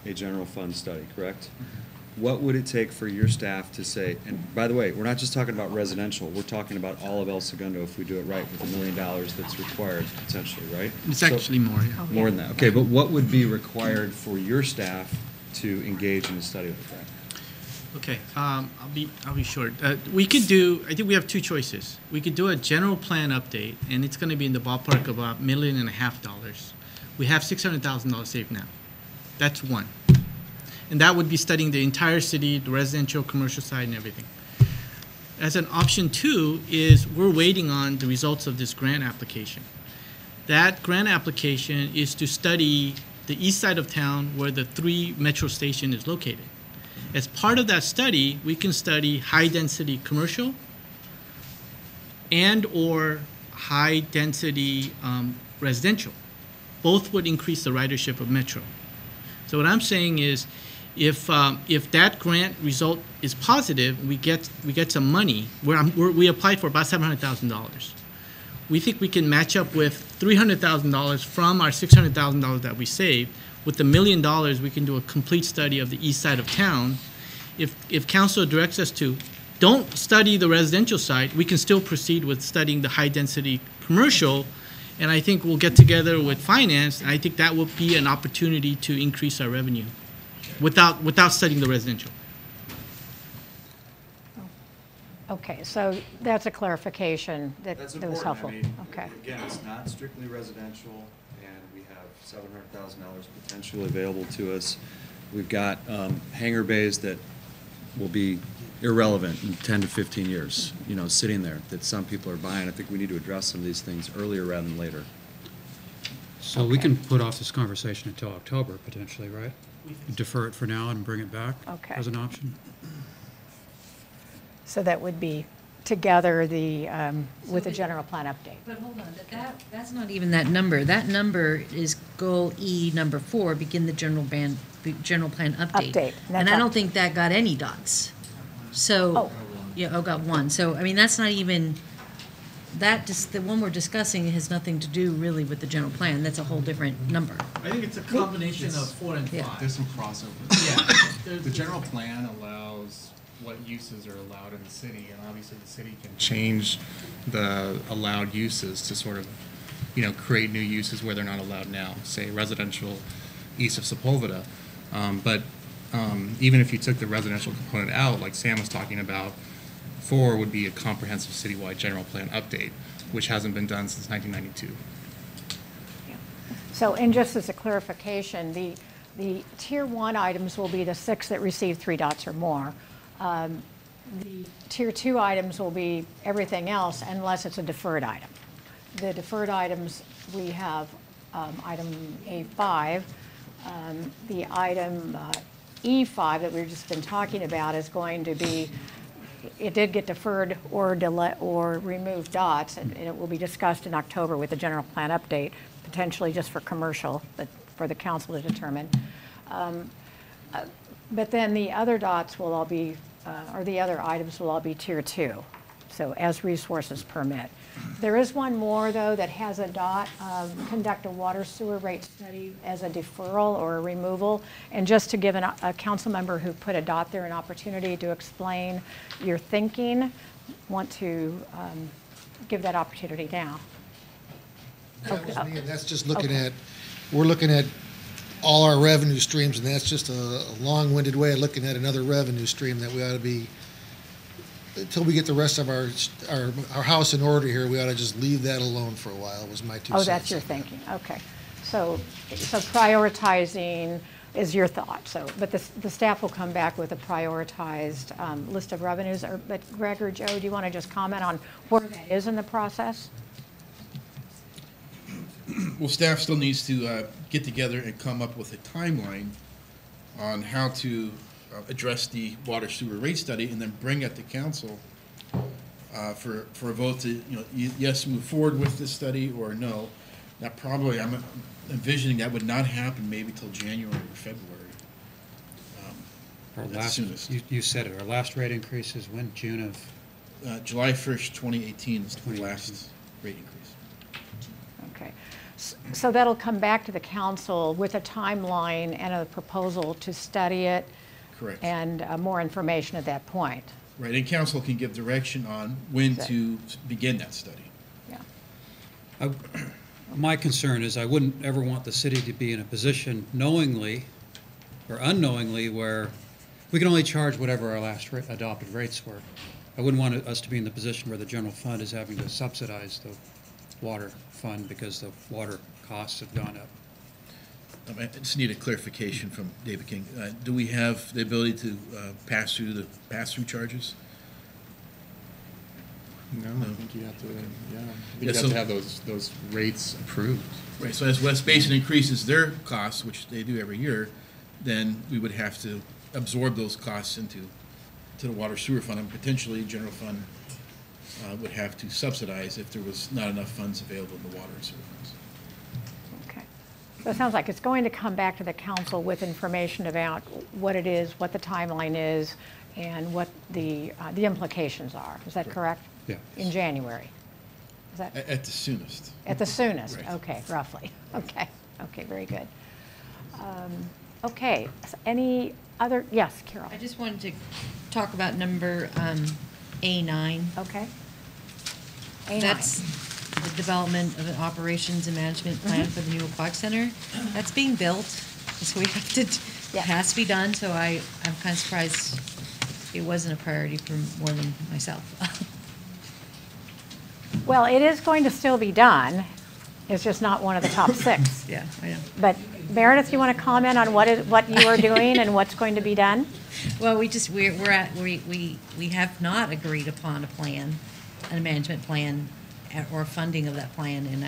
a general fund study, correct? What would it take for your staff to say, and by the way, we're not just talking about residential, we're talking about all of El Segundo if we do it right with $1 million that's required potentially, right? It's So- actually more, yeah. More than that, okay, but what would be required for your staff to engage in a study like that? Okay, I'll be short. We could do, I think we have 2 choices. We could do a general plan update, and it's gonna be in the ballpark of about $1.5 million. We have $600,000 saved now. That's one. And that would be studying the entire city, the residential, commercial side, and everything. As an option 2 is we're waiting on the results of this grant application. That grant application is to study the east side of town where the 3 metro station is located. As part of that study, we can study high-density commercial and or high-density residential. Both would increase the ridership of metro. So what I'm saying is, if that grant result is positive, we get some money. We applied for about $700,000. We think we can match up with $300,000 from our $600,000 that we saved. With the $1 million, we can do a complete study of the east side of town. If council directs us to, don't study the residential side, we can still proceed with studying the high-density commercial. And I think we'll get together with finance, and I think that will be an opportunity to increase our revenue without studying the residential. Okay, so that's a clarification that That's was important. helpful. I mean, Okay. again, it's not strictly residential, and we have $700,000 potentially available to us. We've got hangar bays that will be irrelevant in 10 to 15 years, sitting there, that some people are buying. I think we need to address some of these things earlier rather than later. So we can put off this conversation until October, potentially, right? Defer it for now and bring it back Okay. as an option? So that would be together with the general plan update. But hold on, that's not even that number. That number is goal E number 4, begin the general plan update. Update. And That's I don't up- think that got any dots. So, Oh. yeah, got 1. So, I mean, that's not even, the one we're discussing has nothing to do really with the general plan. That's a whole different number. I think it's a combination of 4 and 5. Yeah. There's some crossover. Yeah. The general plan allows what uses are allowed in the city, and obviously the city can change the allowed uses to sort of, create new uses where they're not allowed now, say residential east of Sepulveda. But even if you took the residential component out, like Sam was talking about, 4 would be a comprehensive citywide general plan update, which hasn't been done since 1992. So, and just as a clarification, the tier 1 items will be the 6 that receive 3 dots or more. The tier 2 items will be everything else unless it's a deferred item. The deferred items, we have item A5. The item E5 that we've just been talking about is going to be, it did get deferred or remove dots, and it will be discussed in October with the general plan update, potentially just for commercial, but for the council to determine. But then the other dots will all be, or the other items will all be tier 2, so as resources permit. There is one more, though, that has a dot, conduct a water sewer rate study as a deferral or a removal. And just to give a council member who put a dot there an opportunity to explain your thinking, want to give that opportunity now. That was me, and that's just looking at, we're looking at all our revenue streams, and that's just a long-winded way of looking at another revenue stream that we ought to be, until we get the rest of our house in order here, we ought to just leave that alone for a while, was my 2 cents. Oh, that's your thinking, okay. So prioritizing is your thought. So, but the staff will come back with a prioritized list of revenues. But Greg or Joe, do you want to just comment on where that is in the process? Well, staff still needs to get together and come up with a timeline on how to address the water sewer rate study, and then bring it to council for a vote to, yes, move forward with this study, or no. Now, probably, I'm envisioning that would not happen maybe till January or February. Our at the last, soonest. you said it, our last rate increase is when? June of? July 1st, 2018 is the last rate increase. Okay. So that'll come back to the council with a timeline and a proposal to study it. Correct. And more information at that point. Right, and council can give direction on when to begin that study. Yeah. My concern is I wouldn't ever want the city to be in a position knowingly or unknowingly where we can only charge whatever our last adopted rates were. I wouldn't want us to be in the position where the general fund is having to subsidize the water fund because the water costs have gone up. I just need a clarification from David King. Do we have the ability to pass through the pass-through charges? No, I think you have to, yeah. Yeah, You so- have to have those rates approved. Right, so as West Basin increases their costs, which they do every year, then we would have to absorb those costs to the water sewer fund, and potentially general fund would have to subsidize if there was not enough funds available in the water and sewer funds. Okay. So it sounds like it's going to come back to the council with information about what it is, what the timeline is, and what the implications are. Is that correct? Yeah. In January? Is that At the soonest. at the soonest? Right. Okay, roughly. Okay. Okay, very good. Okay. So any other? Yes, Carol. I just wanted to talk about number A9. Okay. A9. That's the development of an operations and management plan for the new aquatic center. That's being built, so we have to, it has to be done, so I'm kind of surprised it wasn't a priority for more than myself. Well, it is going to still be done. It's just not one of the top 6. Yeah, I know. But Meredith, you want to comment on what you are doing and what's going to be done? Well, we have not agreed upon a plan, a management plan, or funding of that plan, and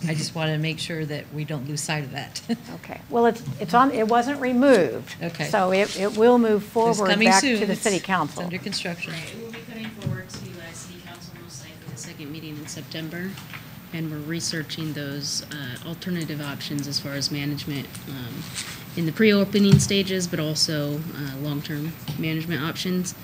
I just want to make sure that we don't lose sight of that. Okay. Well, it's on. It wasn't removed. Okay. So it will move forward coming back soon. to the city It's council. under construction. Right, we'll be coming forward to city council most likely the second meeting in September, and we're researching those alternative options as far as management in the pre-opening stages, but also long-term management options.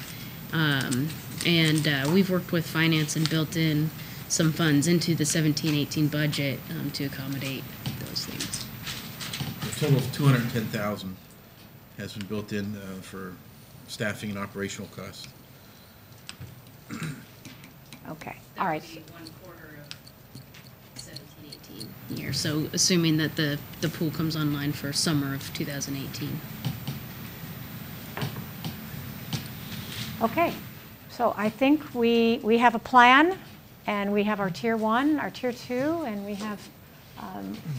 And we've worked with finance and built in some funds into the 17-18 budget to accommodate those things. A total of $210,000 has been built in for staffing and operational costs. Okay. All right. 1 quarter of 17-18 year. So assuming that the pool comes online for summer of 2018. Okay. So I think we have a plan, and we have our tier 1, our tier 2, and we have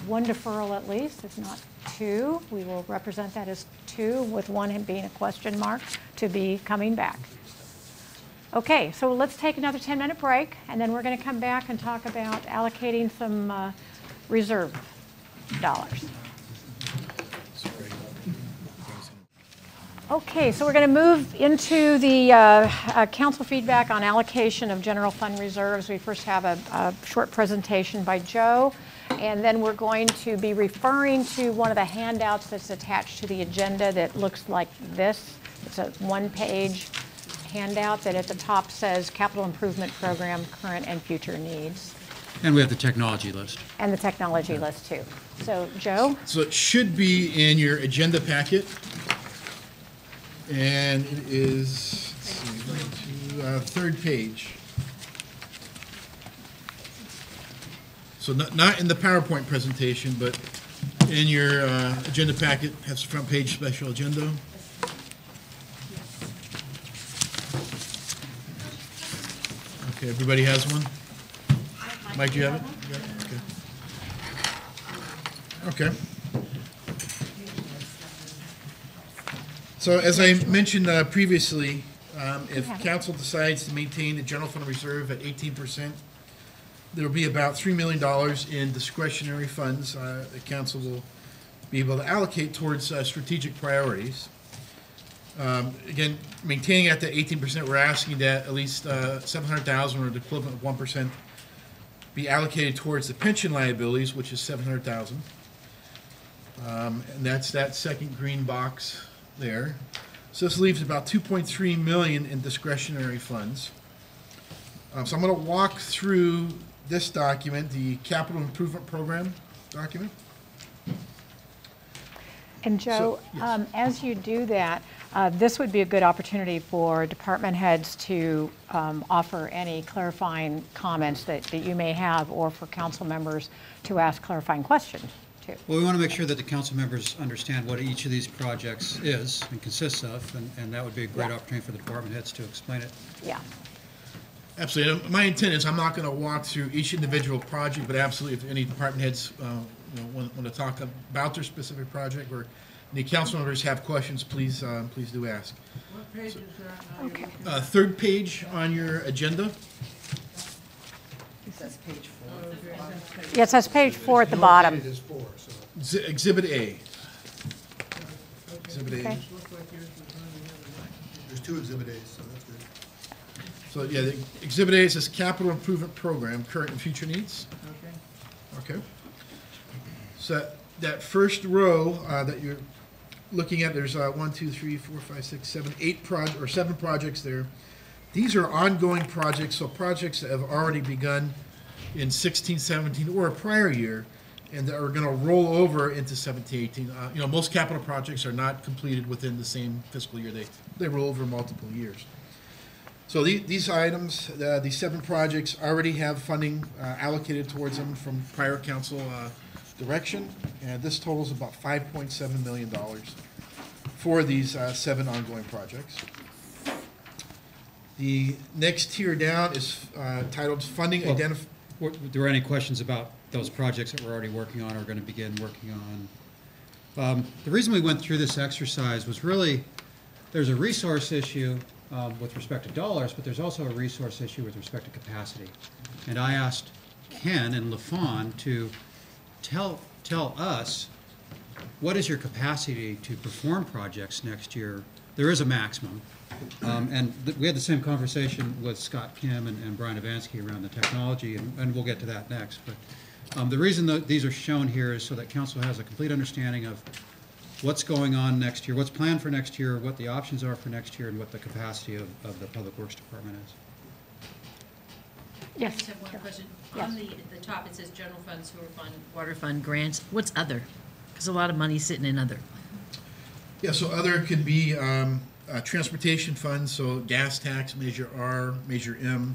1 deferral at least, if not 2. We will represent that as 2, with 1 being a question mark to be coming back. Okay, so let's take another 10-minute break, and then we're going to come back and talk about allocating some reserve dollars. Okay, so we're going to move into the council feedback on allocation of general fund reserves. We first have a short presentation by Joe, and then we're going to be referring to one of the handouts that's attached to the agenda that looks like this. It's a 1-page handout that at the top says Capital Improvement Program, Current and Future Needs. And we have the technology list. And the technology list, too. So, Joe? So it should be in your agenda packet. And it is, let's see, 3rd page. So not in the PowerPoint presentation, but in your agenda packet, has the front page special agenda. Okay, everybody has one? Mike, do you have it? You got it? Okay. Okay. So as I mentioned previously, if council decides to maintain the general fund reserve at 18%, there will be about $3 million in discretionary funds the council will be able to allocate towards strategic priorities. Again, maintaining at the 18%, we're asking that at least $700,000 or the equivalent of 1% be allocated towards the pension liabilities, which is $700,000. And that's that second green box there. So this leaves about $2.3 million in discretionary funds. So I'm going to walk through this document, the capital improvement program document. And Joe, as you do that, this would be a good opportunity for department heads to offer any clarifying comments that you may have, or for council members to ask clarifying questions too. Well, we want to make sure that the council members understand what each of these projects is and consists of, and that would be a great opportunity for the department heads to explain it. Yeah. Absolutely. My intent is I'm not going to walk through each individual project, but absolutely if any department heads want to talk about their specific project, or any council members have questions, please please do ask. What page is that? Okay. Third page on your agenda. It says page 4. Yeah, it says page 4 at the bottom. It is 4, so. Exhibit A. Exhibit A. Okay. There's 2 Exhibit A's, so that's good. So yeah, the Exhibit A says capital improvement program, current and future needs. Okay. So that first row that you're looking at, there's 1, 2, 3, 4, 5, 6, 7, 7 projects there. These are ongoing projects, so projects that have already begun in 16, 17, or a prior year, and that are going to roll over into 17, 18. Most capital projects are not completed within the same fiscal year. They roll over multiple years. So these items, these 7 projects already have funding allocated towards them from prior council direction, and this totals about $5.7 million for these 7 ongoing projects. The next tier down is titled Funding Identified. Were there any questions about those projects that we're already working on or going to begin working on? The reason we went through this exercise was really, there's a resource issue with respect to dollars, but there's also a resource issue with respect to capacity. And I asked Ken and LaFawn to tell us, what is your capacity to perform projects next year? There is a maximum. And we had the same conversation with Scott Kim and Brian Avansky around the technology, and we'll get to that next. But the reason that these are shown here is so that council has a complete understanding of what's going on next year, what's planned for next year, what the options are for next year, and what the capacity of the Public Works Department is. Yes. I just have one question. Yes. On the top, it says general fund, sewer fund, water fund, grants. What's other? Because a lot of money's sitting in other. Yeah, so other could be transportation funds, so gas tax, Measure R, Measure M.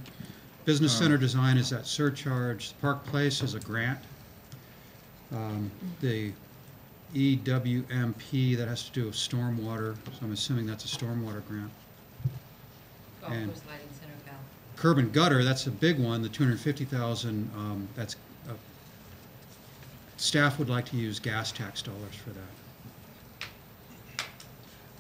Business center design is that surcharge. Park Place is a grant. The EWMP, that has to do with stormwater, so I'm assuming that's a stormwater grant. And Lighting Center, Val. curb and gutter, that's a big one, the $250,000, that's, staff would like to use gas tax dollars for that.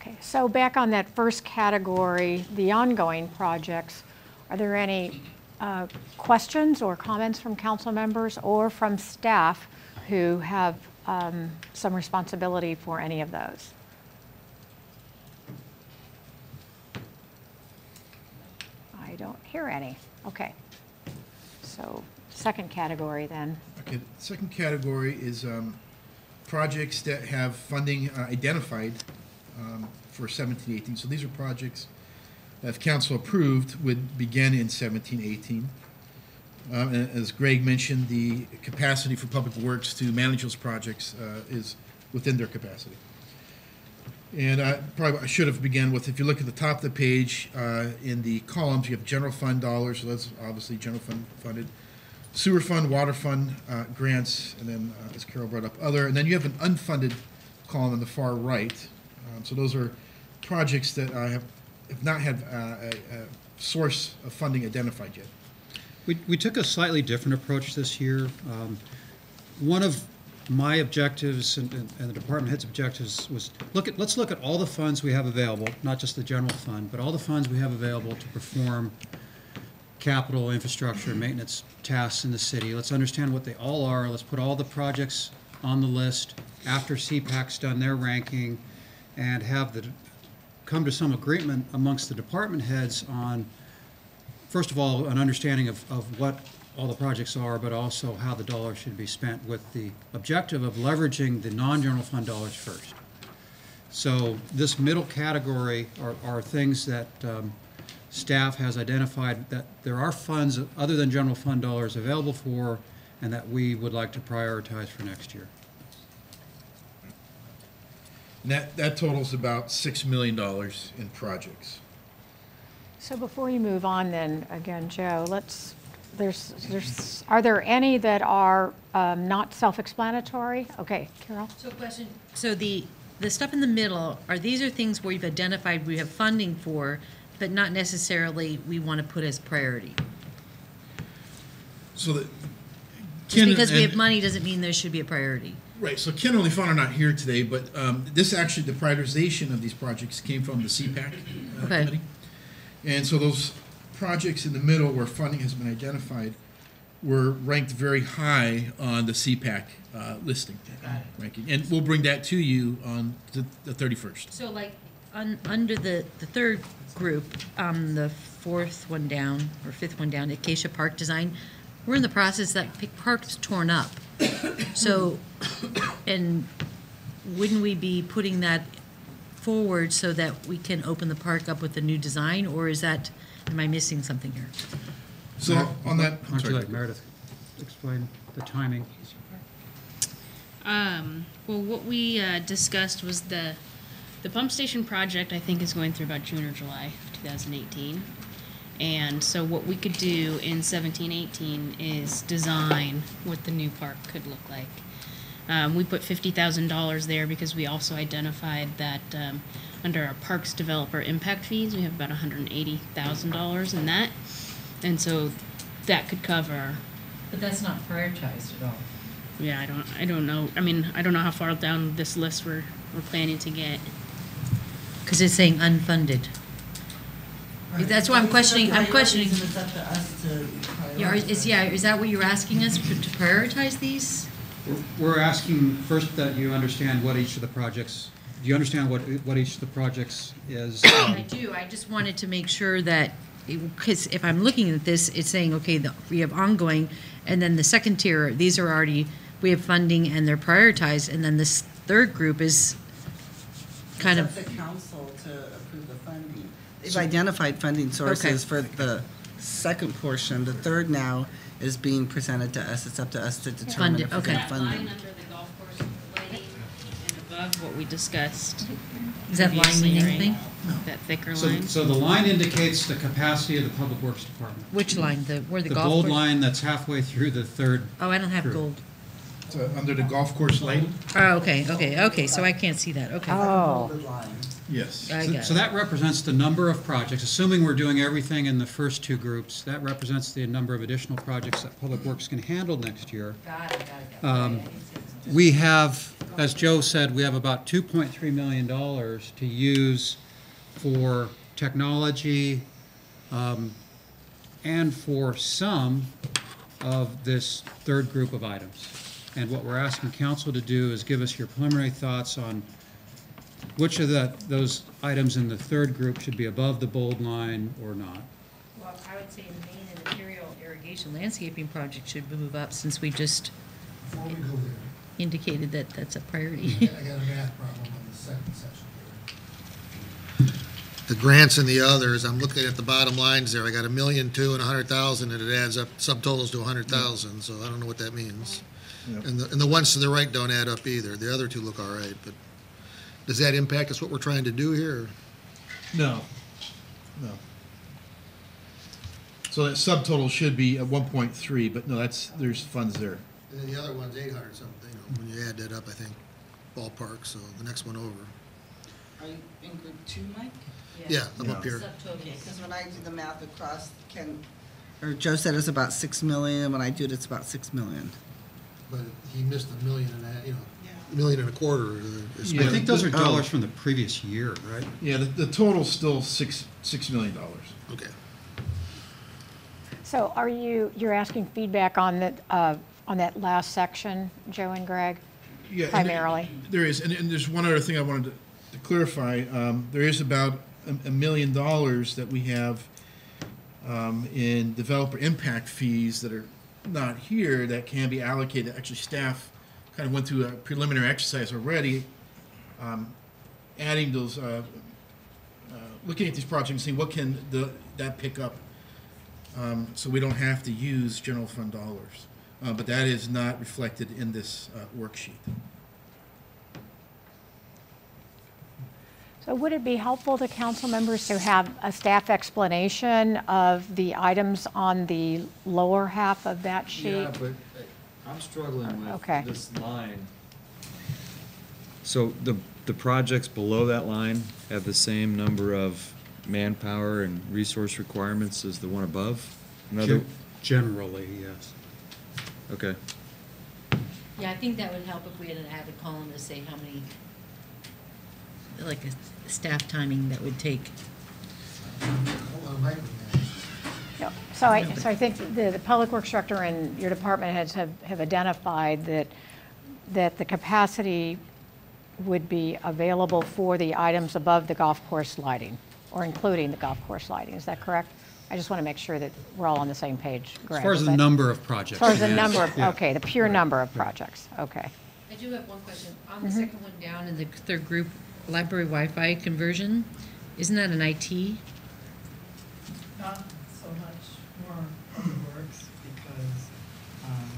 Okay, so back on that first category, the ongoing projects, are there any questions or comments from council members or from staff who have some responsibility for any of those? I don't hear any. Okay. So second category then. Okay, the second category is projects that have funding identified for 17-18. So these are projects that, if council approved, would begin in 17-18. And as Greg mentioned, the capacity for Public Works to manage those projects is within their capacity. And I should have begun with, if you look at the top of the page, in the columns, you have general fund dollars, so that's obviously general fund funded. Sewer fund, water fund, grants, and then, as Carol brought up, other. And then you have an unfunded column on the far right. So those are projects that have not had a source of funding identified yet. We took a slightly different approach this year. One of my objectives and the department head's objectives was let's look at all the funds we have available, not just the general fund, but all the funds we have available to perform capital, infrastructure, maintenance tasks in the city. Let's understand what they all are. Let's put all the projects on the list after CPAC's done their ranking, and come to some agreement amongst the department heads on, first of all, an understanding of what all the projects are, but also how the dollars should be spent, with the objective of leveraging the non-general fund dollars first. So this middle category are things that staff has identified that there are funds other than general fund dollars available for, and that we would like to prioritize for next year. And that totals about $6 million in projects. So before you move on then, again, Joe, are there any that are not self-explanatory? Okay, Carol? So question, so the stuff in the middle, these are things where you've identified we have funding for, but not necessarily we want to put as priority? So that Just because we have money doesn't mean there should be a priority. Right, so Ken and Lefon are not here today, but this actually, the prioritization of these projects came from the CPAC committee. And so those projects in the middle where funding has been identified were ranked very high on the CPAC listing ranking. And we'll bring that to you on the 31st. So like under the third group, the fourth one down, or fifth one down, Acacia Park Design, we're in the process that park's torn up. So, and wouldn't we be putting that forward so that we can open the park up with a new design, or am I missing something here? So on that, Why don't you let Meredith explain the timing? Well, what we discussed was the pump station project, I think, is going through about June or July of 2018. And so what we could do in 17-18 is design what the new park could look like. We put $50,000 there because we also identified that under our parks developer impact fees, we have about $180,000 in that. And so that could cover. But that's not prioritized at all. Yeah, I don't know. I mean, I don't know how far down this list we're planning to get. Because it's saying unfunded. Right. That's why I'm questioning. It's up to us to prioritize. Is that what you're asking us to prioritize these? We're asking first that you understand what each of the projects. Do you understand what each of the projects is? I do. I just wanted to make sure that, because if I'm looking at this, it's saying, okay, we have ongoing, and then the second tier, these are already, we have funding and they're prioritized, and then this third group is kind of. It's up to council to approve the funding. They've identified funding sources for the second portion. The third now is being presented to us. It's up to us to determine if we get funding. Line under the golf course lighting and above what we discussed. Is that line mean anything? No. That thicker line. So the line indicates the capacity of the Public Works Department. Which line? Where the golf gold course? line that's halfway through the third. Oh, I don't have group. gold. So under the golf course lighting? Oh, okay. So I can't see that. Okay. Oh. Yes. So that represents the number of projects, assuming we're doing everything in the first two groups, that represents the number of additional projects that Public Works can handle next year. Got it. We have, as Joe said, we have about $2.3 million to use for technology and for some of this third group of items. And what we're asking council to do is give us your preliminary thoughts on which of those items in the third group should be above the bold line or not. Well, I would say the main and material irrigation landscaping project should move up, since we just Before we go there, indicated that that's a priority. I got a math problem on the second section here. The grants and the others, I'm looking at the bottom lines there. I got 1,000,002 and 100,000, and it adds up, subtotals to 100,000, so I don't know what that means. Yep. And the ones to the right don't add up either. The other two look all right, but does that impact us, what we're trying to do here? No. So that subtotal should be at 1.3, but no, there's funds there. And then the other one's 800 something, when you add that up, I think, ballpark, so the next one over. Are you in group 2, Mike? Yeah, I'm up here. Because when I do the math across, Joe said it's about 6 million. When I do it, it's about 6 million. but he missed $1.5 million, $1.25 million. I think those are dollars from the previous year, right? Yeah, the total's still $6 million. Okay. So you're asking feedback on that last section, Joe and Greg? Yeah, primarily? There is, and there's one other thing I wanted to clarify. There is about $1 million that we have in developer impact fees that are not here that can be allocated. Actually, staff kind of went through a preliminary exercise already, adding those, looking at these projects and seeing what can that pick up, so we don't have to use general fund dollars. But that is not reflected in this worksheet. So would it be helpful to council members to have a staff explanation of the items on the lower half of that sheet? Yeah, but I'm struggling with Okay. this line. So the projects below that line have the same number of manpower and resource requirements as the one above? Generally, yes. Okay. Yeah, I think that would help if we had an added column to say how many, like a staff timing that would take. Yep. So I think the public works director and your department heads have identified that the capacity would be available for the items above the golf course lighting, or including the golf course lighting. Is that correct? I just want to make sure that we're all on the same page, Greg. As far as the number of projects. As far as the yes. number of, Yeah. okay, the pure number of projects, okay. I do have one question. On the second one down in the third group, library Wi-Fi conversion, isn't that an IT? Not so much more public works because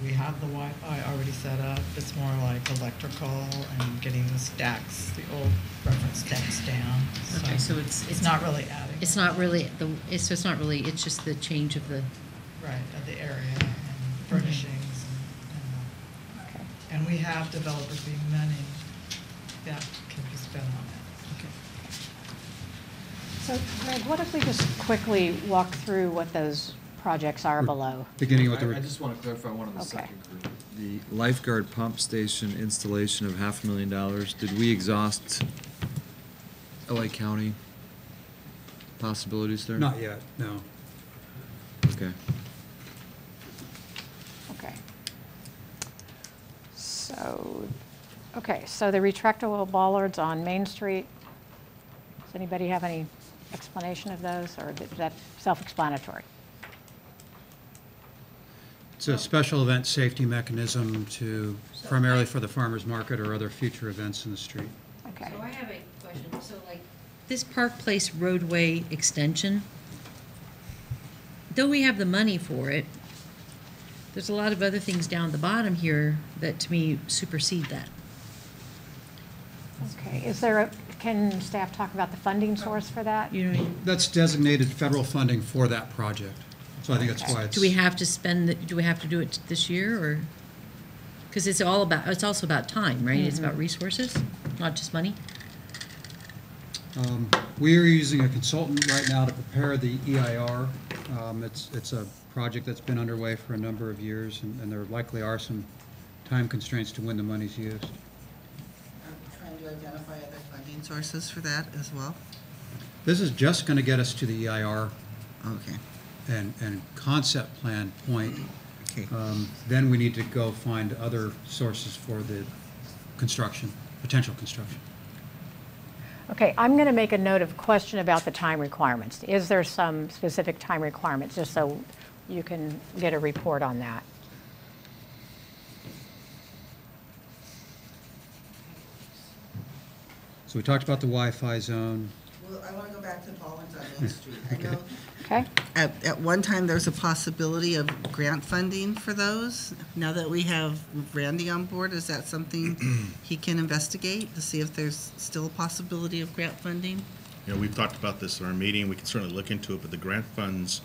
we have the Wi-Fi already set up. It's more like electrical and getting the stacks, the old reference stacks down. Okay, so it's not really adding. It's not really it's not really, it's just the change of the. Right, of the area and furnishings and we have developers being money that can be spent on it. So Greg, what if we just quickly walk through what those projects are below? Beginning with the. I just want to clarify one of the Okay. second group. The lifeguard pump station installation of $500,000, did we exhaust LA County possibilities there? Not yet, no. Okay. Okay. So the retractable bollards on Main Street, does anybody have any explanation of those, or is that self-explanatory? It's a special event safety mechanism primarily for the farmer's market or other future events in the street. Okay. So I have a question. So like this Park Place roadway extension, though we have the money for it, there's a lot of other things down the bottom here that to me supersede that. Okay, can staff talk about the funding source for that? You know, That's designated federal funding for that project. So I think that's why it's. do we have to do it this year, or? Because it's also about time, right? It's about resources, not just money. We are using a consultant right now to prepare the EIR. It's a project that's been underway for a number of years, and there likely are some time constraints to when the money's used. Are we trying to identify other funding sources for that as well? This is just going to get us to the EIR Okay. and concept plan point. Okay. Then we need to go find other sources for the construction, potential construction. Okay, I'm going to make a note of question about the time requirements. Is there some specific time requirements, just so you can get a report on that? So we talked about the Wi-Fi zone. Well, I want to go back to bollards on Main Street. I know Okay. at one time there was a possibility of grant funding for those. Now that we have Randy on board, is that something he can investigate to see if there's still a possibility of grant funding? You know, we've talked about this in our meeting. We can certainly look into it, but the grant funds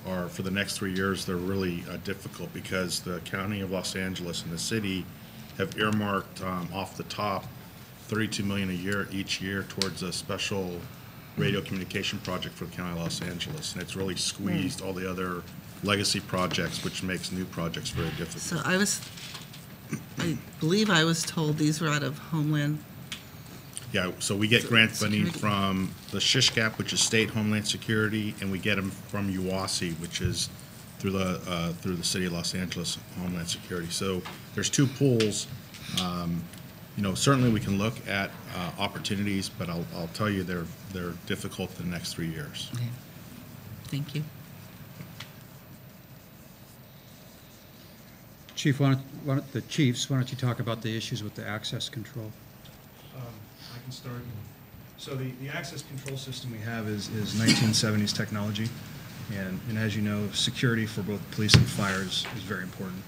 are, for the next 3 years, they're really difficult because the County of Los Angeles and the city have earmarked off the top $32 million a year each year towards a special radio communication project for the County of Los Angeles, and it's really squeezed all the other legacy projects, which makes new projects very difficult. So I was I believe I was told these were out of Homeland. Yeah, so we get grant funding Security. from the SHISHCAP, which is State Homeland Security, and we get them from UWASI, which is through the City of Los Angeles Homeland Security. So there's two pools. Certainly we can look at opportunities, but I'll tell you they're difficult the next 3 years. Okay. Thank you. Chief, why don't you talk about the issues with the access control? I can start. So the access control system we have is 1970s technology. And as you know, security for both police and fire is very important.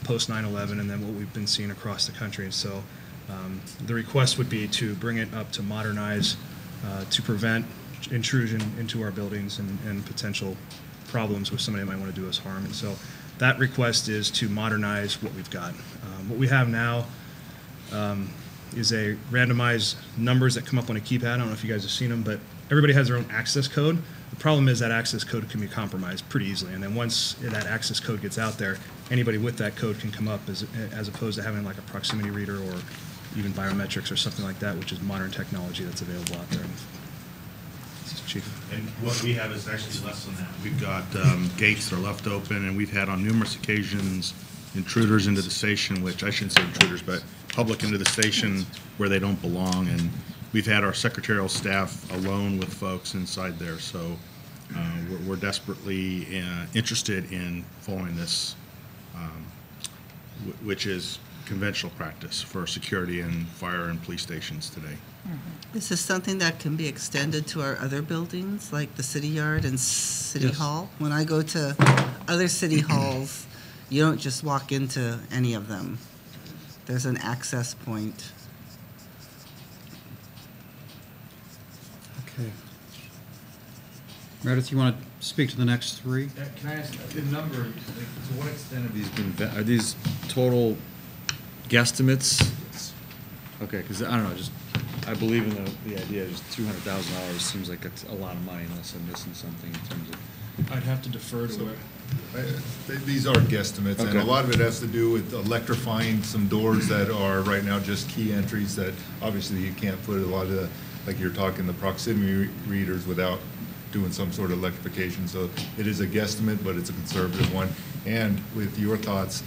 Post 9/11 and then what we've been seeing across the country. And so the request would be to bring it up to modernize, to prevent intrusion into our buildings and potential problems where somebody might want to do us harm. And so that request is to modernize what we've got. What we have now is a randomized numbers that come up on a keypad. I don't know if you guys have seen them, but everybody has their own access code. The problem is that access code can be compromised pretty easily. And then once that access code gets out there, anybody with that code can come up as opposed to having like a proximity reader or even biometrics or something like that, which is modern technology that's available out there. This is Chief. And what we have is actually less than that. We've got gates that are left open, and we've had on numerous occasions intruders into the station, which I shouldn't say intruders, but public into the station where they don't belong. And we've had our secretarial staff alone with folks inside there. So we're desperately interested in following this, which is conventional practice for security and fire and police stations today. This is something that can be extended to our other buildings, like the City Yard and City Yes. Hall. When I go to other city halls, you don't just walk into any of them. There's an access point. Okay. Meredith, you want to speak to the next three? Can I ask, the number, like, to what extent have these been, are these total guesstimates? Okay, because I don't know, I believe in the idea, just $200,000 seems like it's a lot of money unless I'm missing something in terms of. I'd have to defer to what. These are guesstimates, and Okay. a lot of it has to do with electrifying some doors that are right now just key entries that obviously you can't put a lot of, like you're talking, the proximity readers without doing some sort of electrification. So it is a guesstimate, but it's a conservative one. And with your thoughts,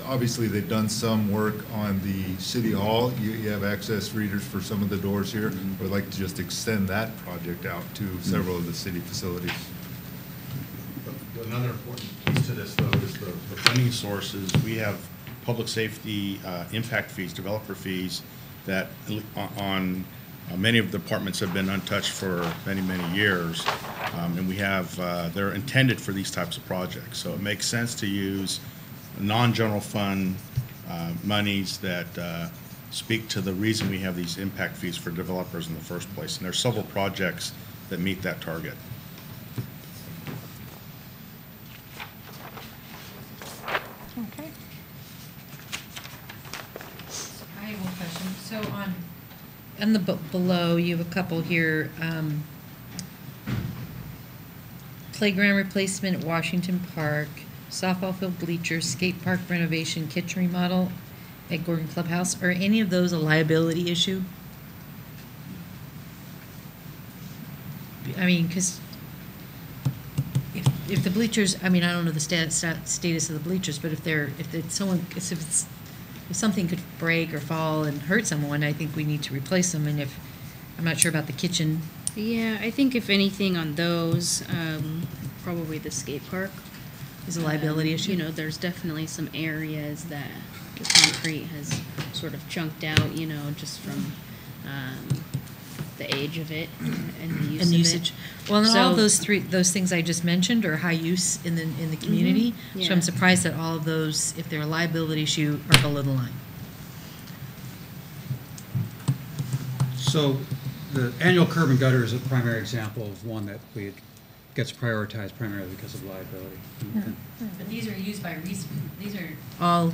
obviously they've done some work on the City Hall. You have access readers for some of the doors here. We'd like to just extend that project out to several of the city facilities. Another important piece to this, though, is the funding sources. We have public safety impact fees, developer fees, that on many of the departments have been untouched for many, many years. And we have, they're intended for these types of projects. So it makes sense to use non-general fund monies that speak to the reason we have these impact fees for developers in the first place. And there's several projects that meet that target. Okay. I have one question. So on the below, you have a couple here. Playground replacement at Washington Park, softball field bleachers, skate park renovation, kitchen remodel at Gordon Clubhouse. Are any of those a liability issue? I mean, because if the bleachers, I mean, I don't know the status of the bleachers, but if something could break or fall and hurt someone, I think we need to replace them. And if, I'm not sure about the kitchen. Yeah, I think if anything on those, probably the skate park. Is a liability issue? You know, there's definitely some areas that the concrete has sort of chunked out, you know, just from the age of it and the use And of usage. it. Well, and all of So- those things I just mentioned are high use in the community. So yeah. I'm surprised that all of those, if they're a liability issue, are below the line. So the annual curb and gutter is a primary example of one that gets prioritized primarily because of liability. But these are used by these are all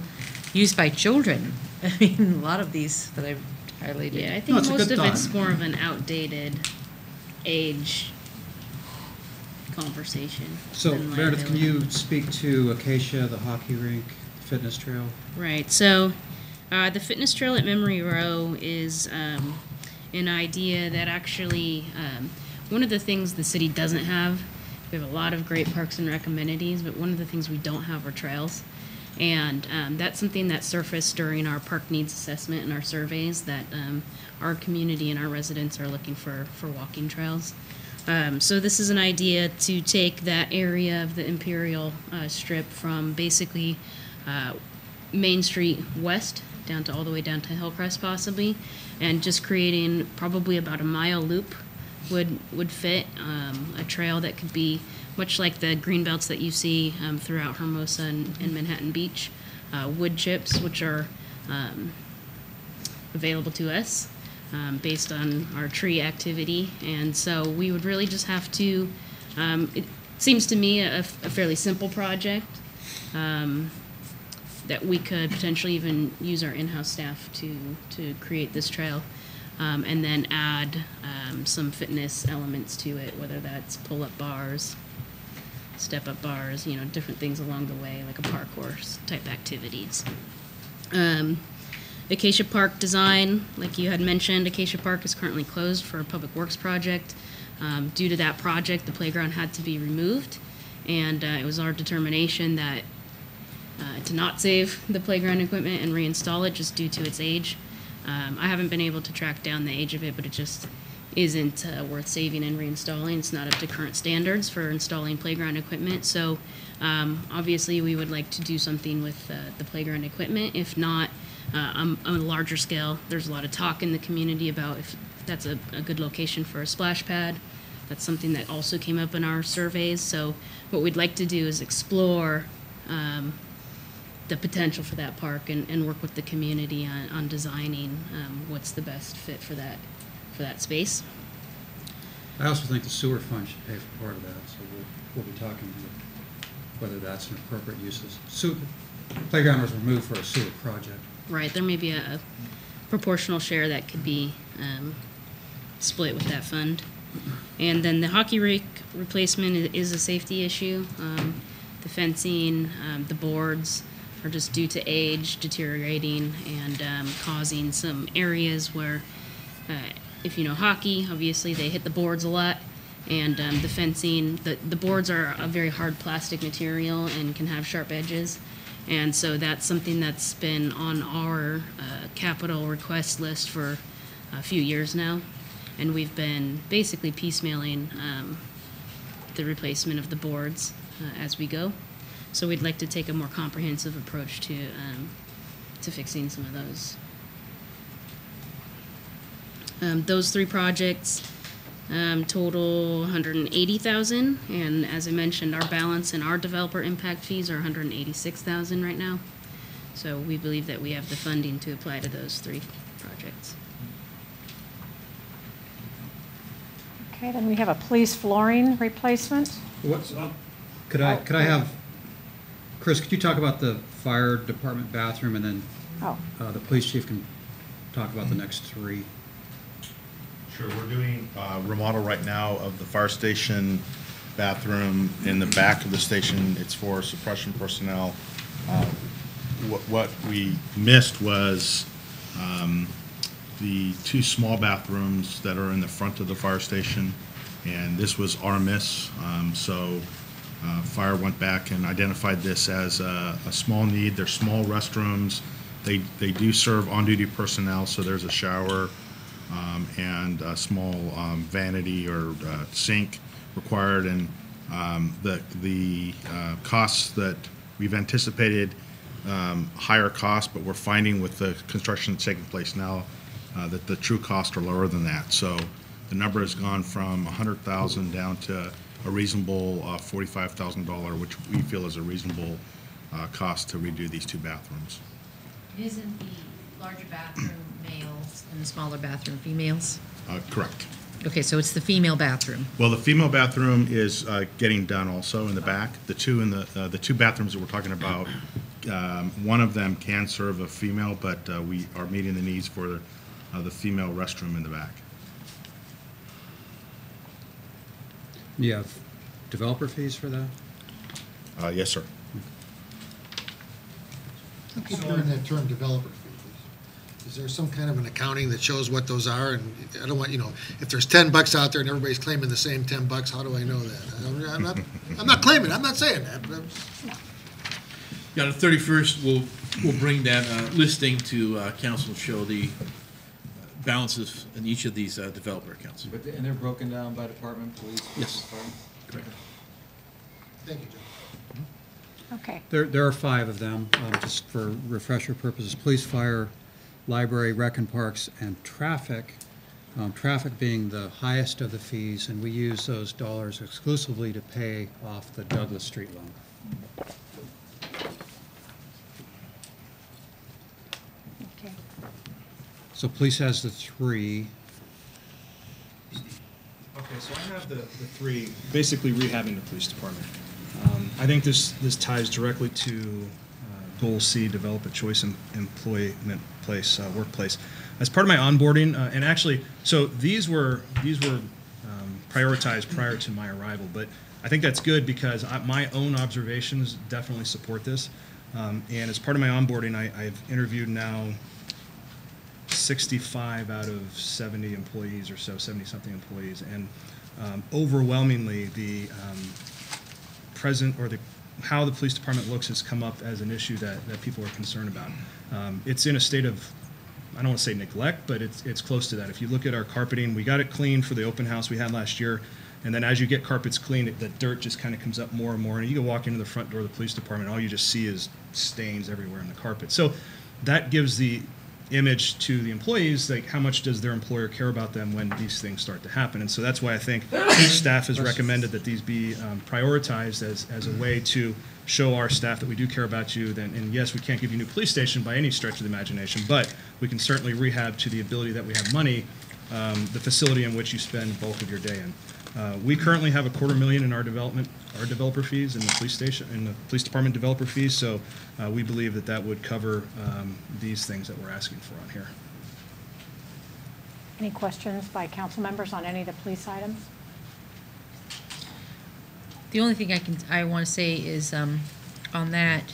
used by children. I mean, a lot of these that I've highlighted. Yeah, I think most of it's more of an outdated age conversation. So than Meredith, can liability. you speak to Acacia, the hockey rink, fitness trail. Right. So the fitness trail at Memory Row is an idea that actually one of the things the city doesn't have. We have a lot of great parks and rec amenities, but one of the things we don't have are trails. And that's something that surfaced during our park needs assessment and our surveys, that our community and our residents are looking for walking trails. So this is an idea to take that area of the Imperial Strip from basically Main Street west down to all the way down to Hillcrest possibly, and just creating probably about a mile loop would fit a trail that could be much like the green belts that you see throughout Hermosa and Manhattan Beach. Wood chips, which are available to us based on our tree activity. And so we would really just have to, it seems to me a fairly simple project that we could potentially even use our in-house staff to create this trail. And then add some fitness elements to it, whether that's pull-up bars, step-up bars, different things along the way, like a parkour type activities. Acacia Park design, like you had mentioned, Acacia Park is currently closed for a public works project. Due to that project, the playground had to be removed, and it was our determination that to not save the playground equipment and reinstall it just due to its age. I haven't been able to track down the age of it, but it just isn't worth saving and reinstalling. It's not up to current standards for installing playground equipment. So obviously we would like to do something with the playground equipment. If not, on a larger scale, there's a lot of talk in the community about if that's a good location for a splash pad. That's something that also came up in our surveys. So what we'd like to do is explore the potential for that park and work with the community on designing what's the best fit for that space. I also think the sewer fund should pay for part of that, so we'll be talking about whether that's an appropriate use. Playground was removed for a sewer project. Right, there may be a proportional share that could be split with that fund. And then the hockey rink replacement is a safety issue. The fencing, the boards are just due to age deteriorating and causing some areas where, if you know hockey, obviously they hit the boards a lot, and the fencing, the boards are a very hard plastic material and can have sharp edges, and so that's something that's been on our capital request list for a few years now, and we've been basically piecemealing the replacement of the boards as we go. So we'd like to take a more comprehensive approach to fixing some of those. Those three projects total $180,000, and as I mentioned, our balance and our developer impact fees are $186,000 right now. So we believe that we have the funding to apply to those three projects. Okay, then we have a police flooring replacement. What's could I have Chris? Could you talk about the fire department bathroom, and then the police chief can talk about the next three? Sure, we're doing remodel right now of the fire station bathroom in the back of the station. It's for suppression personnel. What we missed was the two small bathrooms that are in the front of the fire station, and this was our miss. Fire went back and identified this as a small need. They're small restrooms. They do serve on-duty personnel, so there's a shower and a small vanity or sink required, and the costs that we've anticipated higher costs, but we're finding with the construction that's taking place now that the true costs are lower than that. So the number has gone from $100,000 down to a reasonable $45,000, which we feel is a reasonable cost to redo these two bathrooms. Isn't the larger bathroom males and the smaller bathroom females? Correct. Okay, so it's the female bathroom. Well, the female bathroom is getting done also in the back. The two bathrooms that we're talking about, one of them can serve a female, but we are meeting the needs for the female restroom in the back. You have developer fees for that? Yes, sir. I keep hearing that term developer fee. Is there some kind of an accounting that shows what those are? And I don't want, if there's $10 out there and everybody's claiming the same $10, how do I know that? I'm not claiming, I'm not saying that. But Yeah, the 31st, we'll bring that listing to council, show the balances in each of these developer accounts. And they're broken down by department, police? Yes. department? Correct. Thank you, John. Okay. There are 5 of them, just for refresher purposes: police, fire, library, rec and parks, and traffic. Traffic being the highest of the fees, and we use those dollars exclusively to pay off the Douglas Street loan. Okay. So police has the 3. Okay, so I have the 3, basically rehabbing the police department. I think this ties directly to Goal C, develop a choice employment place, workplace. As part of my onboarding, and actually, so these were prioritized prior to my arrival, but I think that's good because my own observations definitely support this. And as part of my onboarding, I've interviewed now 65 out of 70 employees or so, 70-something employees, and overwhelmingly the present or how the police department looks has come up as an issue that people are concerned about. It's in a state of, I don't want to say neglect, but it's close to that. If you look at our carpeting, we got it cleaned for the open house we had last year, and then as you get carpets cleaned, the dirt just kind of comes up more and more, and you can walk into the front door of the police department, all you just see is stains everywhere in the carpet. So that gives the image to the employees, like how much does their employer care about them when these things start to happen. And so that's why I think staff has recommended that these be prioritized as a way to show our staff that we do care about you. And yes, we can't give you a new police station by any stretch of the imagination, but we can certainly rehab to the ability that we have money, the facility in which you spend the bulk of your day in. We currently have $250,000 in our developer fees in the police station, in the police department developer fees. So we believe that would cover these things that we're asking for on here. Any questions by council members on any of the police items? The only thing I want to say is on that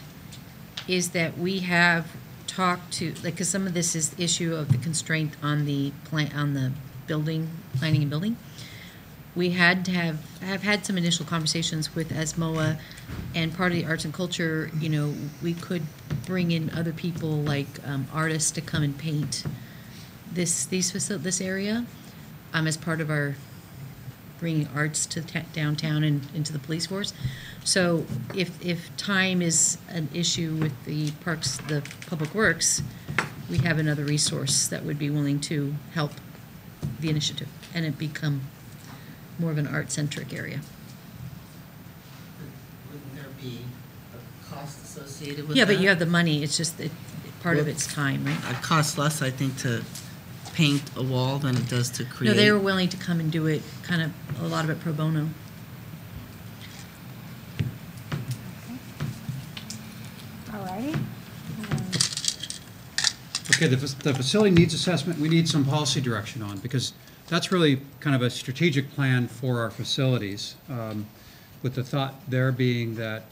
is that we have talked to, like, because some of this is the issue of the constraint on the building, planning and building. We had to have had some initial conversations with ASMOA, and part of the arts and culture, we could bring in other people like artists to come and paint this area as part of our bringing arts to downtown and into the police force. So if time is an issue with the parks, the public works, we have another resource that would be willing to help the initiative and it become more of an art-centric area. Wouldn't there be a cost associated with Yeah, that? but you have the money, it's just part of it's time, right? It costs less, I think, to paint a wall than it does to create. No, they were willing to come and do it, kind of, a lot of it pro bono. All righty. Okay, the facility needs assessment, we need some policy direction on, because that's really kind of a strategic plan for our facilities, with the thought there being that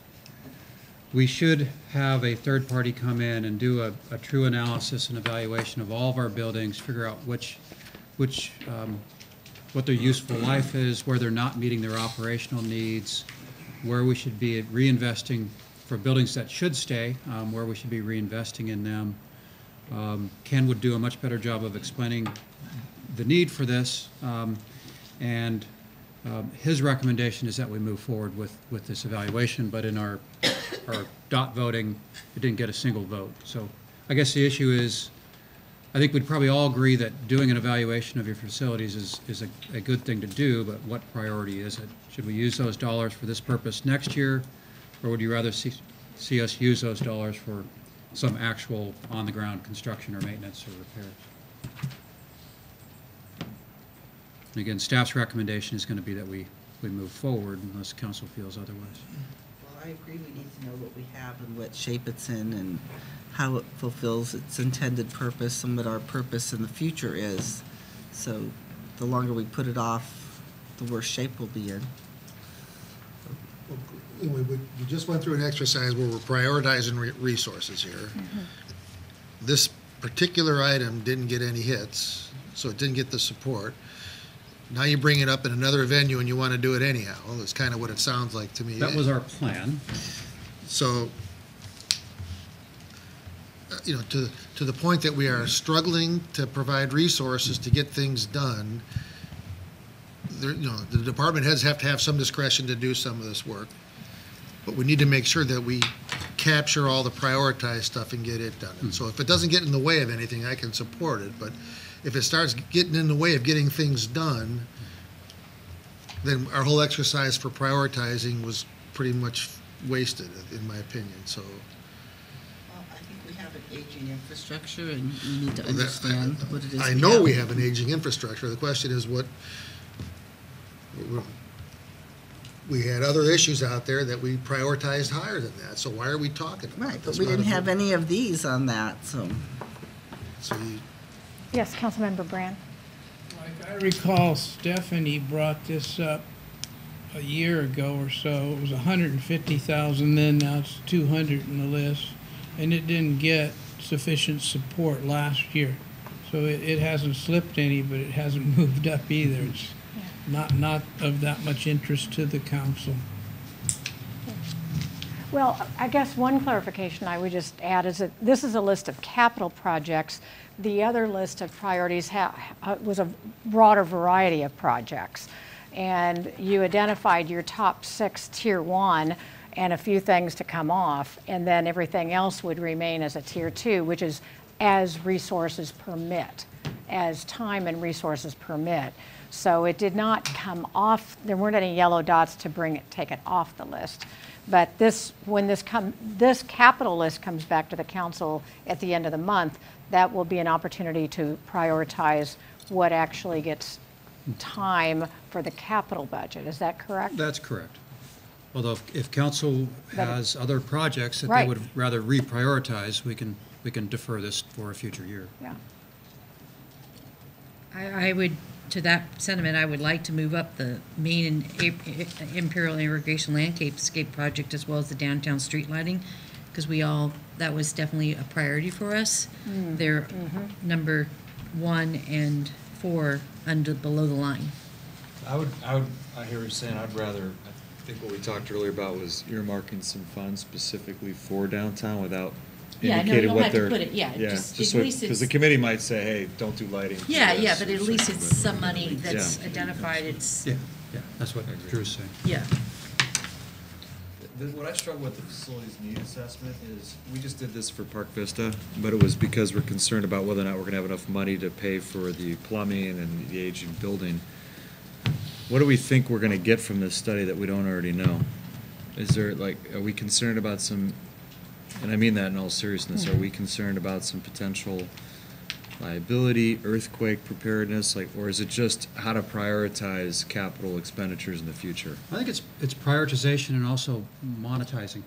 we should have a third party come in and do a true analysis and evaluation of all of our buildings, figure out what their useful life is, where they're not meeting their operational needs, where we should be reinvesting for buildings that should stay, where we should be reinvesting in them. Ken would do a much better job of explaining the need for this, and his recommendation is that we move forward with this evaluation, but in our dot voting, it didn't get a single vote. So I guess the issue is, I think we'd probably all agree that doing an evaluation of your facilities is a good thing to do, but what priority is it? Should we use those dollars for this purpose next year, or would you rather see us use those dollars for some actual on-the-ground construction or maintenance or repairs? And again, staff's recommendation is going to be that we move forward unless council feels otherwise. Well, I agree we need to know what we have and what shape it's in and how it fulfills its intended purpose and what our purpose in the future is. So the longer we put it off, the worse shape we'll be in. We just went through an exercise where we're prioritizing resources here. This particular item didn't get any hits, so it didn't get the support. Now you bring it up in another venue and you want to do it anyhow. Well, that's kind of what it sounds like to me. That was our plan. So, to the point that we are struggling to provide resources to get things done, the department heads have to have some discretion to do some of this work. But we need to make sure that we capture all the prioritized stuff and get it done. And so if it doesn't get in the way of anything, I can support it. But if it starts getting in the way of getting things done, then our whole exercise for prioritizing was pretty much wasted, in my opinion. So, well, I think we have an aging infrastructure, and we need to understand what it is. I know we have an aging infrastructure. The question is what. We had other issues out there that we prioritized higher than that. So why are we talking about Right, but this? we didn't have any of these on that, so. Yes, Councilmember Brand. Like I recall Stephanie brought this up a year ago or so. It was 150,000 then, now it's 200 in the list. And it didn't get sufficient support last year. So it hasn't slipped any, but it hasn't moved up either. It's not of that much interest to the council. Well, I guess one clarification I would just add is that this is a list of capital projects. The other list of priorities was a broader variety of projects. And you identified your top 6 tier 1 and a few things to come off, and then everything else would remain as a tier 2, which is as resources permit, as time and resources permit. So it did not come off, there weren't any yellow dots to take it off the list. But when this capital list comes back to the council at the end of the month, that will be an opportunity to prioritize what actually gets time for the capital budget. Is that correct? That's correct. Although if council has other projects that Right. they would rather reprioritize, we can defer this for a future year. Yeah. I would, to that sentiment, I would like to move up the main Imperial Irrigation Landscape project as well as the downtown street lighting, because that was definitely a priority for us. They're number 1 and 4 below the line. I hear what you're saying. I think what we talked earlier about was earmarking some funds specifically for downtown without indicating what they're. Put it, just just at least because the committee might say, hey, don't do lighting. Yeah, but at least it's some money that's identified. It's Yeah, that's what Drew's saying. yeah. What I struggle with the facilities need assessment is, we just did this for Park Vista, but it was because we're concerned about whether or not we're gonna have enough money to pay for the plumbing and the aging building. What do we think we're gonna get from this study that we don't already know? Is there, are we concerned about some, and I mean that in all seriousness, are we concerned about some potential liability, earthquake preparedness, or is it just how to prioritize capital expenditures in the future? I think it's prioritization and also monetizing.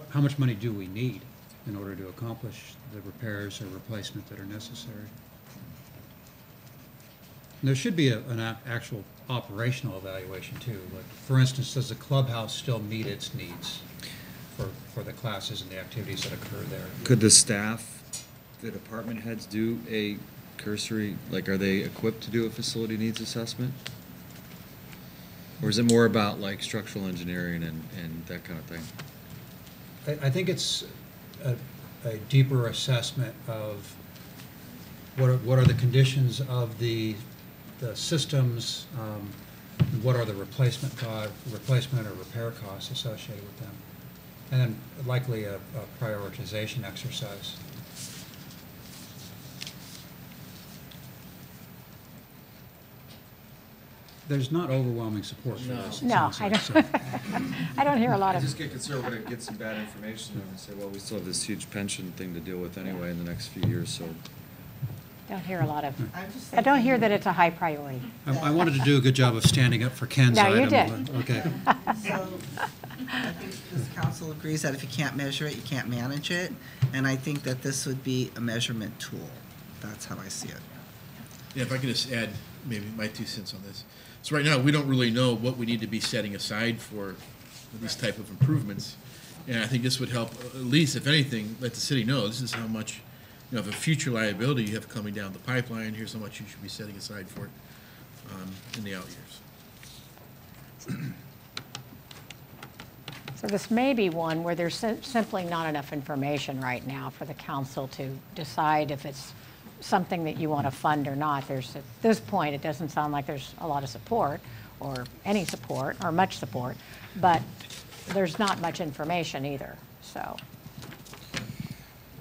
How much money do we need in order to accomplish the repairs or replacement that are necessary? And there should be an actual operational evaluation too. Like, for instance, does the clubhouse still meet its needs for the classes and the activities that occur there? Could the staff, the department heads do a cursory, are they equipped to do a facility needs assessment? Or is it more about structural engineering and that kind of thing? I think it's a deeper assessment of what are the conditions of the systems, what are the replacement or repair costs associated with them, and then likely a prioritization exercise. There's not overwhelming support for this. No, I don't. I don't hear a lot I of. just get concerned we're going to get some bad information and say, well, we still have this huge pension thing to deal with anyway in the next few years, so. Don't hear a lot of. I don't hear that it's a high priority. I wanted to do a good job of standing up for Ken's No, item. you did. But, okay. So, I think this council agrees that if you can't measure it, you can't manage it, and I think that this would be a measurement tool. That's how I see it. Yeah, if I could just add maybe my 2 cents on this. So right now, we don't really know what we need to be setting aside for these type of improvements. And I think this would help, at least, if anything, let the city know this is how much, of a future liability you have coming down the pipeline. Here's how much you should be setting aside for it in the out years. So this may be one where there's simply not enough information right now for the council to decide if it's something that you want to fund or not. At this point, it doesn't sound like there's a lot of support or any support or much support, but there's not much information either, so.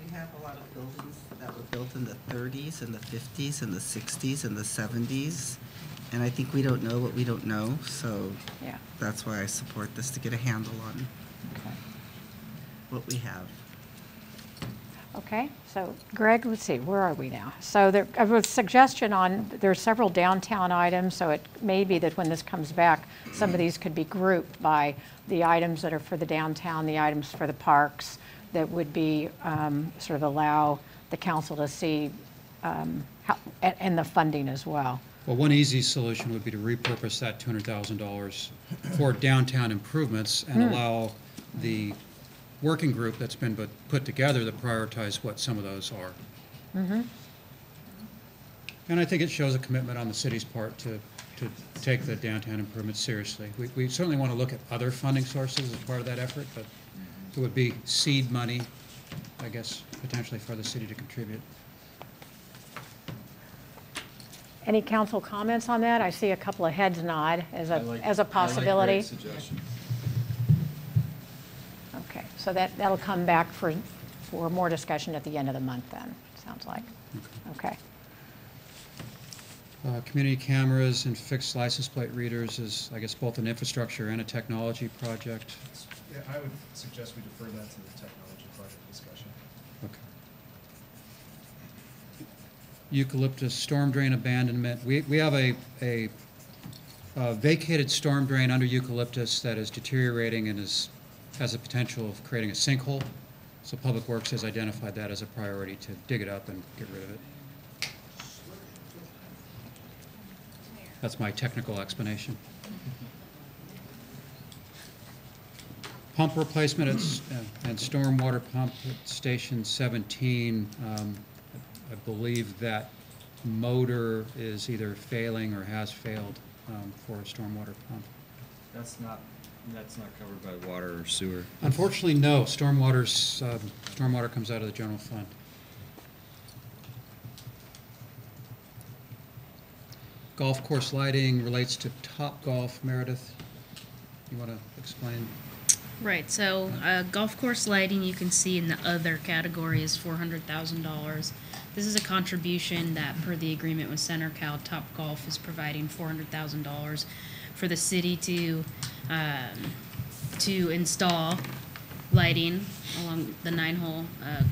We have a lot of buildings that were built in the 30s and the 50s and the 60s and the 70s, and I think we don't know what we don't know, so yeah, that's why I support this, to get a handle on what we have. Okay, so Greg, let's see, where are we now? So there was a suggestion on, there's several downtown items, so it may be that when this comes back, some of these could be grouped by the items that are for the downtown, the items for the parks, that would be sort of allow the council to see how, and the funding as well. Well, one easy solution would be to repurpose that $200,000 for downtown improvements and allow the working group that's been put together to prioritize what some of those are. Mm-hmm. And I think it shows a commitment on the city's part to take the downtown improvements seriously. We certainly want to look at other funding sources as part of that effort, but it would be seed money, I guess, potentially for the city to contribute. Any council comments on that? I see a couple of heads nod as a possibility. I like Greg's suggestion. Okay, so that'll come back for more discussion at the end of the month then, sounds like. Okay. Community cameras and fixed license plate readers is, I guess, both an infrastructure and a technology project. Yeah, I would suggest we defer that to the technology project discussion. Okay. Eucalyptus storm drain abandonment. We have a vacated storm drain under eucalyptus that is deteriorating and has a potential of creating a sinkhole. So Public Works has identified that as a priority to dig it up and get rid of it. That's my technical explanation. Pump replacement and stormwater pump at Station 17. I believe that motor is either failing or has failed for a stormwater pump. That's not covered by water or sewer. Unfortunately, no. Stormwater comes out of the general fund. Golf course lighting relates to Topgolf. Meredith, you want to explain? Right, so golf course lighting, you can see in the other category is $400,000. This is a contribution that, per the agreement with CenterCal, Topgolf is providing $400,000 for the city to install lighting along the 9-hole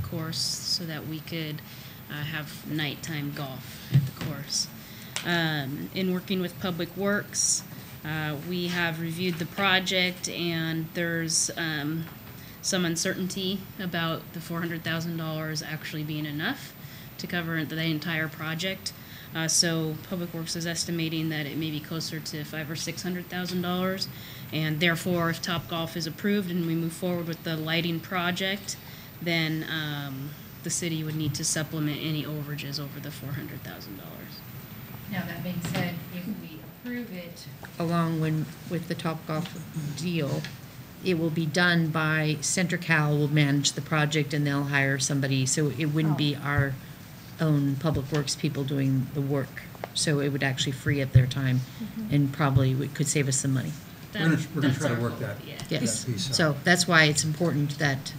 course so that we could have nighttime golf at the course. In working with Public Works, we have reviewed the project, and there's some uncertainty about the $400,000 actually being enough to cover the entire project. So Public Works is estimating that it may be closer to $500,000 or $600,000, and therefore, if Topgolf is approved and we move forward with the lighting project, then the city would need to supplement any overages over the $400,000. Now, that being said, if we approve it along with the Topgolf deal, it will be done by CenterCal will manage the project and they'll hire somebody, so it wouldn't be our own Public Works people doing the work. So it would actually free up their time and probably could save us some money. We're going to try to work that. Yes, that piece out. so that's why it's important that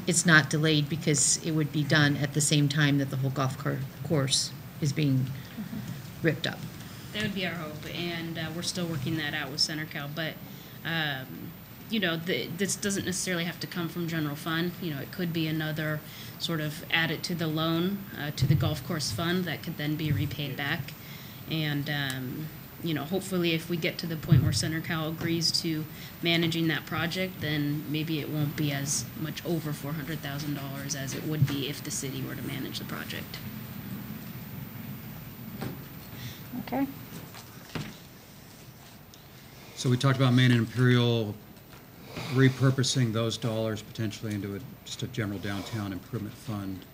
it's not delayed, because it would be done at the same time that the whole golf course is being ripped up. That would be our hope, and we're still working that out with CenterCal. But you know, this doesn't necessarily have to come from general fund. You know, it could be another sort of added to the loan to the golf course fund that could then be repaid back. And you know, hopefully, if we get to the point where CenterCal agrees to managing that project, then maybe it won't be as much over $400,000 as it would be if the city were to manage the project. Okay. So we talked about Main and Imperial repurposing those dollars potentially into just a general downtown improvement fund.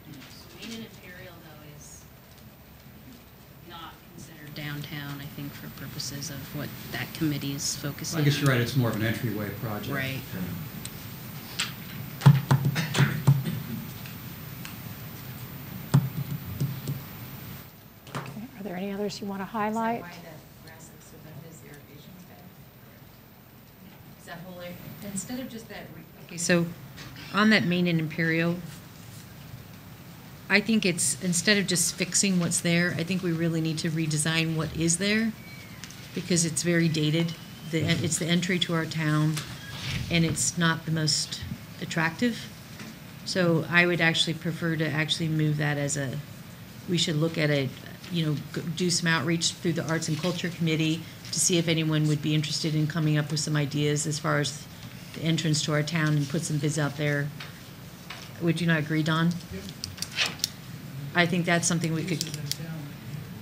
Main and Imperial, though, is not considered downtown, I think, for purposes of what that committee is focusing on. I guess you're right, it's more of an entryway project. Right. Okay, are there any others you want to highlight? Is that whole area, instead of just that, okay, so on that Main and Imperial, I think it's, instead of just fixing what's there, I think we really need to redesign what is there, because it's very dated. It's the entry to our town, and it's not the most attractive. So I would actually prefer to actually move that as a, we should look at it, you know, do some outreach through the Arts and Culture Committee to see if anyone would be interested in coming up with some ideas as far as the entrance to our town, and put some bids out there. Would you not agree, Don? I think that's something we could,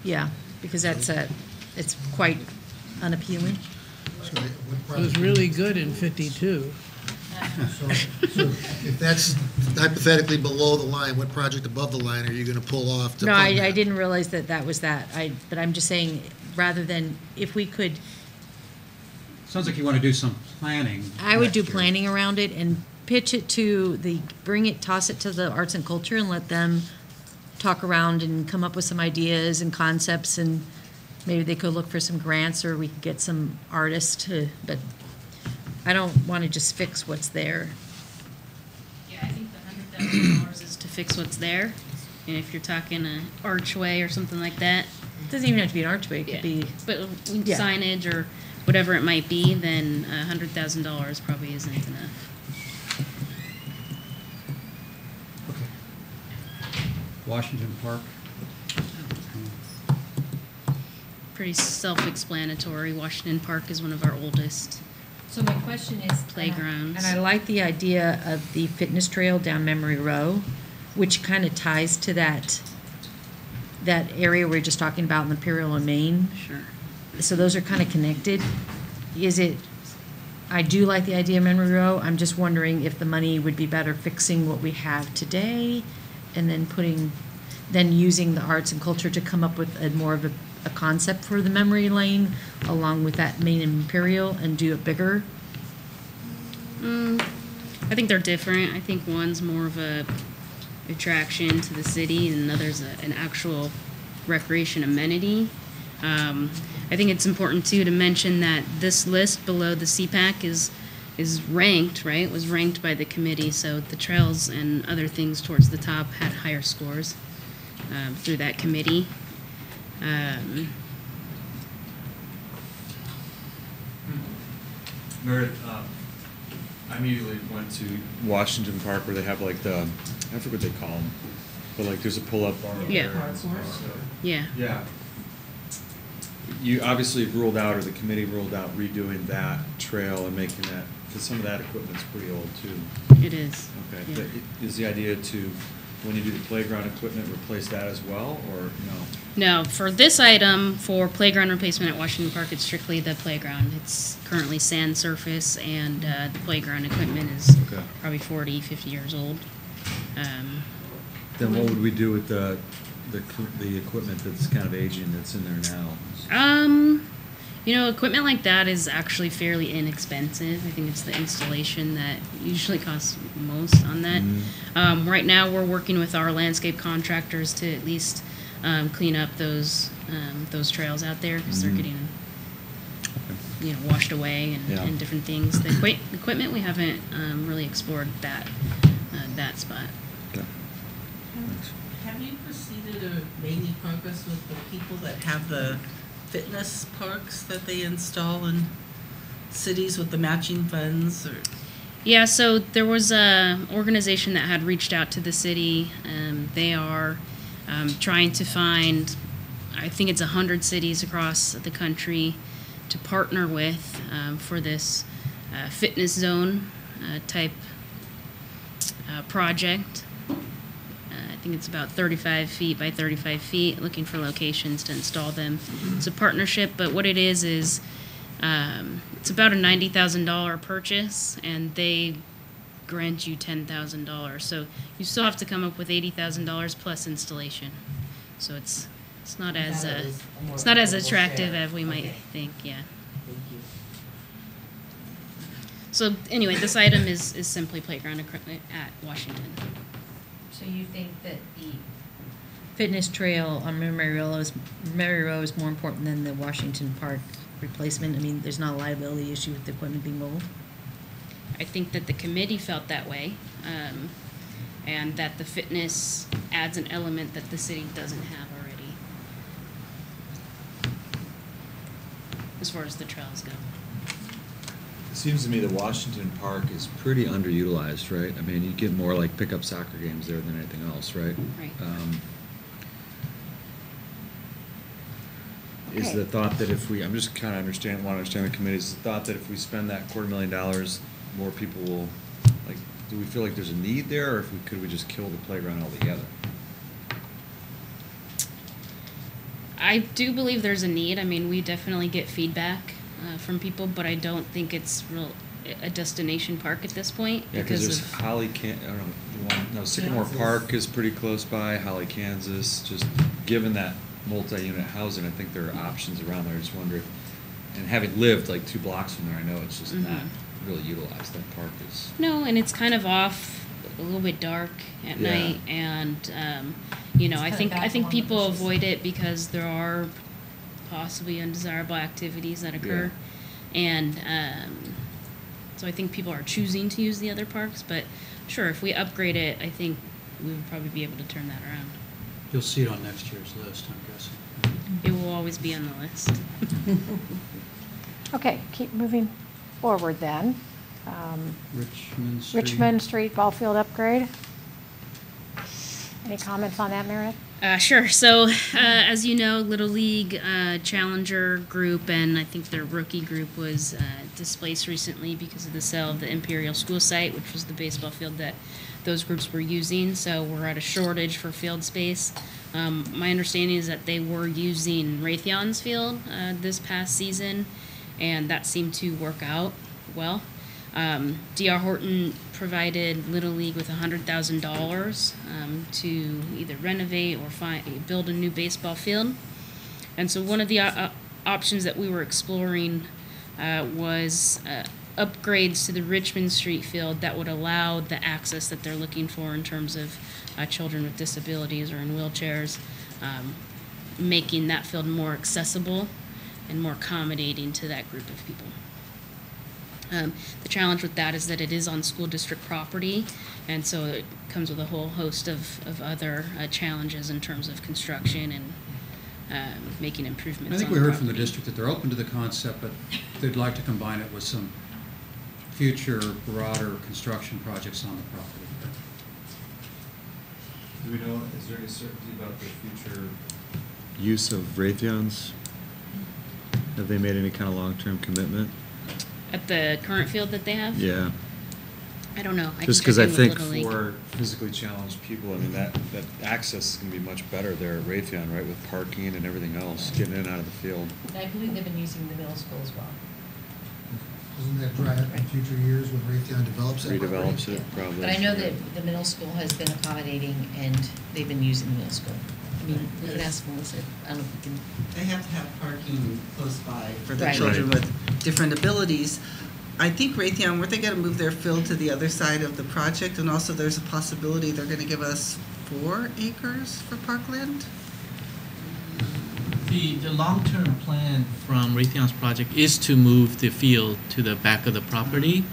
yeah, because that's it's quite unappealing. It was really good in 52. So if that's hypothetically below the line, what project above the line are you going to pull off to No, fund that? I didn't realize that was that. But I'm just saying, rather than, if we could, Sounds like you want to do some planning. I would do next year. planning around it and pitch it to toss it to the Arts and Culture and let them talk around and come up with some ideas and concepts, and maybe they could look for some grants, or we could get some artists to, but I don't want to just fix what's there. Yeah, I think the $100,000 is to fix what's there. And if you're talking an archway or something like that. It doesn't even have to be an archway, it could be. But Yeah. signage or whatever it might be, then $100,000 probably isn't enough. Washington Park. Pretty self-explanatory. Washington Park is one of our oldest. So my question is, playgrounds. And I like the idea of the fitness trail down Memory Row, which kind of ties to that area we were just talking about in Imperial and Maine. Sure. So those are kind of connected. I do like the idea of Memory Row. I'm just wondering if the money would be better fixing what we have today, and then using the arts and culture to come up with more of a concept for the memory lane along with that Main and Imperial, and do it bigger. I think they're different. I think one's more of a attraction to the city, and another's an actual recreation amenity. I think it's important too to mention that this list below the CPAC is ranked, right? It was ranked by the committee, so the trails and other things towards the top had higher scores through that committee. Meredith, I immediately went to Washington Park where they have like I forget what they call them, but like there's a pull-up bar. Yeah. There. Yeah. Yeah. You obviously ruled out, or the committee ruled out, redoing that trail and making that, because some of that equipment's pretty old too. It is. Okay. Yeah. But is the idea to, when you do the playground equipment, replace that as well, or no? No, for this item, for playground replacement at Washington Park, it's strictly the playground. It's currently sand surface, and the playground equipment is Okay. probably 40, 50 years old. Then what would we do with the equipment that's kind of aging that's in there now? Equipment like that is actually fairly inexpensive. I think it's the installation that usually costs most on that. Right now, we're working with our landscape contractors to at least clean up those trails out there, because they're getting washed away and different things. The equipment, we haven't really explored that spot. Have you proceeded or made any progress with the people that have the fitness parks that they install in cities with the matching funds? Or Yeah, so there was a organization that had reached out to the city. They are trying to find, I think it's 100 cities across the country to partner with for this fitness zone type project. I think it's about 35 feet by 35 feet, looking for locations to install them. It's a partnership, but what it is It's about a $90,000 purchase, and they grant you $10,000. So you still have to come up with $80,000 plus installation. So it's not as attractive as we might think. Yeah. So anyway, this item is simply playground equipment at Washington. So you think that the fitness trail on Mary Row is more important than the Washington Park replacement? I mean, there's not a liability issue with the equipment being moved? I think that the committee felt that way, and that the fitness adds an element that the city doesn't have already, as far as the trails go. It seems to me that Washington Park is pretty underutilized, right? I mean, you get more like pickup soccer games there than anything else, right? Right. Is the thought that if we, I'm just kind of want to understand the committee, is the thought that if we spend that $250,000, more people will, like, do we feel like there's a need there, or could we just kill the playground altogether? I do believe there's a need. I mean, we definitely get feedback from people, but I don't think it's a destination park at this point. Yeah, because there's Sycamore Park is pretty close by, Holly, Kansas. Just given that multi-unit housing, I think there are options around there. I just wonder if, and having lived like 2 blocks from there, I know it's just not really utilized. That park is. No, and it's kind of off, a little bit dark at night, and I think people avoid it because there are possibly undesirable activities that occur, and so I think people are choosing to use the other parks. But sure, if we upgrade it, I think we would probably be able to turn that around. You'll see it on next year's list, I'm guessing. It will always be on the list. Okay, keep moving forward then. Richmond Street ball field upgrade. Any comments on that, Meredith? Sure. So, as you know, Little League Challenger group and I think their rookie group was displaced recently because of the sale of the Imperial School site, which was the baseball field that those groups were using. So we're at a shortage for field space. My understanding is that they were using Raytheon's field this past season, and that seemed to work out well. D.R. Horton provided Little League with $100,000 to either renovate or build a new baseball field. And so one of the options that we were exploring was upgrades to the Richmond Street field that would allow the access that they're looking for in terms of children with disabilities or in wheelchairs, making that field more accessible and more accommodating to that group of people. The challenge with that is that it is on school district property, and so it comes with a whole host of other challenges in terms of construction and making improvements. I think on we the heard from the property. district that they're open to the concept, but they'd like to combine it with some future broader construction projects on the property. Do we know, is there any certainty about the future use of Raytheons? Have they made any kind of long-term commitment? At the current field that they have? Yeah. I don't know. Just because I think Little League. for physically challenged people, I mean, that access is going to be much better there at Raytheon, right, with parking and everything else, getting in and out of the field. I believe they've been using the middle school as well. Doesn't that dry up in future years when Raytheon develops it? Redevelops it, probably. But I know that the middle school has been accommodating and they've been using the middle school. I mean, we could ask Melissa, I don't know if we can. They have to have parking close by for the Right. children with different abilities. I think Raytheon, weren't they going to move their field to the other side of the project? And also there's a possibility they're going to give us 4 acres for parkland? The long-term plan from Raytheon's project is to move the field to the back of the property.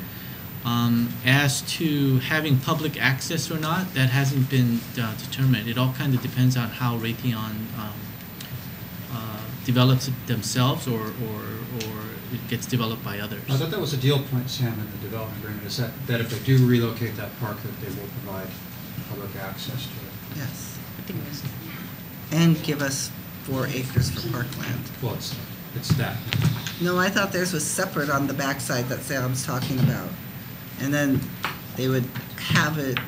As to having public access or not, that hasn't been determined. It all kind of depends on how Raytheon develops it themselves or it gets developed by others. I thought that was a deal point, Sam, in the development agreement, is that if they do relocate that park, that they will provide public access to it. Yes. I think it was. And give us 4 acres for parkland. Well, it's that. No, I thought theirs was separate on the backside that Sam's talking about. And then they would have it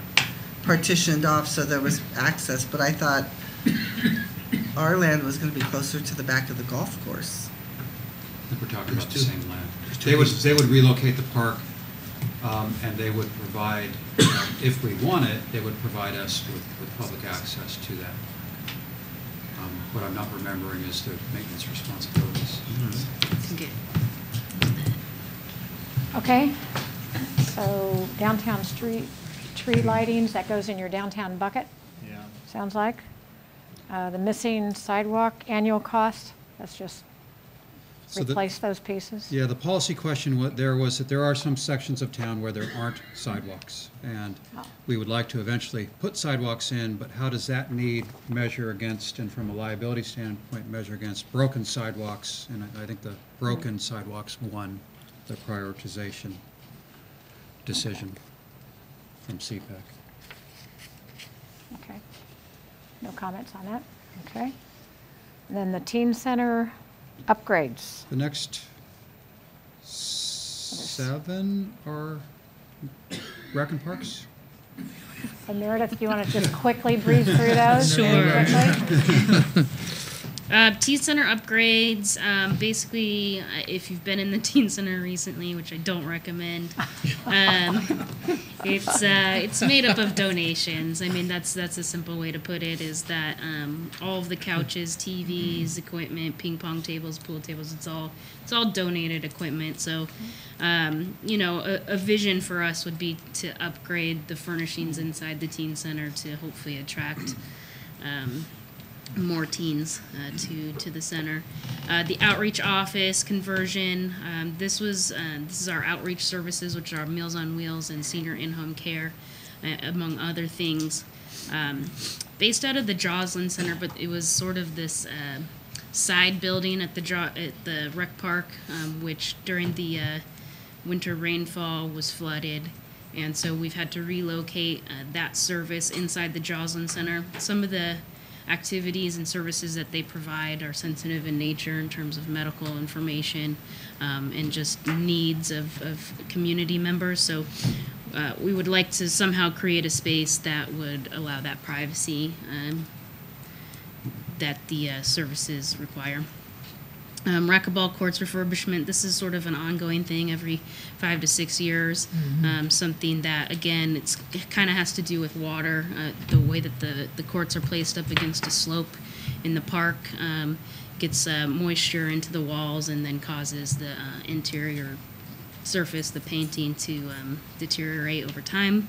partitioned off so there was access, but I thought our land was going to be closer to the back of the golf course. think we're talking There's about the two. same land. There's two They would relocate the park, and they would provide, if we want it, they would provide us with public access to that. What I'm not remembering is the maintenance responsibilities. Okay, so downtown street, tree lightings, that goes in your downtown bucket? Yeah. Sounds like. The missing sidewalk annual cost, that's just So replace those pieces? Yeah, the policy question there was that there are some sections of town where there aren't sidewalks. And we would like to eventually put sidewalks in, but how does that need measure against, and from a liability standpoint, measure against broken sidewalks? And I think the broken sidewalks won the prioritization decision from CPAC. Okay. No comments on that? Okay. And then the teen center upgrades. The next 7 are rec and parks. And Meredith, if you want to just quickly breeze through those? Sure. Quickly? Teen Center upgrades, basically, if you've been in the Teen Center recently, which I don't recommend, it's made up of donations. I mean, that's a simple way to put it, is that all of the couches, TVs, equipment, ping pong tables, pool tables, it's all donated equipment. So, a vision for us would be to upgrade the furnishings inside the Teen Center to hopefully attract more teens to the center. The outreach office conversion. This is our outreach services, which are Meals on Wheels and senior in-home care, among other things. Based out of the Joslin Center, but it was sort of this side building at the rec park, which during the winter rainfall was flooded. And so we've had to relocate that service inside the Joslin Center. Some of the activities and services that they provide are sensitive in nature in terms of medical information and just needs of community members. So we would like to somehow create a space that would allow that privacy that the services require. Racquetball courts refurbishment, this is sort of an ongoing thing every 5 to 6 years. Something that, again, it kind of has to do with water. The way that the courts are placed up against a slope in the park gets moisture into the walls and then causes the interior surface, the painting, to deteriorate over time.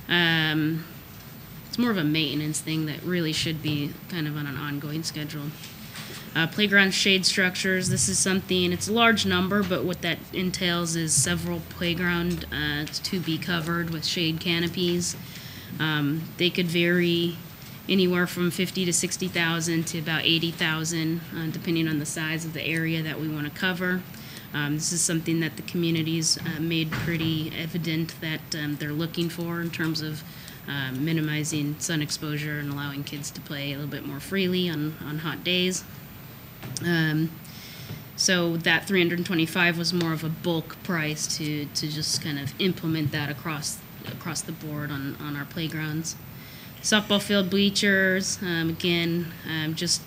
It's more of a maintenance thing that really should be kind of on an ongoing schedule. Playground shade structures, this is something, it's a large number, but what that entails is several playground to be covered with shade canopies. They could vary anywhere from 50 to 60,000 to about 80,000, depending on the size of the area that we want to cover. This is something that the community's made pretty evident that they're looking for in terms of minimizing sun exposure and allowing kids to play a little bit more freely on hot days. So that 325 was more of a bulk price to just kind of implement that across the board on our playgrounds. Softball field bleachers, again, just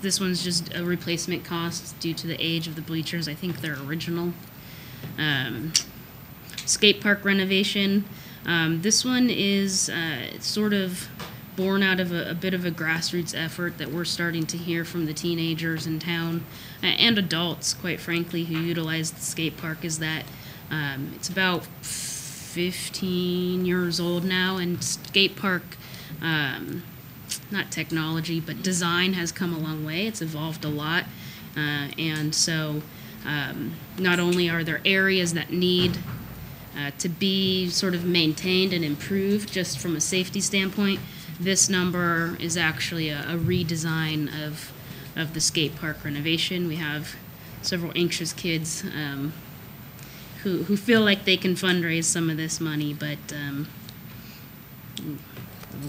this one's just a replacement cost due to the age of the bleachers. I think they're original. Skate park renovation. This one is sort of born out of a bit of a grassroots effort that we're starting to hear from the teenagers in town and adults, quite frankly, who utilize the skate park, is that it's about 15 years old now, and skate park, not technology, but design has come a long way. It's evolved a lot. And so not only are there areas that need to be sort of maintained and improved just from a safety standpoint, this number is actually a redesign of the skate park renovation. We have several anxious kids who feel like they can fundraise some of this money, but we'll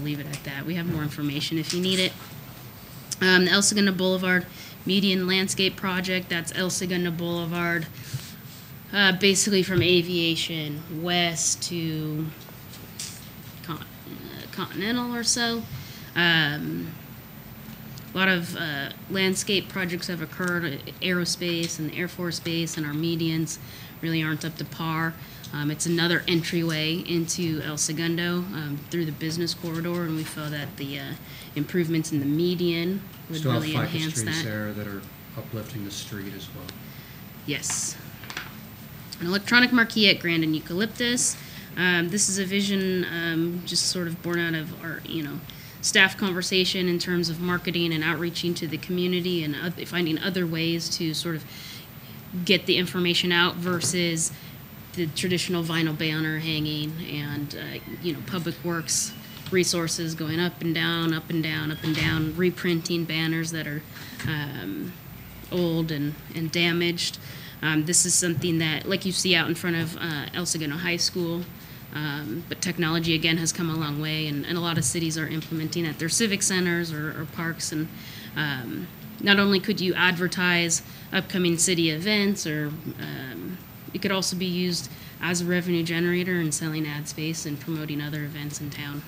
leave it at that. We have more information if you need it. The El Segundo Boulevard Median Landscape Project, that's El Segundo Boulevard, basically from Aviation west to Continental or so. a lot of landscape projects have occurred, aerospace and the Air Force Base, and our medians really aren't up to par. It's another entryway into El Segundo through the business corridor, and we feel that the improvements in the median would Still have really FICA enhance streets that. there that are uplifting the street as well. Yes. An electronic marquee at Grand and Eucalyptus. This is a vision just sort of born out of our, staff conversation in terms of marketing and outreaching to the community and finding other ways to sort of get the information out versus the traditional vinyl banner hanging and, public works resources going up and down, up and down, up and down, reprinting banners that are old and damaged. This is something that, like you see out in front of El Segundo High School, but technology, again, has come a long way, and a lot of cities are implementing at their civic centers or parks. And not only could you advertise upcoming city events, or it could also be used as a revenue generator and selling ad space and promoting other events in town.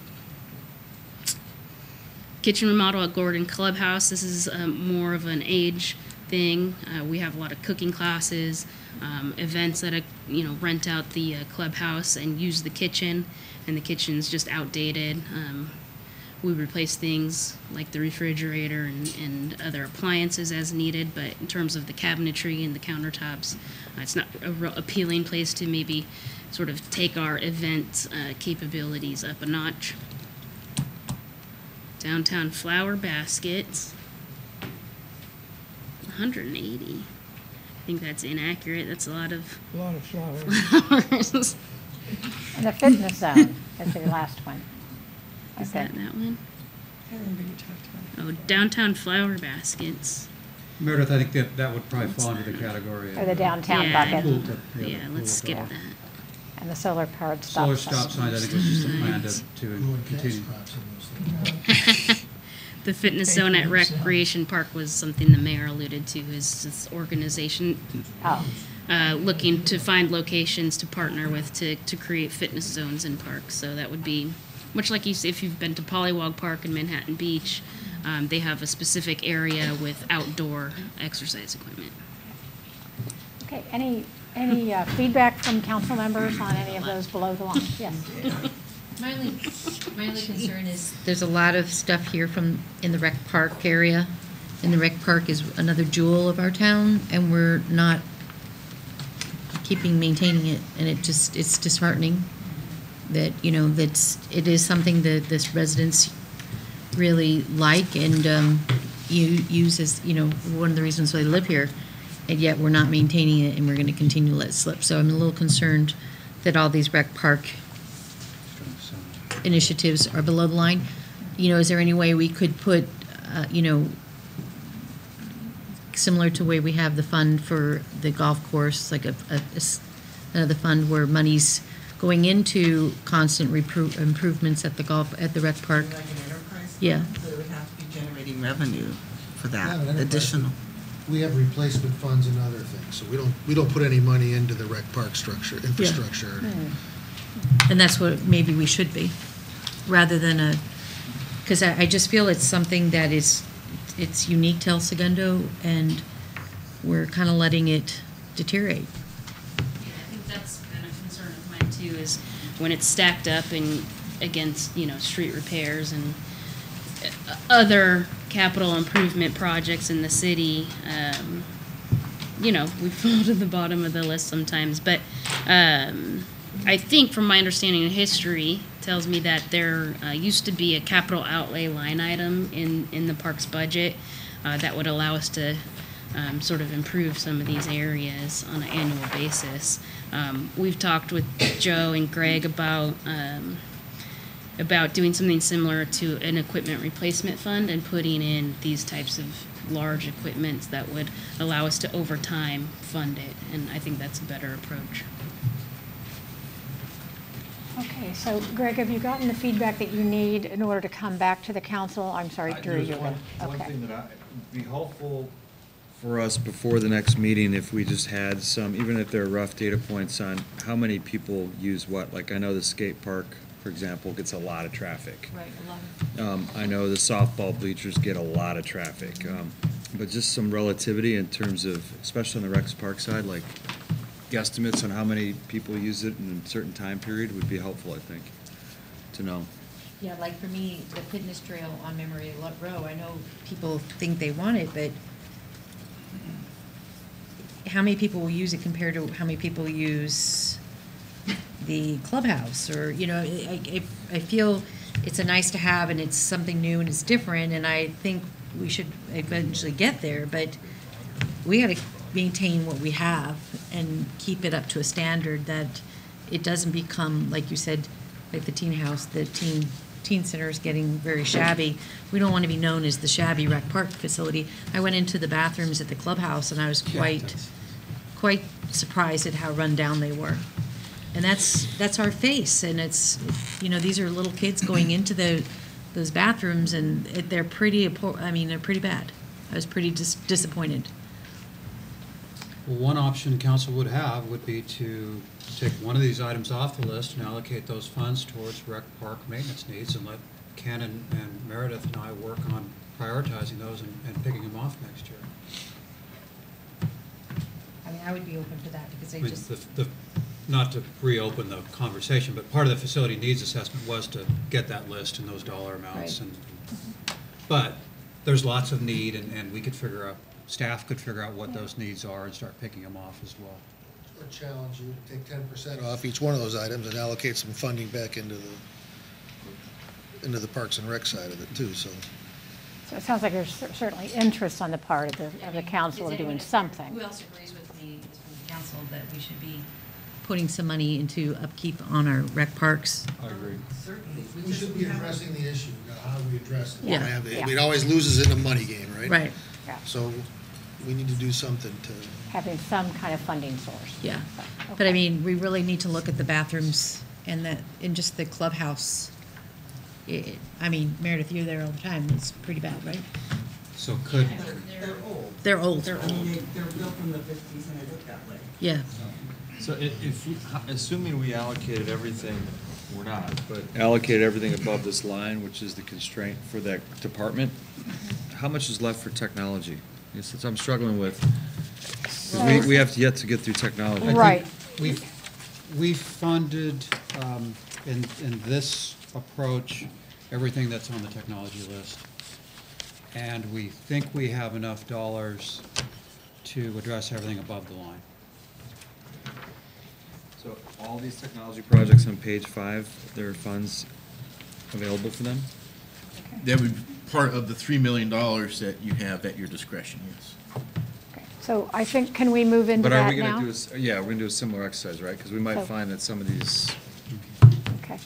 Kitchen remodel at Gordon Clubhouse. This is more of an age thing. We have a lot of cooking classes, events that rent out the clubhouse and use the kitchen, and the kitchen's just outdated. We replace things like the refrigerator and other appliances as needed, but in terms of the cabinetry and the countertops, it's not a real appealing place to maybe sort of take our event capabilities up a notch. Downtown flower baskets, 180. I think that's inaccurate. That's a lot of flowers. And the fitness zone is the last one. Is that one? I remember you talked about it. Oh, downtown flower baskets. Meredith, I think that would probably fall under the category. Or the downtown Yeah. bucket. Yeah, let's skip Yeah. that. And the solar-powered stop Solar sign. stop signs, I think was just the plan to continue. The fitness zone at Recreation Park was something the mayor alluded to, is this organization looking to find locations to partner with to create fitness zones in parks. So that would be, much like if you've been to Pollywog Park in Manhattan Beach, they have a specific area with outdoor exercise equipment. Okay, any feedback from council members on any of those below the line? Yes. My only concern is there's a lot of stuff here in the rec park area. And the rec park is another jewel of our town, and we're not maintaining it, and it's disheartening that, it is something that this residents really like and use as, one of the reasons why they live here, and yet we're not maintaining it, and we're going to continue to let it slip. So I'm a little concerned that all these rec park initiatives are below the line. Is there any way we could put, similar to the way we have the fund for the golf course, like another fund where money's going into constant improvements at the rec park? Like an enterprise? Yeah. So it would have to be generating revenue for Yeah, that, an enterprise. additional. We have replacement funds and other things, so we don't put any money into the rec park infrastructure. And that's what maybe we should be, rather than because I just feel it's something that it's unique to El Segundo, and we're kind of letting it deteriorate. Yeah, I think that's been a concern of mine too, is when it's stacked up and against, street repairs and other capital improvement projects in the city, we fall to the bottom of the list sometimes. But I think from my understanding of history tells me that there used to be a capital outlay line item in the park's budget that would allow us to sort of improve some of these areas on an annual basis. We've talked with Joe and Greg about doing something similar to an equipment replacement fund and putting in these types of large equipments that would allow us to over time fund it, and I think that's a better approach. Okay, so Greg, have you gotten the feedback that you need in order to come back to the council? I'm sorry, Drew, There's you're one okay. thing that would be helpful for us before the next meeting, if we just had some, even if they're rough data points on how many people use what. Like, I know the skate park for example, gets a lot of traffic. Right, a lot of. I know the softball bleachers get a lot of traffic, but just some relativity in terms of, especially on the Rex Park side, like guesstimates on how many people use it in a certain time period would be helpful, I think, to know. Yeah, like for me, the fitness trail on Memory Row, I know people think they want it, but how many people will use it compared to how many people use the clubhouse? Or, you know, I feel it's a nice to have and it's something new and it's different, and I think we should eventually get there, but we got to maintain what we have and keep it up to a standard that it doesn't become, like you said, like the teen house, the teen center is getting very shabby. We don't want to be known as the shabby rec park facility. I went into the bathrooms at the clubhouse and I was quite surprised at how run down they were. And that's our face, and it's, you know, these are little kids going into those bathrooms, and they're pretty bad. I was pretty disappointed. Well, one option council would have would be to take one of these items off the list and allocate those funds towards rec park maintenance needs, and let Ken and Meredith and I work on prioritizing those and picking them off next year. I mean, I would be open to that because I mean, not to reopen the conversation, but part of the facility needs assessment was to get that list and those dollar amounts. Right. But there's lots of need, and we could figure out, staff could figure out what those needs are and start picking them off as well. Or challenge you to take 10% off each one of those items and allocate some funding back into the Parks and Rec side of it too, so. So it sounds like there's certainly interest on the part of the council of doing something. Who else agrees with me from the council that we should be putting some money into upkeep on our rec parks? I agree. Certainly. We should be addressing the issue, how do we address it? Yeah. It always loses in the money game, right? Right. Yeah. So we need to do something to. Having some kind of funding source. Yeah. So, But I okay. mean, we really need to look at the bathrooms and just the clubhouse. I mean, Meredith, you're there all the time. It's pretty bad, right? So could, They're old. They're old. They're built in the 50s and they look that way. Yeah. So assuming we allocated everything, we're not, but allocated everything above this line, which is the constraint for that department, how much is left for technology? Since I'm struggling with, 'cause we have yet to get through technology. Right. We funded, in this approach, everything that's on the technology list. And we think we have enough dollars to address everything above the line. So all these technology projects on page 5, there are funds available for them? That would be part of the $3 million that you have at your discretion, yes. Okay. So I think, can we move into But are that we going now? to do we're going to do a similar exercise, right? Because we might So- find that some of these, Okay.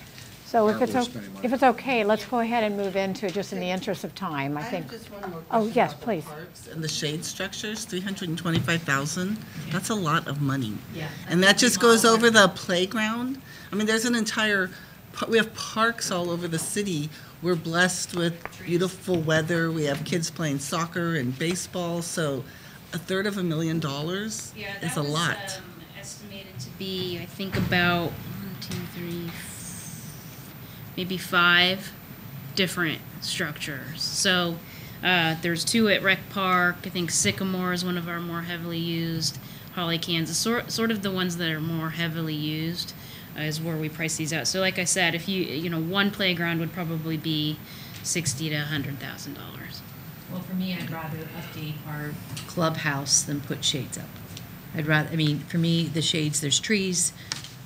So if Aren't it's, worth spending money. if it's okay, let's go ahead and move into, just in the interest of time, I think. have just one more Oh, question yes, about the please. parks and the shade structures, 325,000. That's a lot of money. Yeah. And that just goes over the playground. I mean, there's an entire, we have parks all over the city. We're blessed with beautiful weather. We have kids playing soccer and baseball. So $325,000 is a lot. Estimated to be, I think, about 1, 2, 3, maybe 5 different structures. So there's 2 at Rec Park. I think Sycamore is one of our more heavily used. Holly, Kansas, sort of the ones that are more heavily used is where we price these out. So like I said, if one playground would probably be $60,000 to $100,000. Well, for me, I'd rather update our clubhouse than put shades up. For me, the shades, there's trees,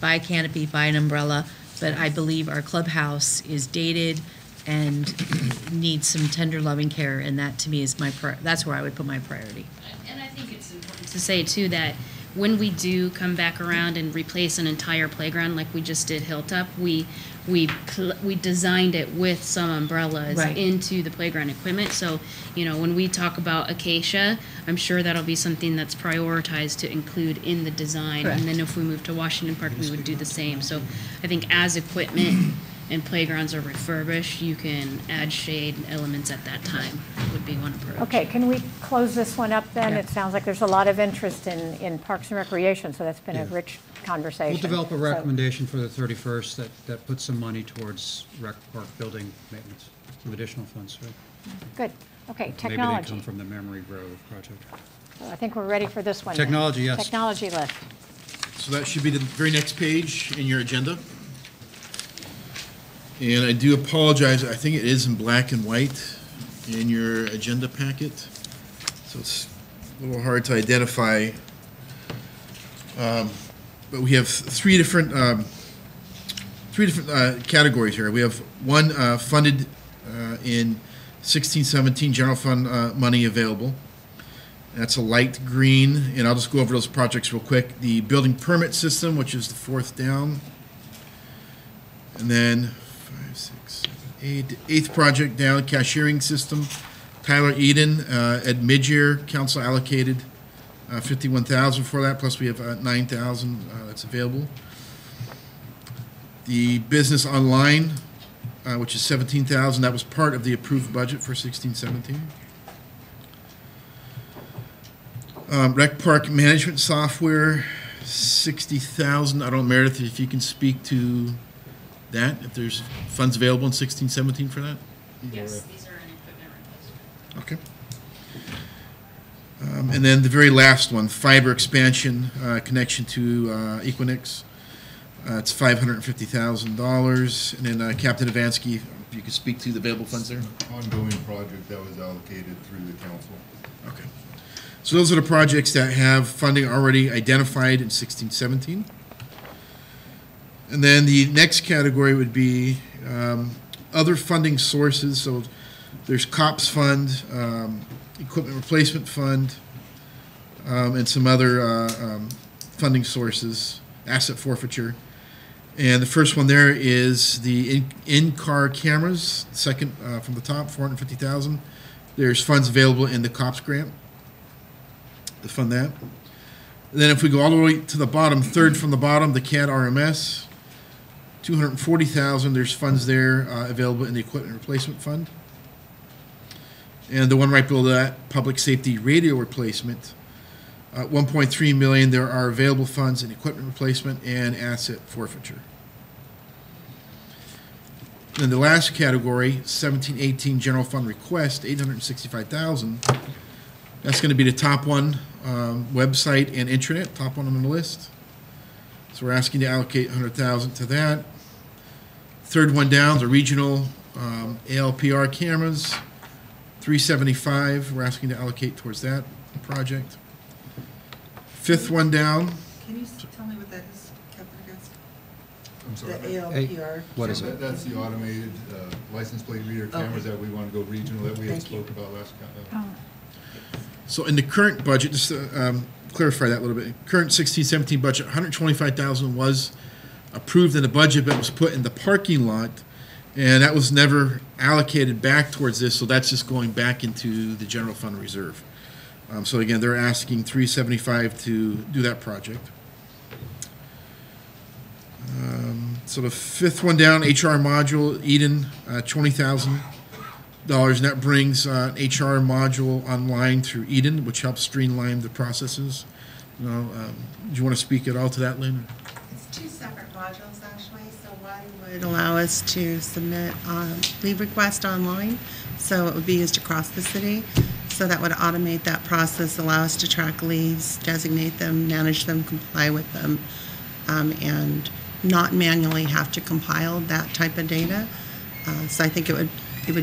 buy a canopy, buy an umbrella, but I believe our clubhouse is dated and needs some tender loving care, and that to me is that's where I would put my priority. And I think it's important to say too that when we do come back around and replace an entire playground like we just did Hilltop, we designed it with some umbrellas Right. into the playground equipment. So, when we talk about Acacia, I'm sure that'll be something that's prioritized to include in the design. Correct. And then if we move to Washington Park, we would do the same. So I think as equipment and playgrounds are refurbished, you can add shade elements at that time, would be one approach. Okay, can we close this one up then? Yeah. It sounds like there's a lot of interest in Parks and Recreation, so that's been a rich conversation. We'll develop a So- recommendation for the 31st that puts some money towards rec park building maintenance, some additional funds. Right? Good. Okay, Maybe technology. they come from the Memory Grove project. So I think we're ready for this one. then. Technology, yes. Technology list. So that should be the very next page in your agenda. And I do apologize, I think it is in black and white in your agenda packet. So it's a little hard to identify. But we have three different categories here. We have one funded in 16-17 general fund money available. That's a light green, and I'll just go over those projects real quick. The building permit system, which is the fourth down. And then 5, 6, 7, 8. Eighth project down, cashiering system. Tyler Eden, at mid-year, council allocated $51,000 for that, plus we have $9,000 that's available. The business online, which is $17,000, that was part of the approved budget for 16-17. Rec park management software, $60,000. I don't know, Meredith, if you can speak to that, if there's funds available in 16-17 for that? Yes, these are an equipment replacement. Okay. And then the very last one, fiber expansion connection to Equinix. It's $550,000. And then Captain Avansky, if you could speak to the available funds there. Ongoing project that was allocated through the council. Okay. So those are the projects that have funding already identified in 16-17. And then the next category would be other funding sources. So there's COPS fund, equipment replacement fund, and some other funding sources, asset forfeiture. And the first one there is the in-car cameras, second from the top, $450,000. There's funds available in the COPS grant to fund that. And then if we go all the way to the bottom, third from the bottom, the CAD RMS, $240,000. There's funds there available in the equipment replacement fund. And the one right below that, public safety radio replacement, $1.3 million. There are available funds in equipment replacement and asset forfeiture. Then the last category, 17-18 general fund request, $865,000. That's going to be the top one, website and intranet, top one on the list. So we're asking to allocate $100,000 to that. Third one down, the regional ALPR cameras, $375,000. We're asking to allocate towards that project. Fifth one down. Can you tell me what that is, Captain Against? I'm sorry. The ALPR. What is it? That's the automated license plate reader cameras that we want to go regional that we had Thank you. spoke about last. So in the current budget, just to clarify that a little bit, current 16-17 budget, $125,000 was approved in the budget, but was put in the parking lot, and that was never allocated back towards this, so that's just going back into the general fund reserve. So again, they're asking $375,000 to do that project. So the fifth one down, HR module, Eden, $20,000. And that brings an HR module online through Eden, which helps streamline the processes. Do you want to speak at all to that, Lynn? It's two separate modules, actually. So one would allow us to submit leave request online, so it would be used across the city. So that would automate that process, allow us to track leaves, designate them, manage them, comply with them, and not manually have to compile that type of data. So I think it would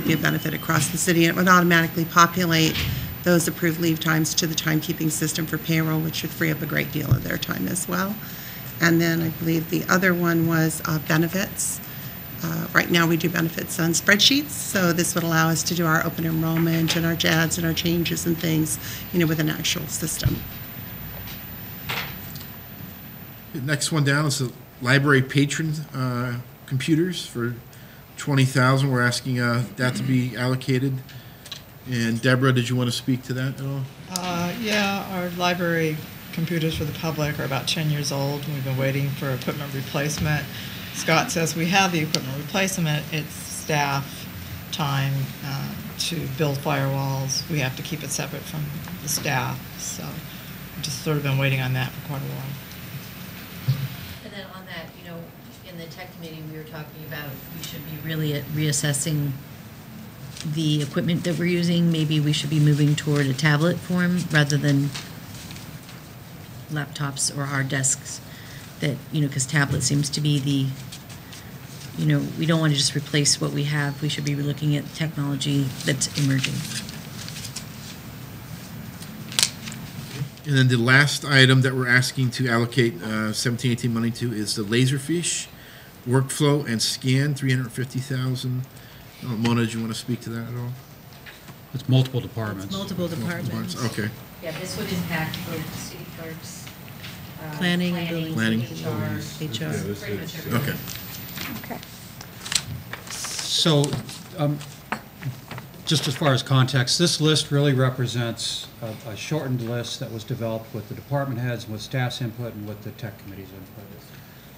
be a benefit across the city. It would automatically populate those approved leave times to the timekeeping system for payroll, which would free up a great deal of their time as well. And then I believe the other one was benefits. Right now we do benefits on spreadsheets, so this would allow us to do our open enrollment and our JADs and our changes and things, with an actual system. The next one down is the library patron computers for $20,000. We're asking that to be allocated. And Deborah, did you want to speak to that at all? Yeah, our library computers for the public are about 10 years old, and we've been waiting for equipment replacement. Scott says we have the equipment replacement. It's staff time to build firewalls. We have to keep it separate from the staff. So we've just sort of been waiting on that for quite a while. then on that, you know, in the tech committee, we were talking about we should be really reassessing the equipment that we're using. Maybe we should be moving toward a tablet form rather than laptops or hard desks. That, you know, because tablet seems to be the, you know, we don't want to just replace what we have. We should be looking at technology that's emerging. And then the last item that we're asking to allocate 1718 money to is the Laserfish workflow and scan, 350,000. Mona, do you want to speak to that at all? It's multiple departments. Multiple departments. Okay. Yeah, this would impact both city clerks, Planning and building. Planning. HR. HR. Okay. Okay. So, just as far as context, this list really represents a shortened list that was developed with the department heads, with staff's input, and with the tech committee's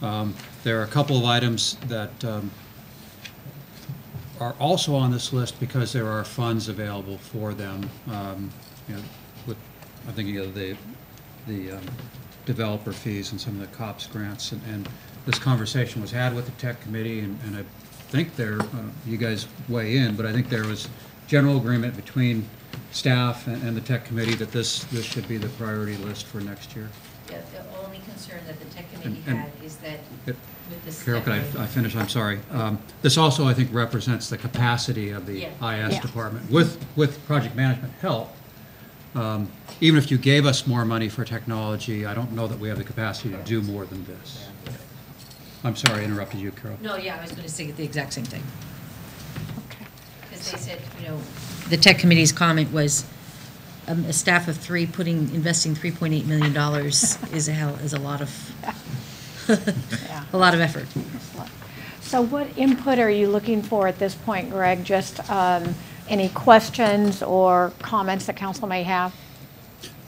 input. There are a couple of items that are also on this list because there are funds available for them. You know, I'm thinking of the developer fees and some of the COPS grants, and this conversation was had with the tech committee, and I think you guys weigh in, but I think there was general agreement between staff and the tech committee that this should be the priority list for next year. Yeah, the only concern that the tech committee And- had is that with this. Carol, could I finish? I'm sorry. This also, I think, represents the capacity of the Yeah. IS Yeah. department. With project management help, even if you gave us more money for technology, I don't know that we have the capacity to do more than this. I'm sorry, I interrupted you, Carol. No, yeah, I was going to say the exact same thing. Okay. Because they said, you know, the tech committee's comment was a staff of 3 investing $3.8 million is a lot of, Yeah. a lot of effort. So what input are you looking for at this point, Greg? Just any questions or comments that council may have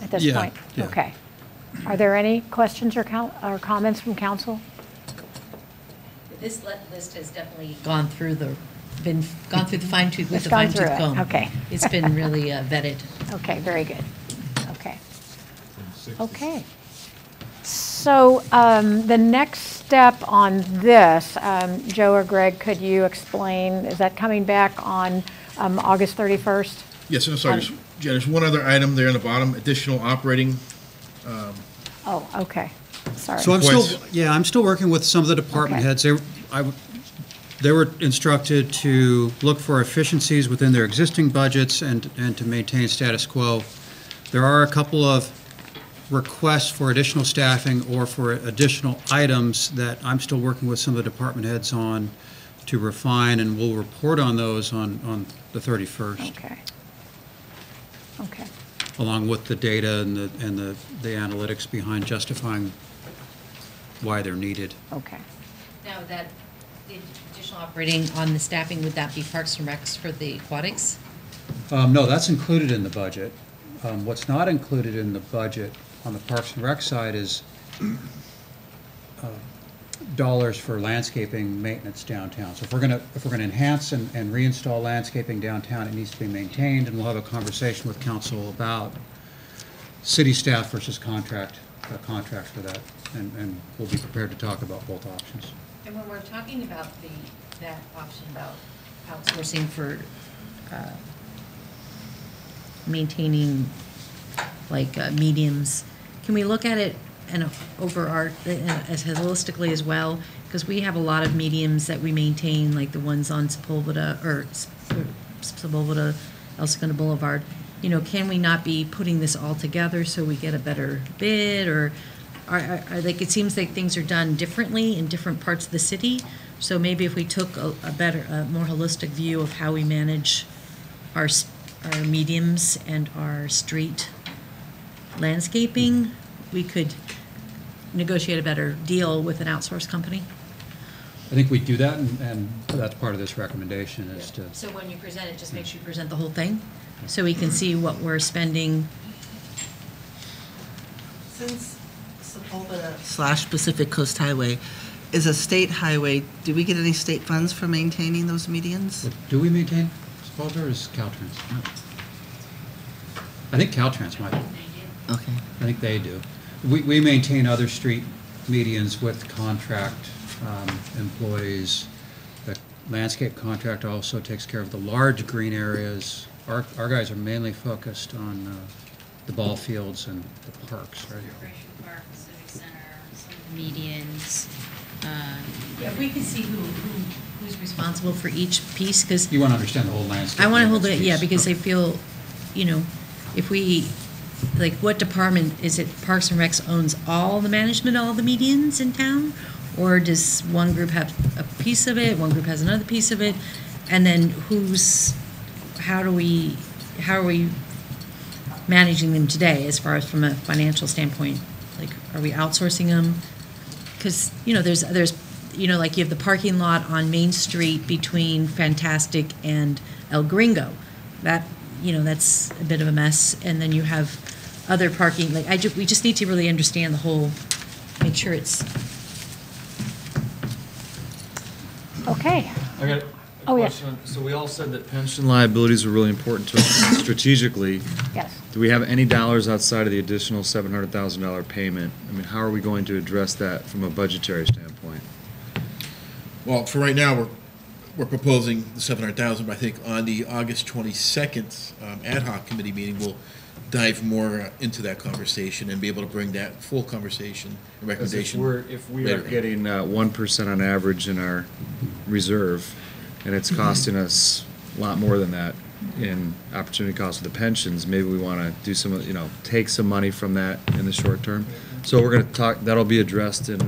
at this point? Yeah. Okay. Are there any questions or comments from council? This list has definitely gone through the fine tooth, with It's the gone fine through tooth it, comb. okay. It's been really vetted. Okay, very good. Okay. Okay. So the next step on this, Joe or Greg, could you explain, is that coming back on August 31st? Yes, I'm sorry, there's one other item there in the bottom, additional operating. Oh, okay. Sorry. So I'm still working with some of the department Okay. heads. They were instructed to look for efficiencies within their existing budgets and to maintain status quo. There are a couple of requests for additional staffing or for additional items that I'm still working with some of the department heads on to refine, and we'll report on those on the 31st. Okay. Okay. Along with the data and the analytics behind justifying why they're needed. Okay. Now, the additional operating on the staffing, would that be Parks and Recs for the aquatics? No, that's included in the budget. What's not included in the budget on the Parks and Rec side is dollars for landscaping maintenance downtown. So if we're gonna enhance and reinstall landscaping downtown, it needs to be maintained, and we'll have a conversation with council about city staff versus contract for that, and we'll be prepared to talk about both options. And when we're talking about that option about outsourcing for maintaining like mediums, can we look at it and as holistically as well? Because we have a lot of mediums that we maintain, like the ones on Sepulveda El Segundo Boulevard. You know, can we not be putting this all together so we get a better bid, or are like, it seems like things are done differently in different parts of the city. So maybe if we took a more holistic view of how we manage our mediums and our street landscaping, we could negotiate a better deal with an outsourced company. I think we do that, and that's part of this recommendation is to. So when you present it, just make sure you present the whole thing, so we can see what we're spending. Since Sepulveda / Pacific Coast Highway is a state highway, do we get any state funds for maintaining those medians? Do we maintain Sepulveda, or is Caltrans? No. I think Caltrans might. Okay. I think they do. We maintain other street medians with contract employees. The landscape contract also takes care of the large green areas. Our guys are mainly focused on the ball fields and the parks, right? Recreation Park, Civic Center, some of the medians. Yeah, if we could see who's responsible for each piece, because. You want to understand the whole landscape. I want to hold it, piece. yeah, because Okay. I feel, if we, like, what department, is it Parks and Recs owns all the management, all the medians in town? Or does one group have a piece of it, one group has another piece of it? And then how are we managing them today as far as from a financial standpoint? Like, are we outsourcing them? Because, there's like you have the parking lot on Main Street between Fantastic and El Gringo. That's a bit of a mess. And then you have other parking, we just need to really understand the whole, make sure it's. Okay. I got a Oh, yeah. question. So we all said that pension liabilities are really important to us strategically. Yes. Do we have any dollars outside of the additional $700,000 payment? I mean, how are we going to address that from a budgetary standpoint? Well, for right now, we're proposing the 700,000, but I think on the August 22nd ad hoc committee meeting, we'll dive more into that conversation and be able to bring that full conversation and recommendation. If we are later. getting 1% on average in our reserve, and it's costing us a lot more than that in opportunity cost of the pensions, maybe we want to do some, take some money from that in the short term. So we're going to talk, that'll be addressed in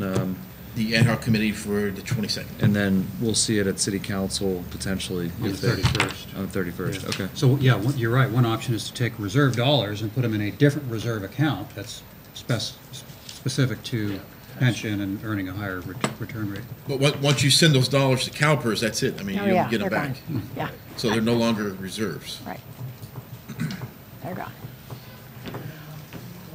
the ad hoc committee for the 22nd. And then we'll see it at city council potentially. On the 31st. On the 31st, Yeah. okay. So, yeah, you're right. One option is to take reserve dollars and put them in a different reserve account that's specific to pension and earning a higher return rate. But once you send those dollars to CalPERS, that's it. I mean, Oh, you yeah, don't get them they're back. gone. Yeah. So they're no longer reserves. Right. They're gone.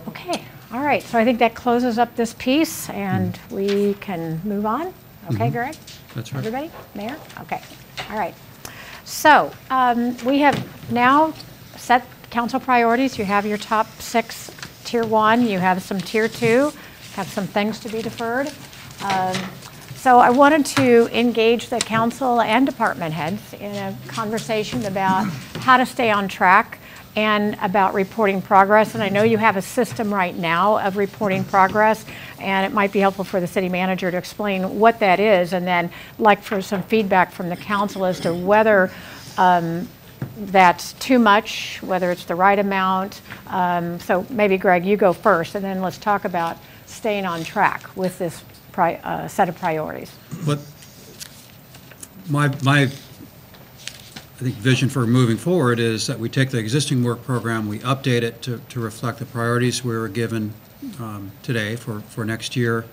Okay, all right, so I think that closes up this piece, and we can move on. Okay, Greg? That's right. Everybody? Mayor? Okay, all right. So we have now set council priorities. You have your top 6 tier 1, you have some tier 2, have some things to be deferred. So I wanted to engage the council and department heads in a conversation about how to stay on track and about reporting progress. And I know you have a system right now of reporting progress, and it might be helpful for the city manager to explain what that is, and then like for some feedback from the council as to whether that's too much, whether it's the right amount. So maybe Greg, you go first, and then let's talk about staying on track with this set of priorities. But my I think vision for moving forward is that we take the existing work program, we update it to reflect the priorities we were given today for next year.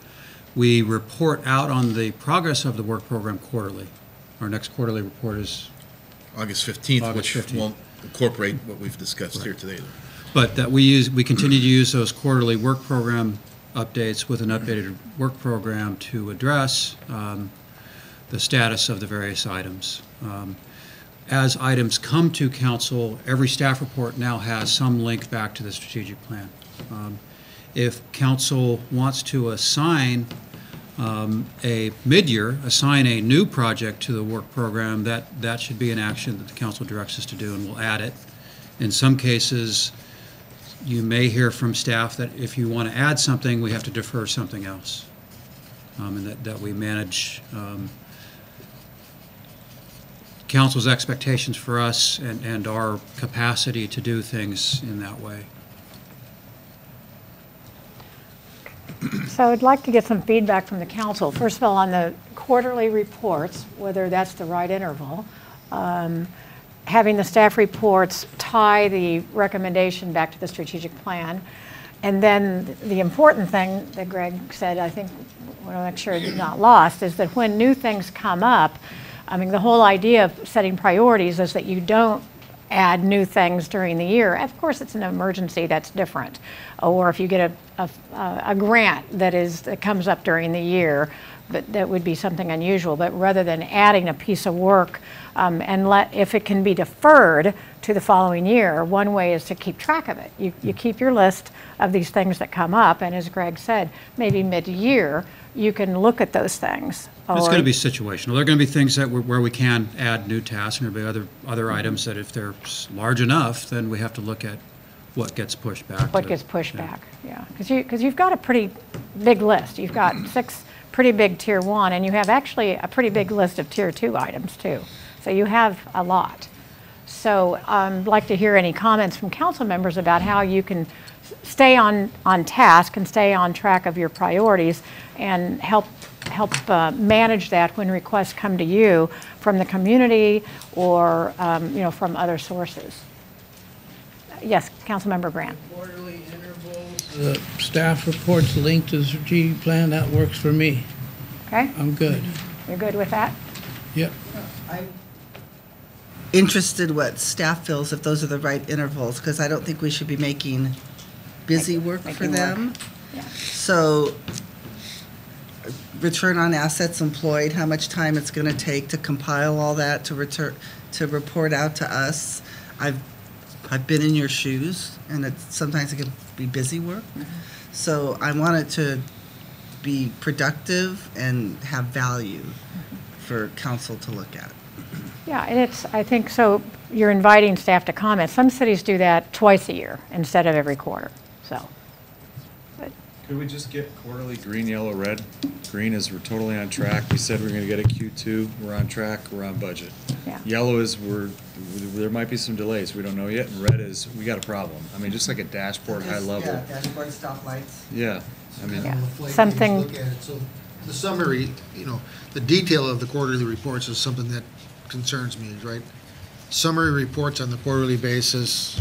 We report out on the progress of the work program quarterly. Our next quarterly report is August 15th, which 15th. won't incorporate what we've discussed here today. But that we continue to use those quarterly work program updates with an updated work program to address the status of the various items. As items come to council, every staff report now has some link back to the strategic plan. If council wants to assign a mid-year, assign a new project to the work program, that should be an action that the council directs us to do, and we'll add it. In some cases, you may hear from staff that if you want to add something, we have to defer something else, and that we manage council's expectations for us and our capacity to do things in that way. So I'd like to get some feedback from the council. First of all, on the quarterly reports, whether that's the right interval, having the staff reports tie the recommendation back to the strategic plan. And then the important thing that Greg said, I think we want to make sure it's not lost, is that when new things come up, I mean, the whole idea of setting priorities is that you don't add new things during the year. Of course, it's an emergency, that's different. Or if you get a grant that comes up during the year, but that would be something unusual. But rather than adding a piece of work, if it can be deferred to the following year, one way is to keep track of it. You keep your list of these things that come up, and as Greg said, maybe mid-year, you can look at those things. It's going to be situational. There are going to be things that where we can add new tasks, and there'll be other items that if they're large enough, then we have to look at what gets pushed back. What gets pushed back, yeah. Because you've got a pretty big list. You've got 6 pretty big Tier 1, and you have actually a pretty big list of Tier 2 items, too. So you have a lot. So I'd like to hear any comments from council members about how you can stay on task and stay on track of your priorities and help manage that when requests come to you from the community or from other sources. Yes, Councilmember Brand. Quarterly intervals, the staff reports linked to the strategic plan, that works for me. Okay. I'm good. You're good with that? Yep. I'm interested what staff feels, if those are the right intervals, because I don't think we should be making busy work for them. Yeah. So return on assets employed, how much time it's going to take to compile all that, to report out to us. I've been in your shoes, and sometimes it can be busy work. Mm-hmm. So I want it to be productive and have value for council to look at. Yeah, and I think so. You're inviting staff to comment. Some cities do that twice a year instead of every quarter. So. Could we just get quarterly green, yellow, red? Green is we're totally on track. We said we're going to get a Q2. We're on track. We're on budget. Yeah. Yellow is there might be some delays. We don't know yet. And red is we got a problem. I mean, just like a dashboard, high level. Yeah, dashboard, stoplights. Yeah. I mean, Something. Look at it. So the summary, the detail of the quarterly reports is something that concerns me, right? Summary reports on the quarterly basis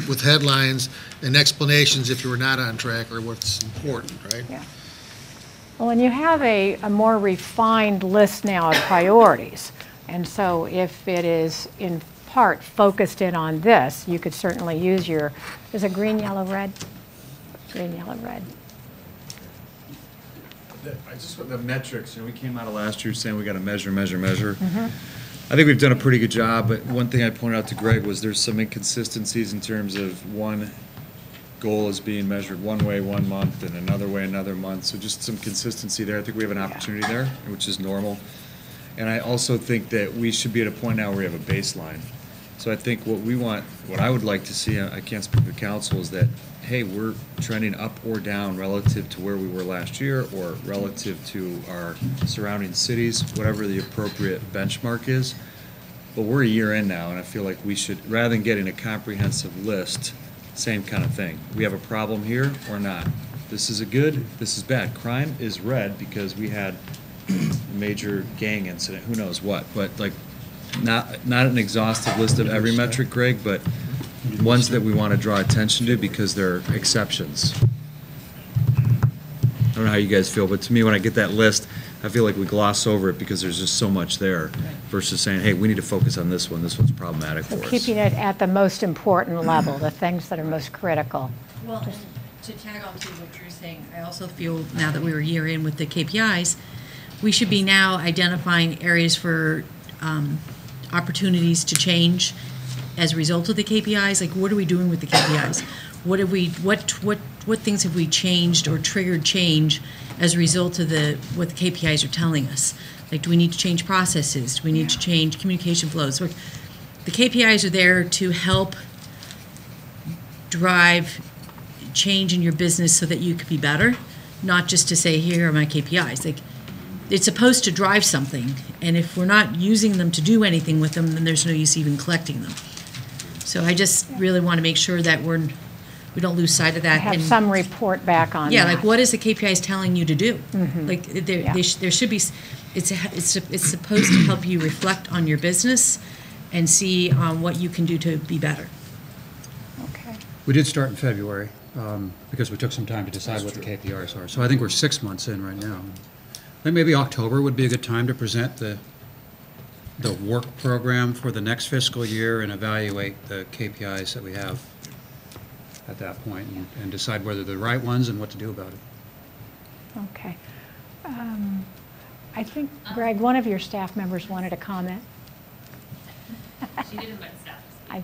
with headlines and explanations if you were not on track or what's important, right? Yeah. Well, and you have a more refined list now of priorities. And so if it is in part focused in on this, you could certainly use is it green, yellow, red? Green, yellow, red. I just want the metrics. We came out of last year saying we got to measure. Mm-hmm. I think we've done a pretty good job, but one thing I pointed out to Greg was there's some inconsistencies in terms of one goal is being measured one way one month and another way another month. So just some consistency there. I think we have an opportunity there, which is normal. And I also think that we should be at a point now where we have a baseline. So I think what I would like to see, I can't speak for council, is that, hey, we're trending up or down relative to where we were last year or relative to our surrounding cities, whatever the appropriate benchmark is. But we're a year in now, and I feel like we should, rather than getting a comprehensive list, same kind of thing. We have a problem here or not. This is a good, this is bad. Crime is red because we had a major gang incident, who knows what, but like not an exhaustive list of every metric, Greg, but ones that we want to draw attention to because they're exceptions. I don't know how you guys feel, but to me, when I get that list, I feel like we gloss over it because there's just so much there versus saying, hey, we need to focus on this one. This one's problematic for us. Keeping it at the most important level, the things that are most critical. Well, and to tag on to what you're saying, I also feel now that we're a year in with the KPIs, we should be now identifying areas for opportunities to change as a result of the KPIs. Like, what are we doing with the KPIs? What things have we changed or triggered change as a result of what the KPIs are telling us? Like, do we need to change processes? Do we need to change communication flows? The KPIs are there to help drive change in your business so that you could be better, not just to say, here are my KPIs. Like, it's supposed to drive something, and if we're not using them to do anything with them, then there's no use even collecting them. So I just really want to make sure that we don't lose sight of that. Have some report back on yeah, that. like what is the KPIs telling you to do? Mm-hmm. Like there should be. It's supposed to help you reflect on your business and see what you can do to be better. Okay. We did start in February because we took some time to decide what the KPIs are. So I think we're 6 months in right now. I think maybe October would be a good time to present the work program for the next fiscal year and evaluate the KPIs that we have at that point and decide whether they're the right ones and what to do about it. Okay. I think, Greg, one of your staff members wanted to comment. She did invite staff. I'm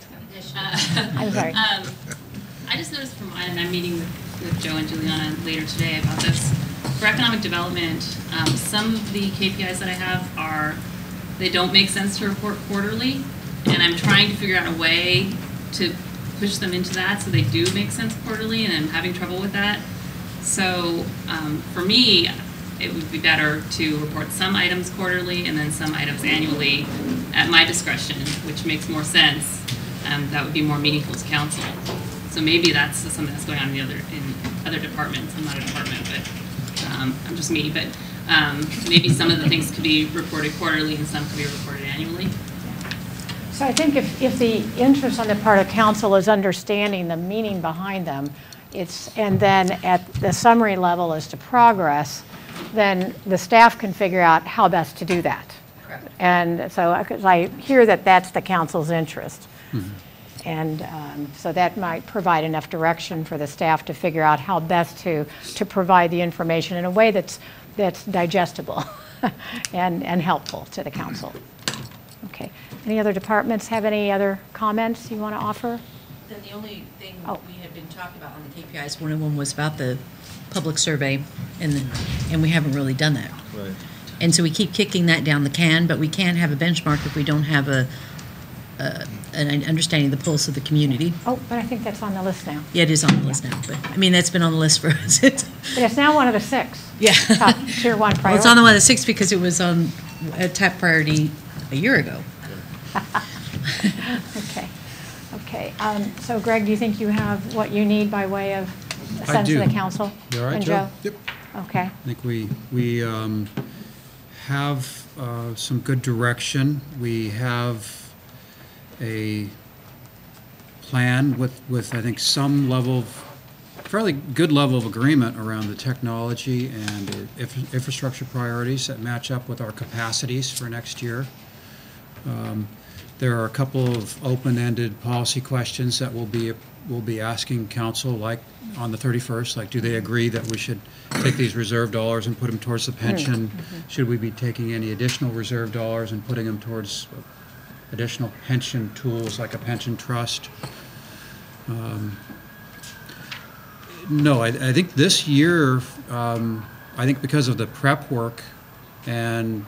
sorry. I just noticed from mine, and I'm meeting with Joe and Juliana later today about this. For economic development, some of the KPIs that I have they don't make sense to report quarterly, and I'm trying to figure out a way to push them into that so they do make sense quarterly, and I'm having trouble with that. So for me, it would be better to report some items quarterly and then some items annually at my discretion, which makes more sense. That would be more meaningful to council. So maybe that's something that's going on in other departments. I'm not a department, but I'm just me. But maybe some of the things could be reported quarterly and some could be reported annually. So I think if the interest on the part of council is understanding the meaning behind them, and then at the summary level as to progress, then the staff can figure out how best to do that. Correct. And so I hear that that's the council's interest. Mm-hmm. And so that might provide enough direction for the staff to figure out how best to provide the information in a way that's digestible and helpful to the council. Okay. Any other departments have any other comments you want to offer? Then the only thing we had been talking about on the KPIs, one of them was about the public survey, and we haven't really done that. Right. And so we keep kicking that down the can, but we can't have a benchmark if we don't have an understanding of the pulse of the community. Oh, but I think that's on the list now. Yeah, it is on the list now, but I mean, that's been on the list for us. But it's now one of the 6. Yeah. Top tier 1 priority. Well, it's on the one of the 6 because it was on a top priority a year ago. Okay. So Greg, do you think you have what you need by way of a sense of the council? You all right, and Joe? Yep. Okay. I think we have some good direction. We have a plan with I think some level of fairly good level of agreement around the technology and infrastructure priorities that match up with our capacities for next year. There are a couple of open-ended policy questions that we'll be asking council, like on the 31st, like do they agree that we should take these reserve dollars and put them towards the pension? Mm-hmm. Should we be taking any additional reserve dollars and putting them towards additional pension tools like a pension trust? No, I think this year, I think because of the prep work and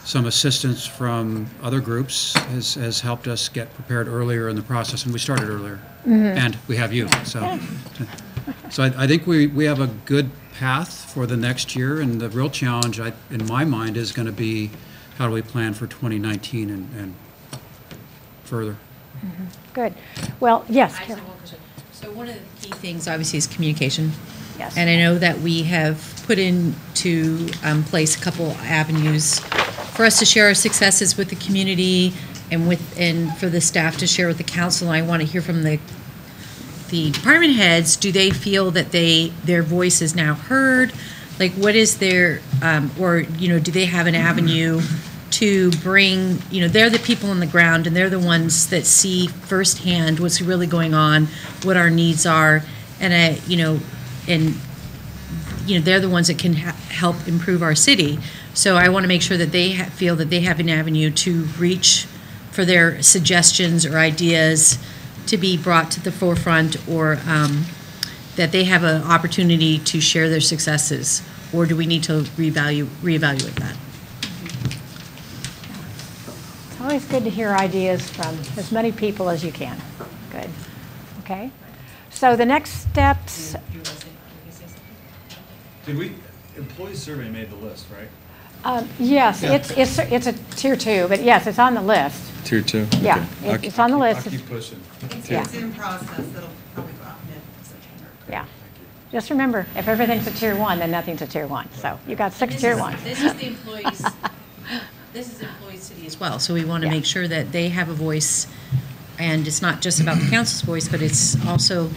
some assistance from other groups has helped us get prepared earlier in the process, and we started earlier. Mm-hmm. And we have you. So I think we have a good path for the next year, and the real challenge, in my mind, is going to be how do we plan for 2019 and further. Mm-hmm. Good. Well, yes. So one of the key things, obviously, is communication. Yes. And I know that we have put into place a couple avenues for us to share our successes with the community and for the staff to share with the council. I want to hear from the department heads. Do they feel that their voice is now heard? Like, what is their, do they have an avenue to bring, they're the people on the ground and they're the ones that see firsthand what's really going on, what our needs are, and they're the ones that can help improve our city. So I want to make sure that they feel that they have an avenue to reach for their suggestions or ideas to be brought to the forefront, or that they have an opportunity to share their successes, or do we need to reevaluate that? It's always good to hear ideas from as many people as you can. Good. Okay. So the next steps. Did employee survey made the list, right? Yes, yeah. It's a tier 2, but yes, it's on the list. Tier 2? Yeah, okay. It's on the list. I'll keep pushing. It's in process. It'll probably go out mid-September. Yeah. Just remember, if everything's a tier 1, then nothing's a tier 1. So you got 6 tier 1s. This is the employees. This is employee city as well. So we want to make sure that they have a voice, and it's not just about the council's voice, but it's also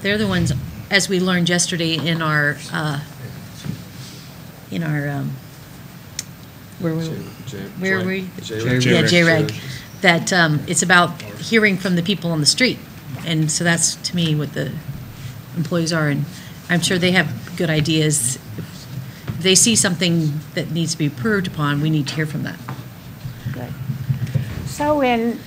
they're the ones, as we learned yesterday in our JREG, that it's about hearing from the people on the street, and so that's to me what the employees are, and I'm sure they have good ideas. if they see something that needs to be improved upon, we need to hear from that. Good. So in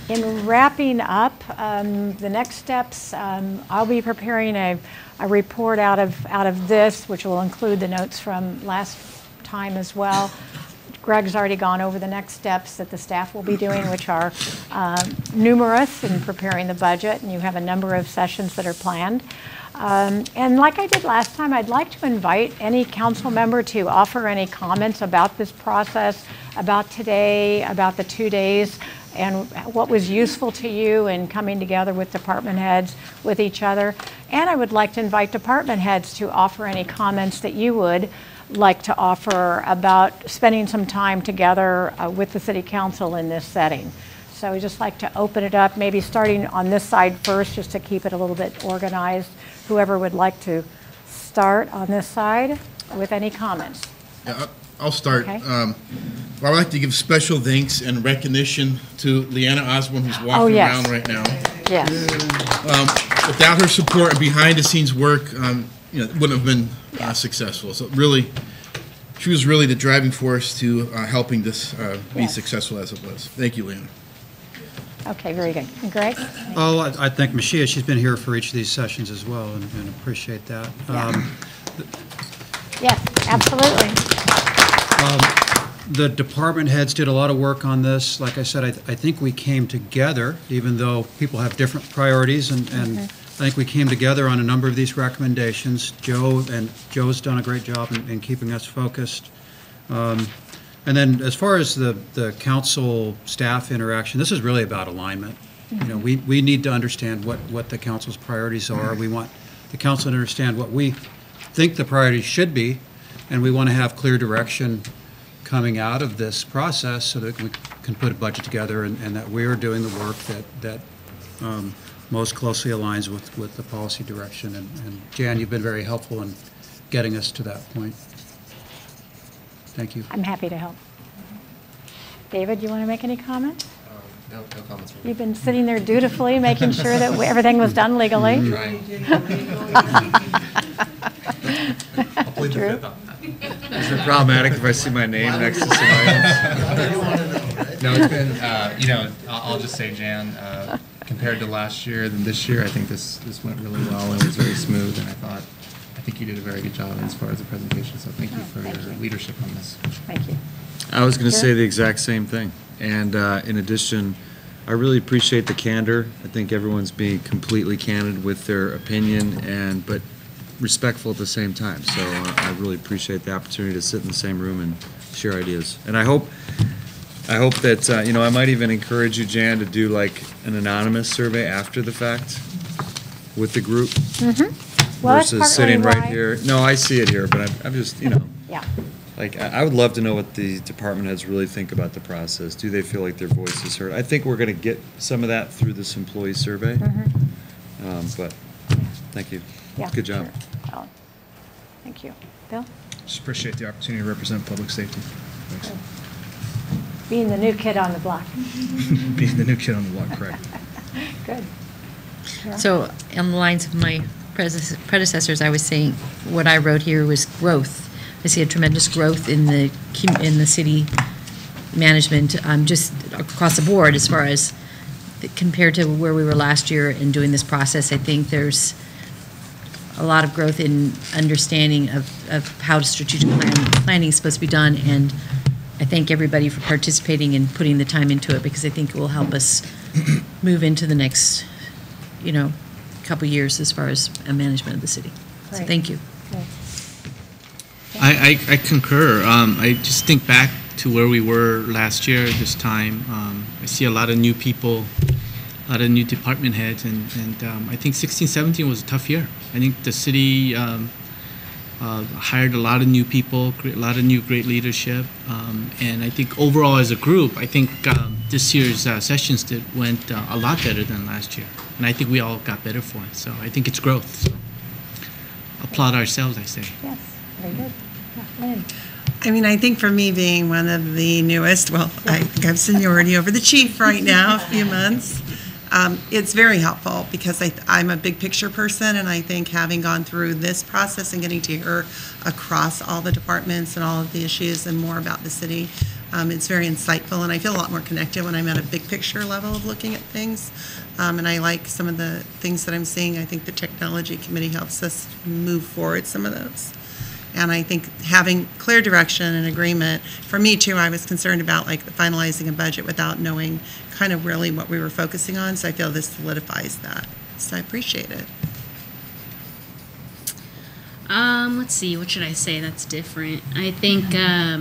wrapping up, the next steps, I'll be preparing a report out of this, which will include the notes from last time as well. Greg's already gone over the next steps that the staff will be doing, which are numerous in preparing the budget, and you have a number of sessions that are planned. And like I did last time, I'd like to invite any council member to offer any comments about this process, about today, about the 2 days, and what was useful to you in coming together with department heads, with each other. And I would like to invite department heads to offer any comments that you would like to offer about spending some time together with the city council in this setting. So we just like to open it up, maybe starting on this side first, just to keep it a little bit organized. Whoever would like to start on this side with any comments. Yeah, I'll start. Okay. Well, I'd like to give special thanks and recognition to Leanna Osborne, who's walking around right now. Yes. Without her support and behind-the-scenes work, it wouldn't have been successful. So really, she was really the driving force to helping this be successful as it was. Thank you, Leanna. Okay, very good. And Greg? Oh, I thank Mashia. She's been here for each of these sessions as well, and appreciate that. Yes, absolutely. The department heads did a lot of work on this. Like I said, I think we came together, even though people have different priorities, and I think we came together on a number of these recommendations. Joe's done a great job in keeping us focused. And then as far as the council staff interaction, this is really about alignment. We need to understand what the council's priorities are. We want the council to understand what we think the priorities should be, and we want to have clear direction coming out of this process so that we can put a budget together and that we are doing the work that most closely aligns with the policy direction. And Jan, you've been very helpful in getting us to that point. Thank you. I'm happy to help. David, you want to make any comments? No comments from me. You've been sitting there dutifully, making sure that everything was done legally. I'll plead the fifth on that. Is it problematic if I see my name next to somebody else? No, it's been, I'll just say, Jan, compared to last year than this year, I think this went really well. It was very smooth, and I think you did a very good job as far as the presentation, so thank you for your leadership on this. Thank you. I was going to say the exact same thing. And in addition, I really appreciate the candor. I think everyone's being completely candid with their opinion, but respectful at the same time. So I really appreciate the opportunity to sit in the same room and share ideas. And I hope that, I might even encourage you, Jan, to do like an anonymous survey after the fact with the group. Well, versus sitting right here. No, I see it here, but I'm just, Yeah. Like, I would love to know what the department heads really think about the process. Do they feel like their voice is heard? I think we're going to get some of that through this employee survey. But thank you. Yeah, good job. Sure. Well, thank you. Bill? Just appreciate the opportunity to represent public safety. Thanks. Being the new kid on the block. Being the new kid on the block, correct. Good. Yeah. So on the lines of my predecessors, I was saying what I wrote here was growth. I see a tremendous growth in the city management, just across the board as far as compared to where we were last year in doing this process. I think there's a lot of growth in understanding of how strategic planning is supposed to be done, and I thank everybody for participating and putting the time into it, because I think it will help us move into the next, couple years as far as management of the city. So Great. thank you. Great. I concur. I just think back to where we were last year at this time. I see a lot of new people, a lot of new department heads, and I think 16-17 was a tough year. I think the city hired a lot of new people, a lot of new great leadership, and I think overall as a group, I think this year's sessions went a lot better than last year, and I think we all got better for it. So I think it's growth. So applaud ourselves, I say. Yes, very good. Yeah, Lynn. I mean, I think for me being one of the newest, I have seniority over the chief right now, a few months. It's very helpful because I'm a big picture person, and I think having gone through this process and getting to hear across all the departments and all of the issues and more about the city, it's very insightful, and I feel a lot more connected when I'm at a big picture level of looking at things. And I like some of the things that I'm seeing. I think the technology committee helps us move forward some of those. And I think having clear direction and agreement, for me too, I was concerned about like finalizing a budget without knowing kind of really what we were focusing on. So I feel this solidifies that. So I appreciate it. Let's see, what should I say that's different? I think, I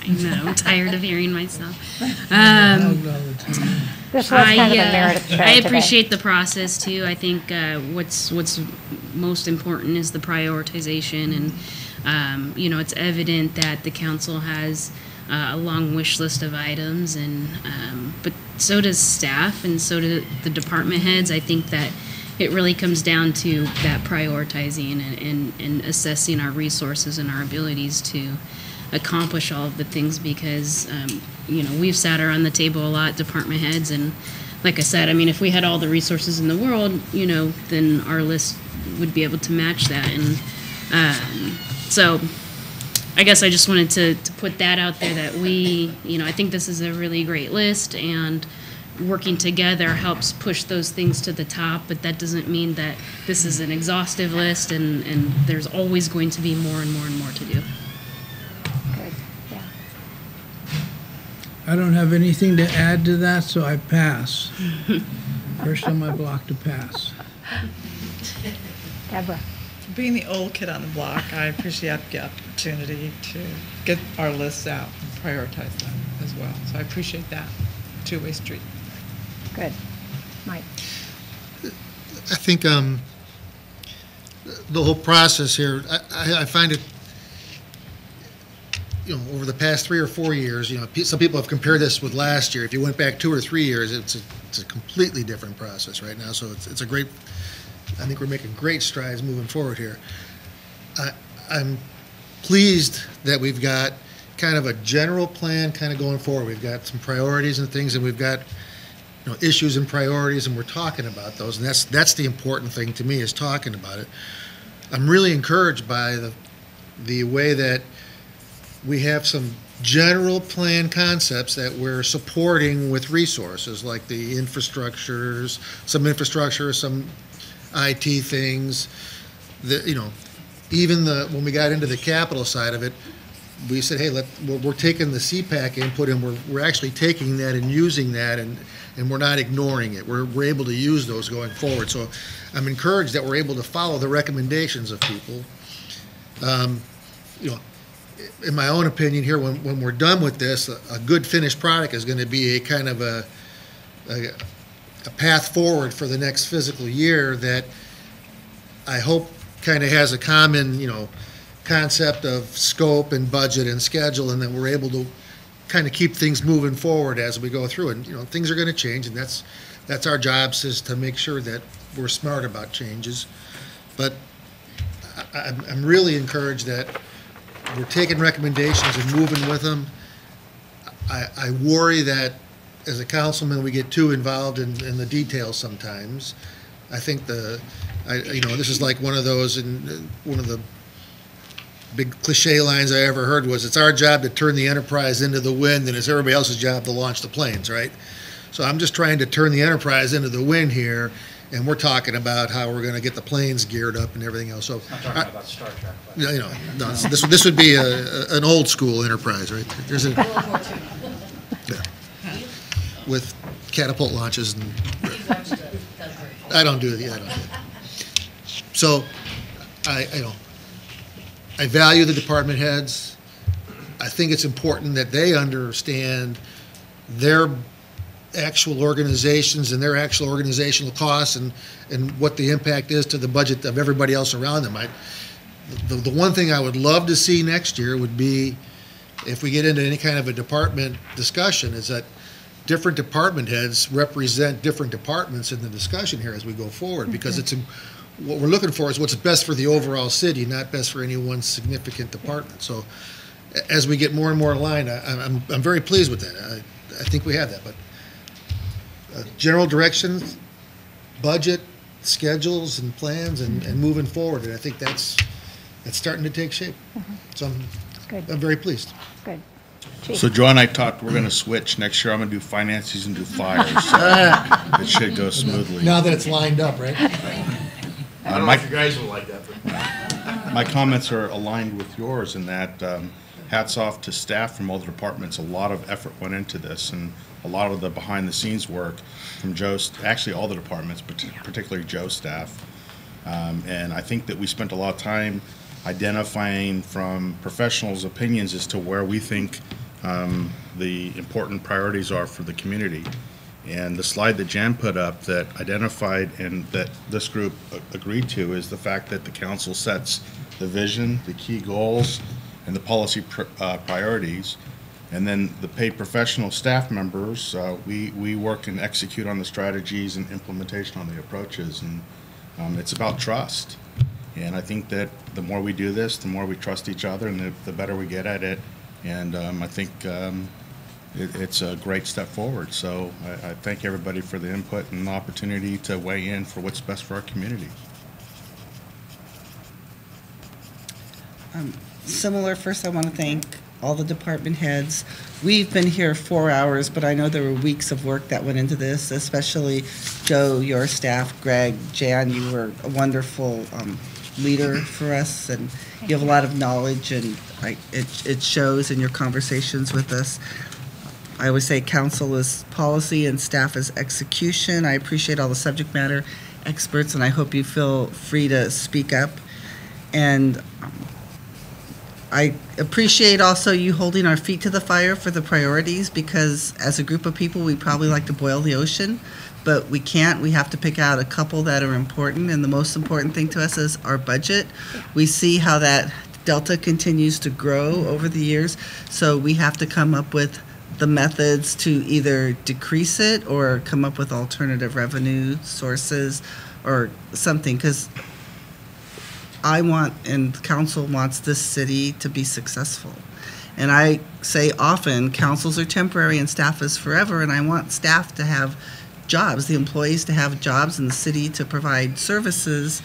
know, I'm tired of hearing myself. This was kind of a narrative show I today. appreciate the process too. I think what's most important is the prioritization, and you know, it's evident that the council has a long wish list of items, and but so does staff, and so do the department heads. I think that it really comes down to that prioritizing and assessing our resources and our abilities to accomplish all of the things, because you know, we've sat around the table a lot, department heads, and like I said, I mean, if we had all the resources in the world, you know, then our list would be able to match that. And so I guess I just wanted to put that out there, that we, you know, I think this is a really great list, and working together helps push those things to the top, but that doesn't mean that this is an exhaustive list, and there's always going to be more and more and more to do. I don't have anything to add to that, so I pass. First on my block to pass. Deborah. Being the old kid on the block, I appreciate the opportunity to get our lists out and prioritize them as well. So I appreciate that. Two-way street. Good. Mike. I think the whole process here, I find it, you know, over the past 3 or 4 years, you know, some people have compared this with last year. If you went back 2 or 3 years, it's a completely different process right now. So it's a great, I think we're making great strides moving forward here. I'm pleased that we've got kind of a general plan kind of going forward. We've got some priorities and things, and we've got, you know, issues and priorities, and we're talking about those. And that's the important thing to me, is talking about it. I'm really encouraged by the way that we have some general plan concepts that we're supporting with resources, like the infrastructures, some infrastructure, some IT things. You know, even when we got into the capital side of it, we said, hey, we're taking the CPAC input, and we're actually taking that and using that, and we're not ignoring it. We're able to use those going forward. So I'm encouraged that we're able to follow the recommendations of people. You know, in my own opinion here, when we're done with this, a good finished product is going to be a kind of a path forward for the next fiscal year that I hope kind of has a common, you know, concept of scope and budget and schedule, and then we're able to kind of keep things moving forward as we go through. And, you know, things are going to change, and that's our job, is to make sure that we're smart about changes. But I'm really encouraged that we're taking recommendations and moving with them. I worry that as a councilman we get too involved in the details sometimes. I think you know, this is like one of those, and one of the big cliche lines I ever heard was, it's our job to turn the Enterprise into the wind, and it's everybody else's job to launch the planes, right? So I'm just trying to turn the Enterprise into the wind here, and we're talking about how we're going to get the planes geared up and everything else. So I'm talking about Star Trek. You know, no, this would be an old school Enterprise, right? There's yeah, with catapult launches and I don't do it. Yeah, I don't do it. So I value the department heads. I think it's important that they understand their actual organizations and their actual organizational costs, and what the impact is to the budget of everybody else around them. The one thing I would love to see next year would be, if we get into any kind of a department discussion, is that different department heads represent different departments in the discussion here as we go forward, because what we're looking for is what's best for the overall city, not best for any one significant department. So as we get more and more aligned, I'm very pleased with that. I think we have that, but general directions, budget, schedules and plans and moving forward. And I think that's starting to take shape. So I'm very pleased. Good. So Joe and I talked, we're gonna switch. Next year, I'm gonna do finances and do fires. So it should go smoothly. Now that it's lined up, right? I don't know if you guys will like that, but. My comments are aligned with yours in that hats off to staff from all the departments. A lot of effort went into this, and a lot of the behind-the-scenes work from Joe's, actually all the departments, particularly Joe's staff. And I think that we spent a lot of time identifying from professionals' opinions as to where we think the important priorities are for the community. And the slide that Jan put up that identified and that this group agreed to is the fact that the council sets the vision, the key goals, and the policy priorities. And then the paid professional staff members, we work and execute on the strategies and implementation on the approaches. And it's about trust. And I think that the more we do this, the more we trust each other and the better we get at it. And I think it's a great step forward. So I thank everybody for the input and the opportunity to weigh in for what's best for our community. Similar, first I want to thank all the department heads. We've been here 4 hours, but I know there were weeks of work that went into this, especially Joe, your staff, Greg, Jan, you were a wonderful leader for us, and you have a lot of knowledge, and it shows in your conversations with us. I always say council is policy and staff is execution. I appreciate all the subject matter experts, and I hope you feel free to speak up. And I appreciate also you holding our feet to the fire for the priorities, because as a group of people, we probably like to boil the ocean, but we can't. We have to pick out a couple that are important, and the most important thing to us is our budget. We see how that delta continues to grow over the years, so we have to come up with the methods to either decrease it or come up with alternative revenue sources or something, because I want, and council wants this city to be successful. And I say often, councils are temporary and staff is forever, and I want staff to have jobs, the employees to have jobs, and the city to provide services,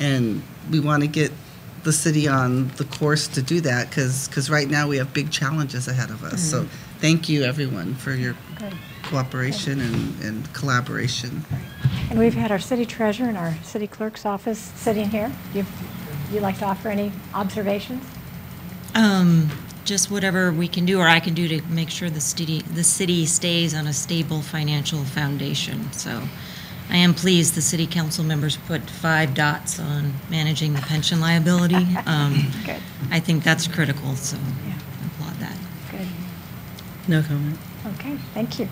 and we want to get the city on the course to do that, because right now we have big challenges ahead of us. So thank you, everyone, for your cooperation and collaboration. And we've had our city treasurer and our city clerk's office sitting here. You'd like to offer any observations? Just whatever we can do or I can do to make sure the city stays on a stable financial foundation. So I am pleased the city council members put 5 dots on managing the pension liability. Good. I think that's critical, so I applaud that. Good. No comment. Okay, thank you.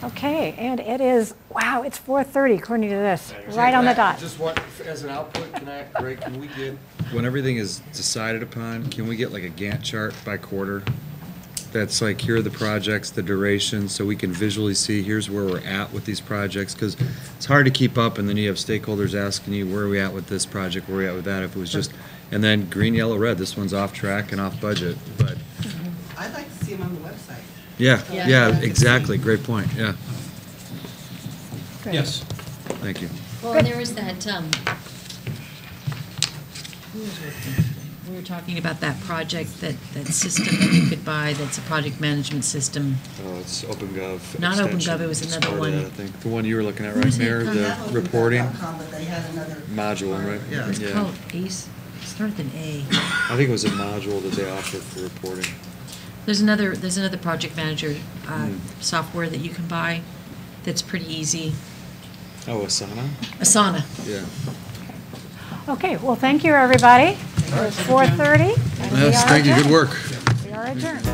Okay, and it is, wow, it's 4:30 according to this, right on the dot. Just what, as an output, Greg, can we get, when everything is decided upon, can we get like a Gantt chart by quarter? That's like, here are the projects, the duration, so we can visually see, here's where we're at with these projects, because it's hard to keep up, and then you have stakeholders asking you, where are we at with this project, where are we at with that, if it was just, and then green, yellow, red, this one's off track and off budget, but. I'd like to see them on the website. Yeah, exactly, great point, yeah. Good. Yes. Thank you. Well, and there was that, we were talking about that project, that system that you could buy, that's a project management system. Oh, it's OpenGov. Not extension. OpenGov, it was It's another part of one. that, I think. The one you were looking at, What right, was it Mayor? called? The reporting But they had another module, right? Yeah. It's called ACE, it started with an A. I think it was a module that they offered for reporting. There's another project manager software that you can buy that's pretty easy. Oh, Asana? Asana. Yeah. Okay, well, thank you, everybody. It was 4:30. Yes, thank you, good work. We are adjourned.